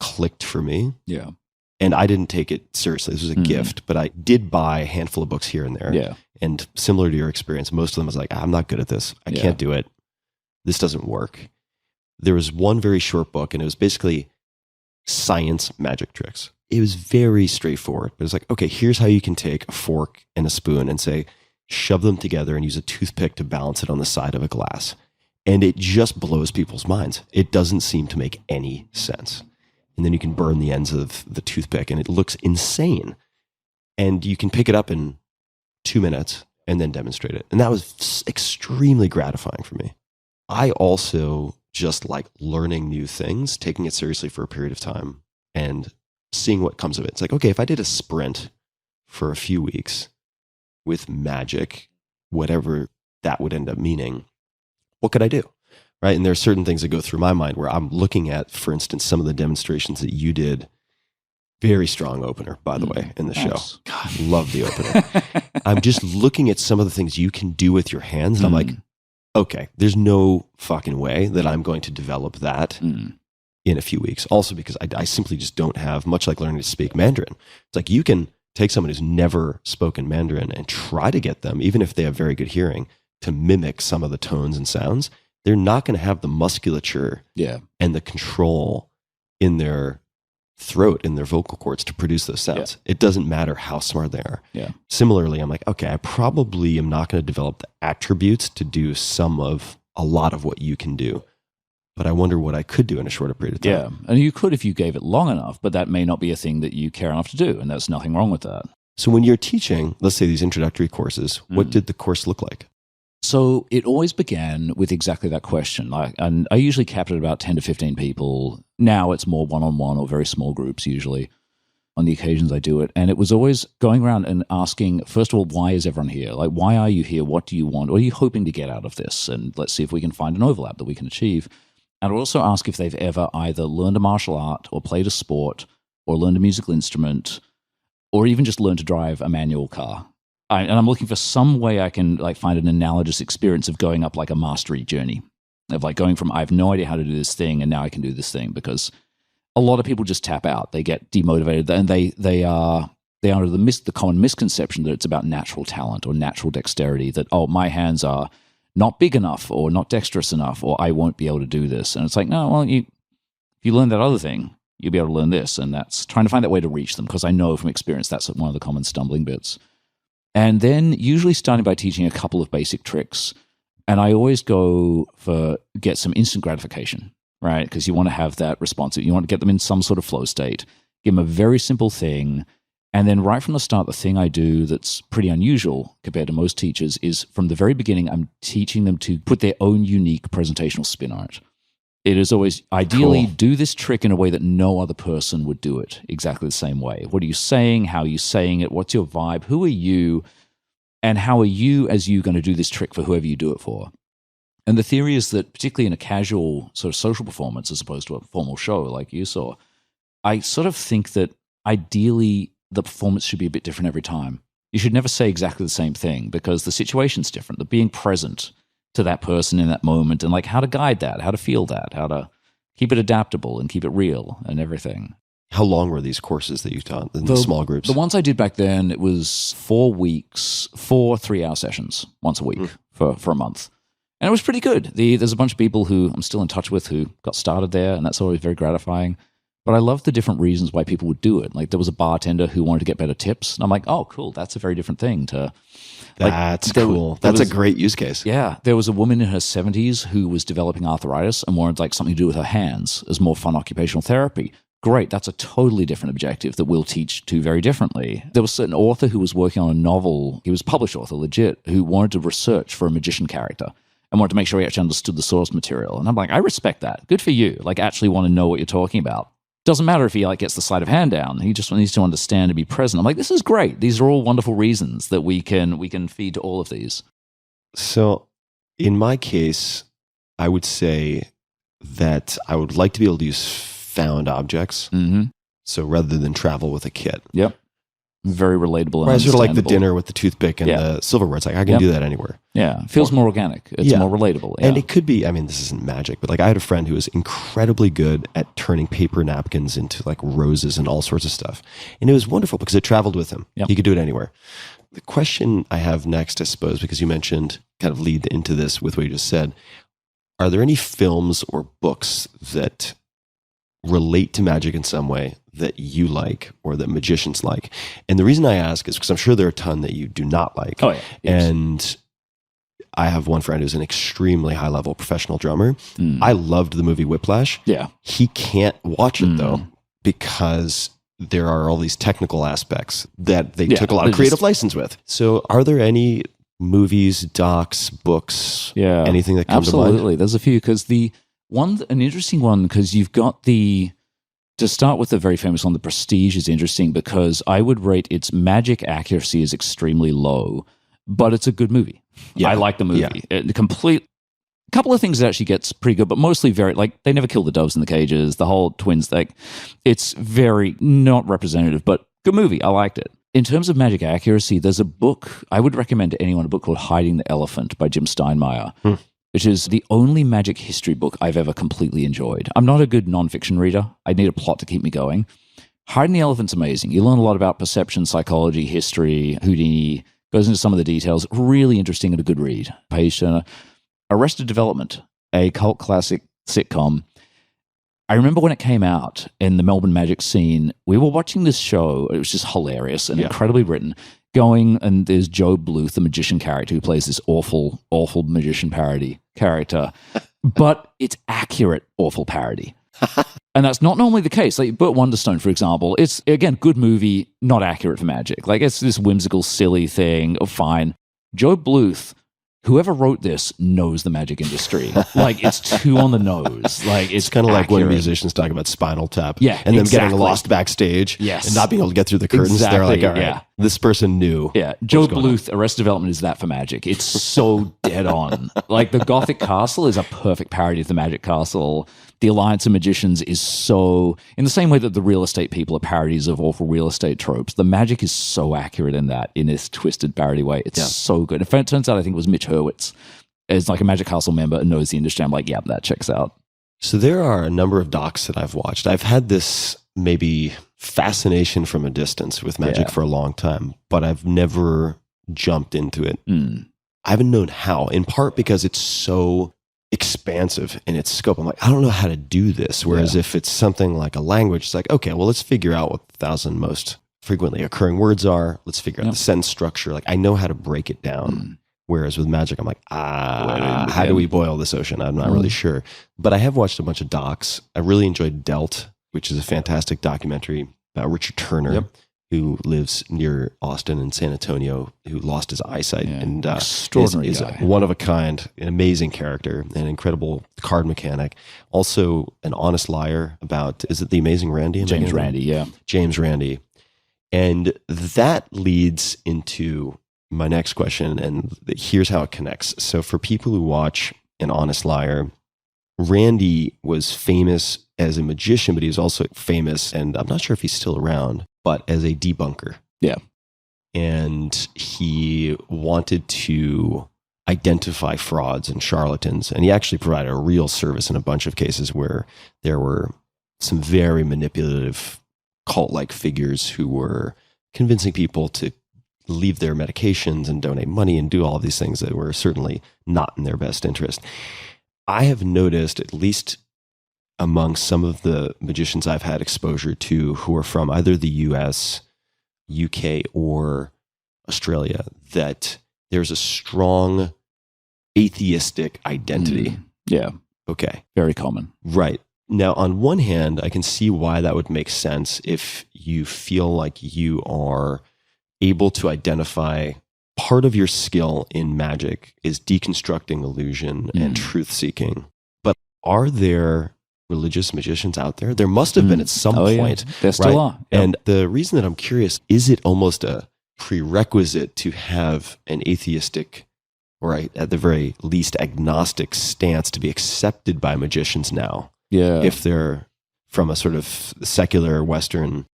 clicked for me, and I didn't take it seriously. This was a gift, but I did buy a handful of books here and there. And similar to your experience, most of them was like, I'm not good at this. I can't do it. This doesn't work. There was one very short book, and it was basically science magic tricks. It was very straightforward, but it was like, okay, here's how you can take a fork and a spoon and say, shove them together and use a toothpick to balance it on the side of a glass. And it just blows people's minds. It doesn't seem to make any sense. And then you can burn the ends of the toothpick and it looks insane. And you can pick it up in 2 minutes and then demonstrate it. And that was extremely gratifying for me. I also just like learning new things, taking it seriously for a period of time and seeing what comes of it. It's like, okay, if I did a sprint for a few weeks with magic, whatever that would end up meaning, what could I do? Right. And there are certain things that go through my mind where I'm looking at, for instance, some of the demonstrations that you did. Very strong opener, by the way, in the show. God, love the opener. I'm just looking at some of the things you can do with your hands. And I'm like, okay, there's no fucking way that I'm going to develop that in a few weeks. Also because I simply just don't have, much like learning to speak Mandarin. It's like you can take someone who's never spoken Mandarin and try to get them, even if they have very good hearing, to mimic some of the tones and sounds. They're not going to have the musculature and the control in their throat, in their vocal cords to produce those sounds. It doesn't matter how smart they are. Similarly, I'm like, okay, I probably am not going to develop the attributes to do a lot of what you can do. But I wonder what I could do in a shorter period of time. Yeah, and you could if you gave it long enough, but that may not be a thing that you care enough to do, and there's nothing wrong with that. So when you're teaching, let's say these introductory courses, what did the course look like? So it always began with exactly that question. And I usually capped it at about 10 to 15 people. Now it's more one-on-one or very small groups usually on the occasions I do it. And it was always going around and asking, first of all, why is everyone here? Like, why are you here? What do you want? What are you hoping to get out of this? And let's see if we can find an overlap that we can achieve. And I'd also ask if they've ever either learned a martial art or played a sport or learned a musical instrument or even just learned to drive a manual car. And I'm looking for some way I can like find an analogous experience of going up like a mastery journey, of like going from I have no idea how to do this thing and now I can do this thing, because a lot of people just tap out. They get demotivated and they are under the common misconception that it's about natural talent or natural dexterity, that, oh, my hands are not big enough or not dexterous enough or I won't be able to do this. And it's like, no, well, if you learn that other thing, you'll be able to learn this. And that's trying to find that way to reach them, because I know from experience that's one of the common stumbling bits. And then usually starting by teaching a couple of basic tricks. And I always go for get some instant gratification, right? Because you want to have that response. You want to get them in some sort of flow state, give them a very simple thing. And then right from the start, the thing I do that's pretty unusual compared to most teachers is from the very beginning, I'm teaching them to put their own unique presentational spin on it. It is always ideally do this trick in a way that no other person would do it exactly the same way. What are you saying? How are you saying it? What's your vibe? Who are you? And how are you as you going to do this trick for whoever you do it for? And the theory is that particularly in a casual sort of social performance as opposed to a formal show like you saw, I sort of think that ideally the performance should be a bit different every time. You should never say exactly the same thing because the situation's different. The being present to that person in that moment and like how to guide that, how to feel that, how to keep it adaptable and keep it real and everything. How long were these courses that you taught in the small groups? The ones I did back then, it was 4 weeks, 4 3-hour sessions once a week for a month. And it was pretty good. There's a bunch of people who I'm still in touch with who got started there, and that's always very gratifying. But I love the different reasons why people would do it. Like there was a bartender who wanted to get better tips. And I'm like, oh, cool. That's a very different thing to... That's cool. That's a great use case. Yeah. There was a woman in her 70s who was developing arthritis and wanted like something to do with her hands as more fun occupational therapy. Great. That's a totally different objective that we'll teach to very differently. There was an author who was working on a novel. He was a published author, legit, who wanted to research for a magician character and wanted to make sure he actually understood the source material. And I'm like, I respect that. Good for you. Like actually want to know what you're talking about. Doesn't matter if he like gets the sleight of hand down. He just needs to understand and be present. I'm like, this is great. These are all wonderful reasons that we can feed to all of these. So in my case, I would say that I would like to be able to use found objects. Mm-hmm. So rather than travel with a kit. Yep. Very relatable and I sort of like the understandable. dinner with the toothpick and the silverware. It's like, I can do that anywhere. Yeah. It feels more organic. It's more relatable. Yeah. And it could be, I mean, this isn't magic, but like I had a friend who was incredibly good at turning paper napkins into like roses and all sorts of stuff. And it was wonderful because it traveled with him. Yep. He could do it anywhere. The question I have next, I suppose, because you mentioned kind of lead into this with what you just said, are there any films or books that relate to magic in some way that you like or that magicians like? And the reason I ask is because I'm sure there are a ton that you do not like. Oh, yeah. And I have one friend who's an extremely high level professional drummer. I loved the movie Whiplash. Yeah. He can't watch it though because there are all these technical aspects that they took a lot of creative license with. So are there any movies, docs, books, anything that comes to mind? Absolutely. There's a few because an interesting one, because you've got to start with the very famous one, The Prestige is interesting because I would rate its magic accuracy as extremely low, but it's a good movie. Yeah. I like the movie. Yeah. A couple of things that actually gets pretty good, but mostly very, like, they never kill the doves in the cages, the whole twins thing. It's very not representative, but good movie. I liked it. In terms of magic accuracy, there's a book, I would recommend to anyone, a book called Hiding the Elephant by Jim Steinmeier. Which is the only magic history book I've ever completely enjoyed. I'm not a good nonfiction reader. I need a plot to keep me going. Hiding the Elephant's amazing. You learn a lot about perception, psychology, history, Houdini, goes into some of the details. Really interesting and a good read. Page Turner. Arrested Development, a cult classic sitcom. I remember when it came out in the Melbourne magic scene, we were watching this show. It was just hilarious and incredibly written. And there's Joe Bluth, the magician character, who plays this awful, awful magician parody character. But it's accurate, awful parody. And that's not normally the case. Like Burt Wonderstone, for example, it's, again, good movie, not accurate for magic. Like it's this whimsical, silly thing. Oh, fine. Joe Bluth, whoever wrote this knows the magic industry. Like it's too on the nose. Like it's kind of like when musicians talk about Spinal Tap, and them getting lost backstage, and not being able to get through the curtains. They're like, all right, this person knew. Yeah, Joe Bluth, Arrested Development is that for magic. It's so dead on. Like the Gothic Castle is a perfect parody of the Magic Castle. The Alliance of Magicians is so, in the same way that the real estate people are parodies of awful real estate tropes, the magic is so accurate in that, in this twisted parody way. It's so good. It turns out I think it was Mitch Hurwitz is like a Magic Castle member and knows the industry. I'm like, yeah, that checks out. So there are a number of docs that I've watched. I've had this maybe fascination from a distance with magic for a long time, but I've never jumped into it. I haven't known how, in part because it's so expansive in its scope. I'm like, I don't know how to do this. Whereas if it's something like a language, it's like, okay, well, let's figure out what the 1,000 most frequently occurring words are. Let's figure out the sentence structure. Like I know how to break it down. Whereas with magic, I'm like, how do we boil this ocean? I'm not really sure. But I have watched a bunch of docs. I really enjoyed Dealt, which is a fantastic documentary about Richard Turner, who lives near Austin and San Antonio, who lost his eyesight and extraordinary is guy. one of a kind, an amazing character, an incredible card mechanic. Also, an honest liar about, is it The Amazing Randy? James Randi, James Randi. And that leads into my next question, and here's how it connects. So for people who watch An Honest Liar, Randy was famous as a magician, but he was also famous, and I'm not sure if he's still around, but as a debunker. Yeah. And he wanted to identify frauds and charlatans, and he actually provided a real service in a bunch of cases where there were some very manipulative cult-like figures who were convincing people to leave their medications and donate money and do all of these things that were certainly not in their best interest. I have noticed, at least among some of the magicians I've had exposure to who are from either the US, UK, or Australia, that there's a strong atheistic identity. Yeah. Okay. Very common. Right. Now, on one hand, I can see why that would make sense if you feel like you are able to identify part of your skill in magic is deconstructing illusion and truth seeking. But are there religious magicians out there? There must have been at some point. Yeah. There still are. Yep. And the reason that I'm curious, is it almost a prerequisite to have an atheistic, or at the very least agnostic stance to be accepted by magicians now? Yeah. If they're from a sort of secular Western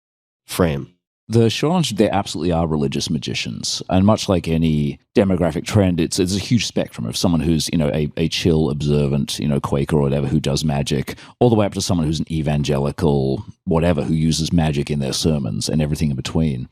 frame. The short answer, there absolutely are religious magicians. And much like any demographic trend, it's a huge spectrum of someone who's, a chill, observant, Quaker or whatever who does magic, all the way up to someone who's an evangelical, whatever, who uses magic in their sermons and everything in between.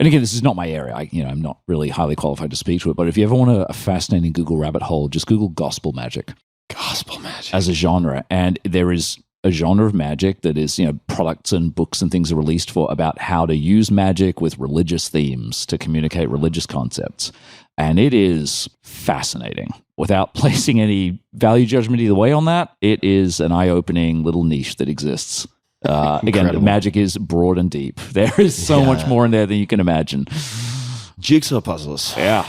And again, this is not my area. I'm not really highly qualified to speak to it, but if you ever want a fascinating Google rabbit hole, just Google gospel magic. Gospel magic. As a genre. And there is a genre of magic that is, products and books and things are released for about how to use magic with religious themes to communicate religious concepts. And it is fascinating. Without placing any value judgment either way on that, it is an eye-opening little niche that exists. Again, magic is broad and deep. There is so much more in there than you can imagine. Jigsaw puzzles. Yeah.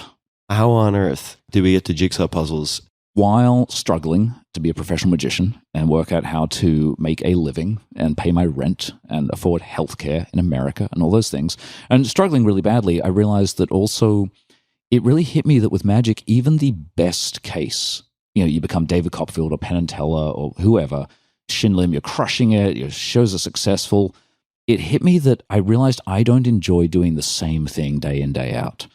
How on earth do we get to jigsaw puzzles? While struggling to be a professional magician and work out how to make a living and pay my rent and afford healthcare in America and all those things, and struggling really badly, I realized that also it really hit me that with magic, even the best case, you become David Copperfield or Penn Teller or whoever, Shin Lim, you're crushing it, your shows are successful. It hit me that I realized I don't enjoy doing the same thing day in, day out.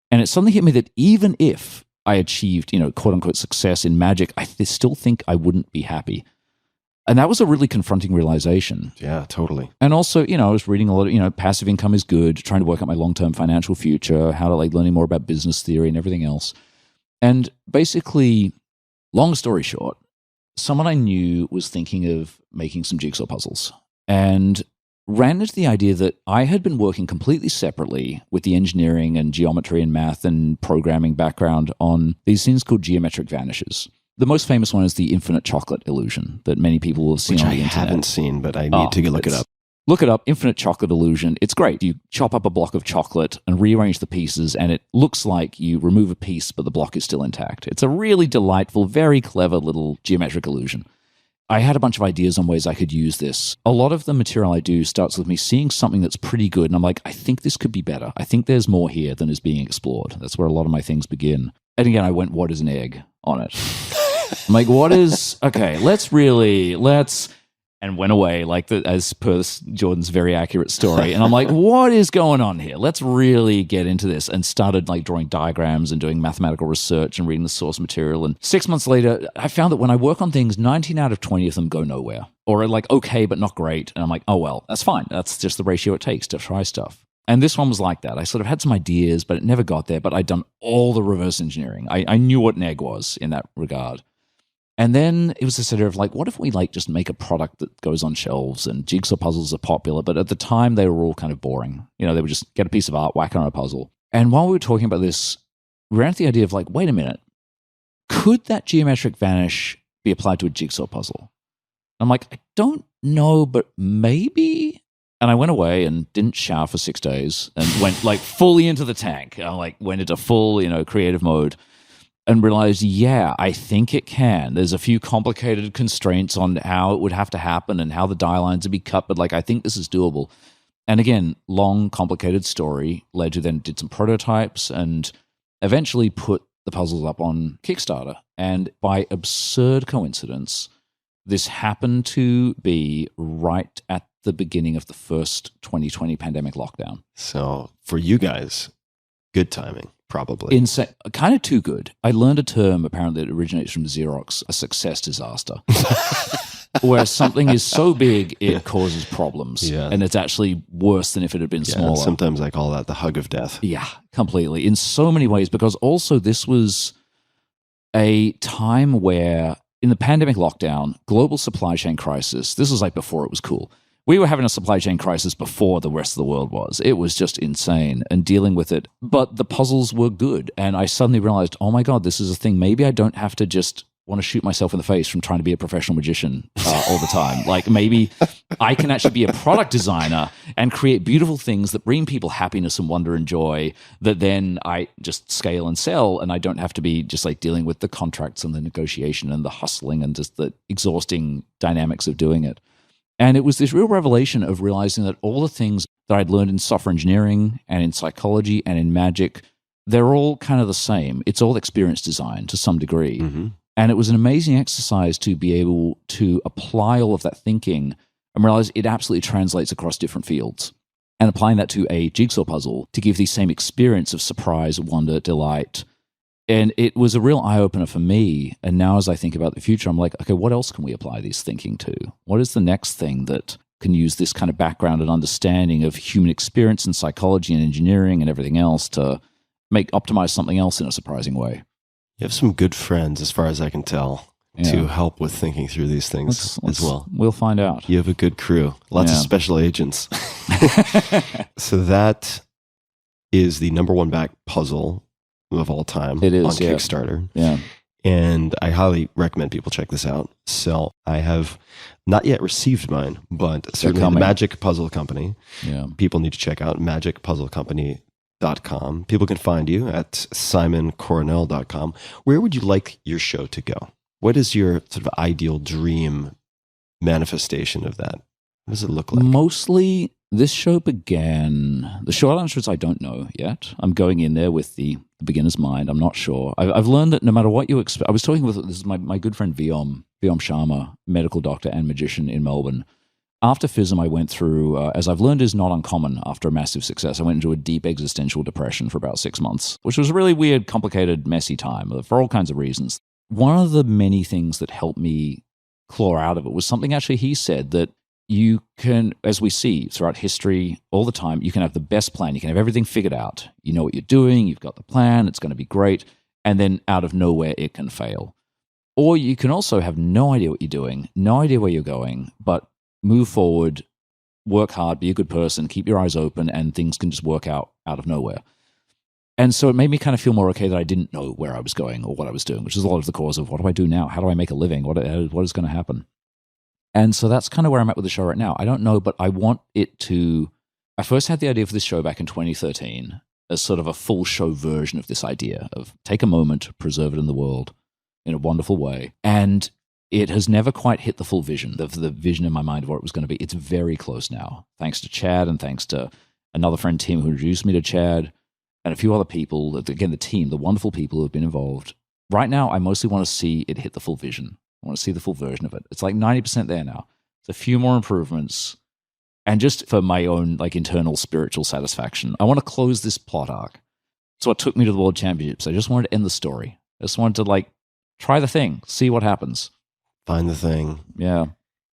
And it suddenly hit me that even if I achieved, quote unquote success in magic, I still think I wouldn't be happy. And that was a really confronting realization. Yeah, totally. And also, I was reading a lot of, passive income is good, trying to work out my long-term financial future, how to learning more about business theory and everything else. And basically, long story short, someone I knew was thinking of making some jigsaw puzzles and ran into the idea that I had been working completely separately with the engineering and geometry and math and programming background on these things called geometric vanishes. The most famous one is the infinite chocolate illusion that many people will have seen Which on I the internet. haven't seen, but I need to look it up. Look it up, infinite chocolate illusion. It's great. You chop up a block of chocolate and rearrange the pieces, and it looks like you remove a piece, but the block is still intact. It's a really delightful, very clever little geometric illusion. I had a bunch of ideas on ways I could use this. A lot of the material I do starts with me seeing something that's pretty good, and I'm like, I think this could be better. I think there's more here than is being explored. That's where a lot of my things begin. And again, I went, what is an egg on it? I'm like, and went away, as per Jordan's very accurate story. And I'm like, what is going on here? Let's really get into this. And started drawing diagrams and doing mathematical research and reading the source material. And 6 months later, I found that when I work on things, 19 out of 20 of them go nowhere. Or are okay, but not great. And I'm like, oh, well, that's fine. That's just the ratio it takes to try stuff. And this one was like that. I sort of had some ideas, but it never got there. But I'd done all the reverse engineering. I knew what an egg was in that regard. And then it was this idea of like, what if we like just make a product that goes on shelves? And jigsaw puzzles are popular, but at the time they were all kind of boring. You know, they would just get a piece of art, whack it on a puzzle. And while we were talking about this, we ran into the idea of like, wait a minute, could that geometric vanish be applied to a jigsaw puzzle? I'm like, I don't know, but maybe. And I went away and didn't shower for 6 days and went like fully into the tank. I like went into full, creative mode. And realized, yeah, I think it can. There's a few complicated constraints on how it would have to happen and how the die lines would be cut, but like I think this is doable. And again, long, complicated story. Led to then did some prototypes and eventually put the puzzles up on Kickstarter. And by absurd coincidence, this happened to be right at the beginning of the first 2020 pandemic lockdown. So for you guys, good timing. Probably. Insane. Kind of too good. I learned a term apparently that originates from Xerox, a success disaster, where something is so big it causes problems. Yeah. And it's actually worse than if it had been smaller. Sometimes I call that the hug of death. Yeah, completely. In so many ways, because also this was a time where in the pandemic lockdown, global supply chain crisis, this was like before it was cool. We were having a supply chain crisis before the rest of the world was. It was just insane and dealing with it. But the puzzles were good. And I suddenly realized, oh my God, this is a thing. Maybe I don't have to just want to shoot myself in the face from trying to be a professional magician all the time. Like maybe I can actually be a product designer and create beautiful things that bring people happiness and wonder and joy that then I just scale and sell. And I don't have to be just like dealing with the contracts and the negotiation and the hustling and just the exhausting dynamics of doing it. And it was this real revelation of realizing that all the things that I'd learned in software engineering and in psychology and in magic, they're all kind of the same. It's all experience design to some degree. Mm-hmm. And it was an amazing exercise to be able to apply all of that thinking and realize it absolutely translates across different fields. And applying that to a jigsaw puzzle to give the same experience of surprise, wonder, delight. And it was a real eye-opener for me. And now as I think about the future, I'm like, okay, what else can we apply this thinking to? What is the next thing that can use this kind of background and understanding of human experience and psychology and engineering and everything else to optimize something else in a surprising way? You have some good friends, as far as I can tell, to help with thinking through these things as well. We'll find out. You have a good crew. Lots of special agents. So that is the number one back puzzle of all time. It is, on Kickstarter. Yeah. And I highly recommend people check this out. So I have not yet received mine, but certainly the Magic Puzzle Company. Yeah. People need to check out magicpuzzlecompany.com. People can find you at simoncoronel.com. Where would you like your show to go? What is your sort of ideal dream manifestation of that? What does it look like? Mostly, this show began... The short answer is I don't know yet. I'm going in there with the beginner's mind. I'm not sure. I've learned that no matter what you expect... I was talking with... This is my good friend Vyom Sharma, medical doctor and magician in Melbourne. After FISM, I went through, as I've learned is not uncommon after a massive success, I went into a deep existential depression for about 6 months, which was a really weird, complicated, messy time for all kinds of reasons. One of the many things that helped me claw out of it was something actually he said that you can, as we see throughout history all the time, you can have the best plan. You can have everything figured out. You know what you're doing. You've got the plan. It's going to be great. And then out of nowhere, it can fail. Or you can also have no idea what you're doing, no idea where you're going, but move forward, work hard, be a good person, keep your eyes open, and things can just work out of nowhere. And so it made me kind of feel more okay that I didn't know where I was going or what I was doing, which is a lot of the cause of what do I do now? How do I make a living? What is going to happen? And so that's kind of where I'm at with the show right now. I don't know, but I want it to... I first had the idea for this show back in 2013 as sort of a full show version of this idea of take a moment, preserve it in the world in a wonderful way. And it has never quite hit the full vision, the vision in my mind of what it was going to be. It's very close now, thanks to Chad and thanks to another friend, Tim, who introduced me to Chad, and a few other people, again, the team, the wonderful people who have been involved. Right now, I mostly want to see it hit the full vision. I want to see the full version of it. It's like 90% there now. It's a few more improvements. And just for my own internal spiritual satisfaction, I want to close this plot arc. It's what took me to the World Championships. I just wanted to end the story. I just wanted to try the thing, see what happens. Find the thing. Yeah.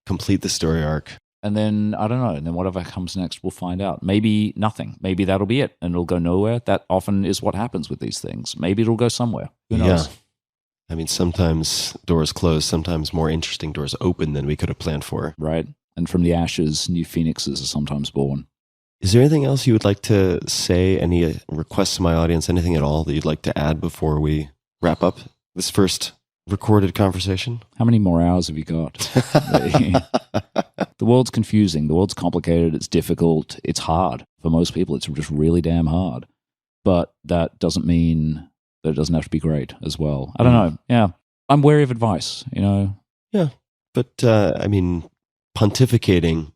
Complete the story arc. And then, I don't know, and then whatever comes next, we'll find out. Maybe nothing. Maybe that'll be it, and it'll go nowhere. That often is what happens with these things. Maybe it'll go somewhere. Who knows? Yeah. I mean, sometimes doors close, sometimes more interesting doors open than we could have planned for. Right. And from the ashes, new phoenixes are sometimes born. Is there anything else you would like to say? Any requests to my audience? Anything at all that you'd like to add before we wrap up this first recorded conversation? How many more hours have you got? The world's confusing. The world's complicated. It's difficult. It's hard. For most people, it's just really damn hard. But that doesn't mean that it doesn't have to be great as well. I don't know. Yeah. I'm wary of advice, Yeah. But, I mean, pontificating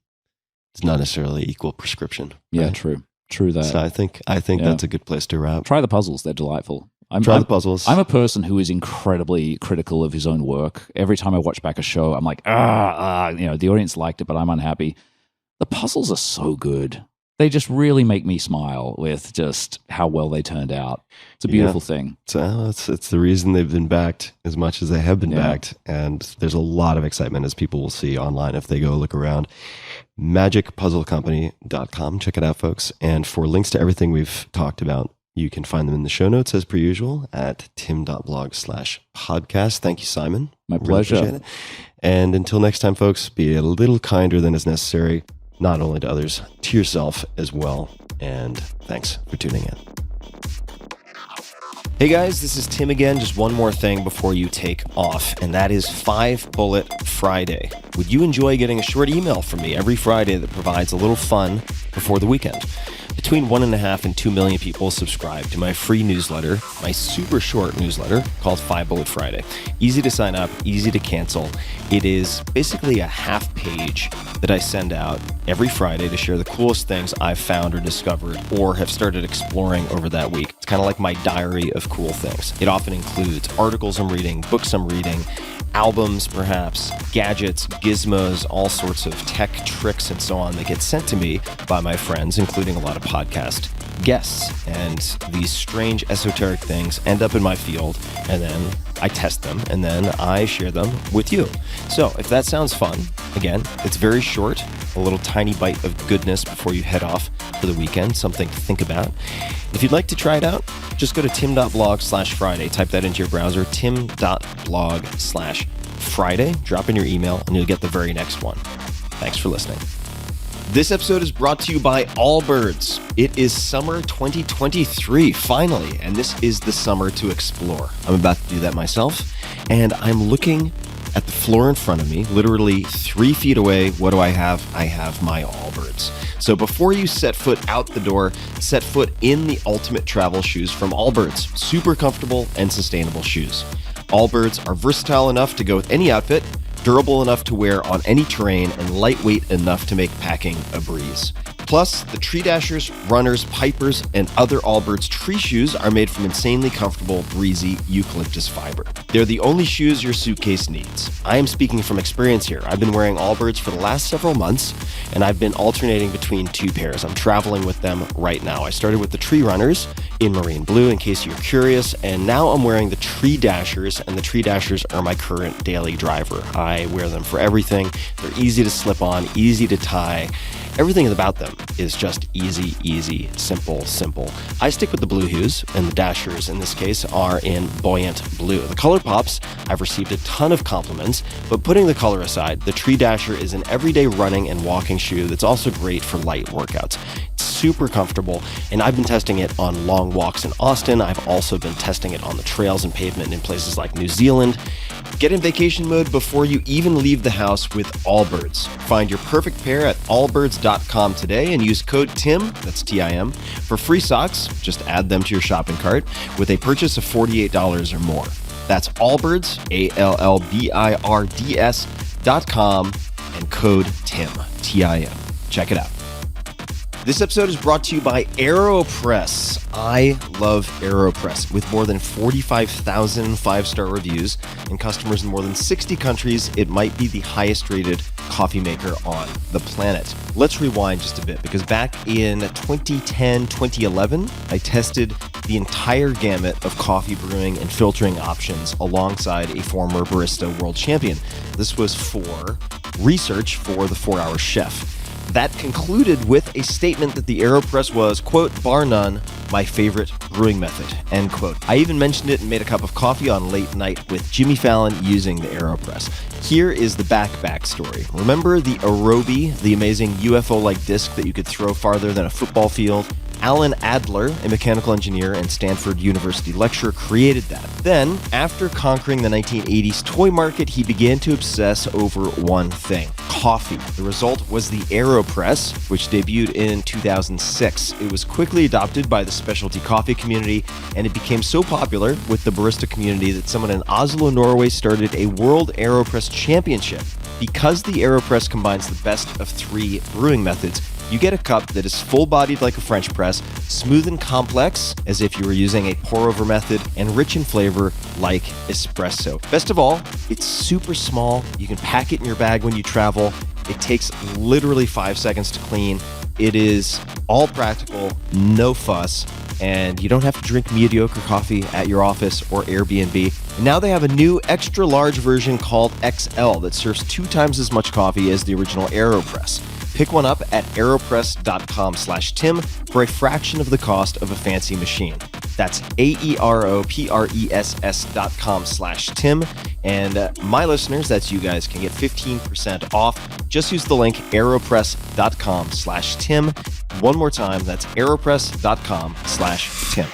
is not necessarily equal prescription. Yeah, right? True that. So I think that's a good place to wrap. Try the puzzles. They're delightful. Try the puzzles. I'm a person who is incredibly critical of his own work. Every time I watch back a show, I'm like, the audience liked it, but I'm unhappy. The puzzles are so good. They just really make me smile with just how well they turned out. It's a beautiful thing. So it's the reason they've been backed as much as they have been backed. And there's a lot of excitement, as people will see online if they go look around. magicpuzzlecompany.com. Check it out, folks. And for links to everything we've talked about, you can find them in the show notes as per usual at tim.blog/podcast. Thank you, Simon. My Really pleasure. appreciate it. And until next time, folks, be a little kinder than is necessary, not only to others, to yourself as well. And thanks for tuning in. Hey guys, this is Tim again. Just one more thing before you take off, and that is 5 Bullet Friday. Would you enjoy getting a short email from me every Friday that provides a little fun before the weekend? Between 1.5 and 2 million people subscribe to my free newsletter, my super short newsletter called 5 Bullet Friday. Easy to sign up, easy to cancel. It is basically a half page that I send out every Friday to share the coolest things I've found or discovered or have started exploring over that week. It's kind of like my diary of cool things. It often includes articles I'm reading, books I'm reading, albums perhaps, gadgets, gizmos, all sorts of tech tricks and so on that get sent to me by my friends, including a lot of podcast guests. And these strange esoteric things end up in my field, and then I test them, and then I share them with you. So if that sounds fun, again, it's very short, a little tiny bite of goodness before you head off for the weekend, something to think about. If you'd like to try it out, just go to tim.blog/Friday. Type that into your browser, tim.blog/Friday. Drop in your email, and you'll get the very next one. Thanks for listening. This episode is brought to you by Allbirds. It is summer 2023, finally, and this is the summer to explore. I'm about to do that myself, and I'm looking at the floor in front of me, literally 3 feet away. What do I have? I have my Allbirds. So before you set foot out the door, set foot in the ultimate travel shoes from Allbirds. Super comfortable and sustainable shoes. Allbirds are versatile enough to go with any outfit, durable enough to wear on any terrain, and lightweight enough to make packing a breeze. Plus, the Tree Dashers, Runners, Pipers, and other Allbirds tree shoes are made from insanely comfortable, breezy eucalyptus fiber. They're the only shoes your suitcase needs. I am speaking from experience here. I've been wearing Allbirds for the last several months, and I've been alternating between 2 pairs. I'm traveling with them right now. I started with the Tree Runners in marine blue, in case you're curious, and now I'm wearing the Tree Dashers, and the Tree Dashers are my current daily driver. I wear them for everything. They're easy to slip on, easy to tie. Everything about them is just easy, simple. I stick with the blue hues, and the Dashers in this case are in buoyant blue. The color pops. I've received a ton of compliments, but putting the color aside, the Tree Dasher is an everyday running and walking shoe that's also great for light workouts. It's super comfortable, and I've been testing it on long walks in Austin. I've also been testing it on the trails and pavement in places like New Zealand. Get in vacation mode before you even leave the house with Allbirds. Find your perfect pair at allbirds.com today and use code TIM, that's T-I-M, for free socks. Just add them to your shopping cart with a purchase of $48 or more. That's Allbirds, ALLBIRDS.com, and code TIM, T-I-M. Check it out. This episode is brought to you by AeroPress. I love AeroPress. With more than 45,000 5-star reviews and customers in more than 60 countries, it might be the highest rated coffee maker on the planet. Let's rewind just a bit, because back in 2010, 2011, I tested the entire gamut of coffee brewing and filtering options alongside a former barista world champion. This was for research for the 4-Hour Chef. that concluded with a statement that the AeroPress was, quote, bar none, my favorite brewing method, end quote. I even mentioned it and made a cup of coffee on Late Night with Jimmy Fallon using the AeroPress. Here is the backstory. Remember the Aerobi, the amazing UFO-like disc that you could throw farther than a football field? Alan Adler, a mechanical engineer and Stanford University lecturer, created that. Then, after conquering the 1980s toy market, he began to obsess over one thing: coffee. The result was the AeroPress, which debuted in 2006. It was quickly adopted by the specialty coffee community, and it became so popular with the barista community that someone in Oslo, Norway started a World AeroPress Championship. Because the AeroPress combines the best of three brewing methods, you get a cup that is full-bodied like a French press, smooth and complex as if you were using a pour-over method, and rich in flavor like espresso. Best of all, it's super small. You can pack it in your bag when you travel. It takes literally 5 seconds to clean. It is all practical, no fuss, and you don't have to drink mediocre coffee at your office or Airbnb. And now they have a new extra large version called XL that serves 2 times as much coffee as the original AeroPress. Pick one up at aeropress.com/Tim for a fraction of the cost of a fancy machine. That's aeropress.com/Tim. And my listeners, that's you guys, can get 15% off. Just use the link aeropress.com/Tim. One more time, that's aeropress.com/Tim.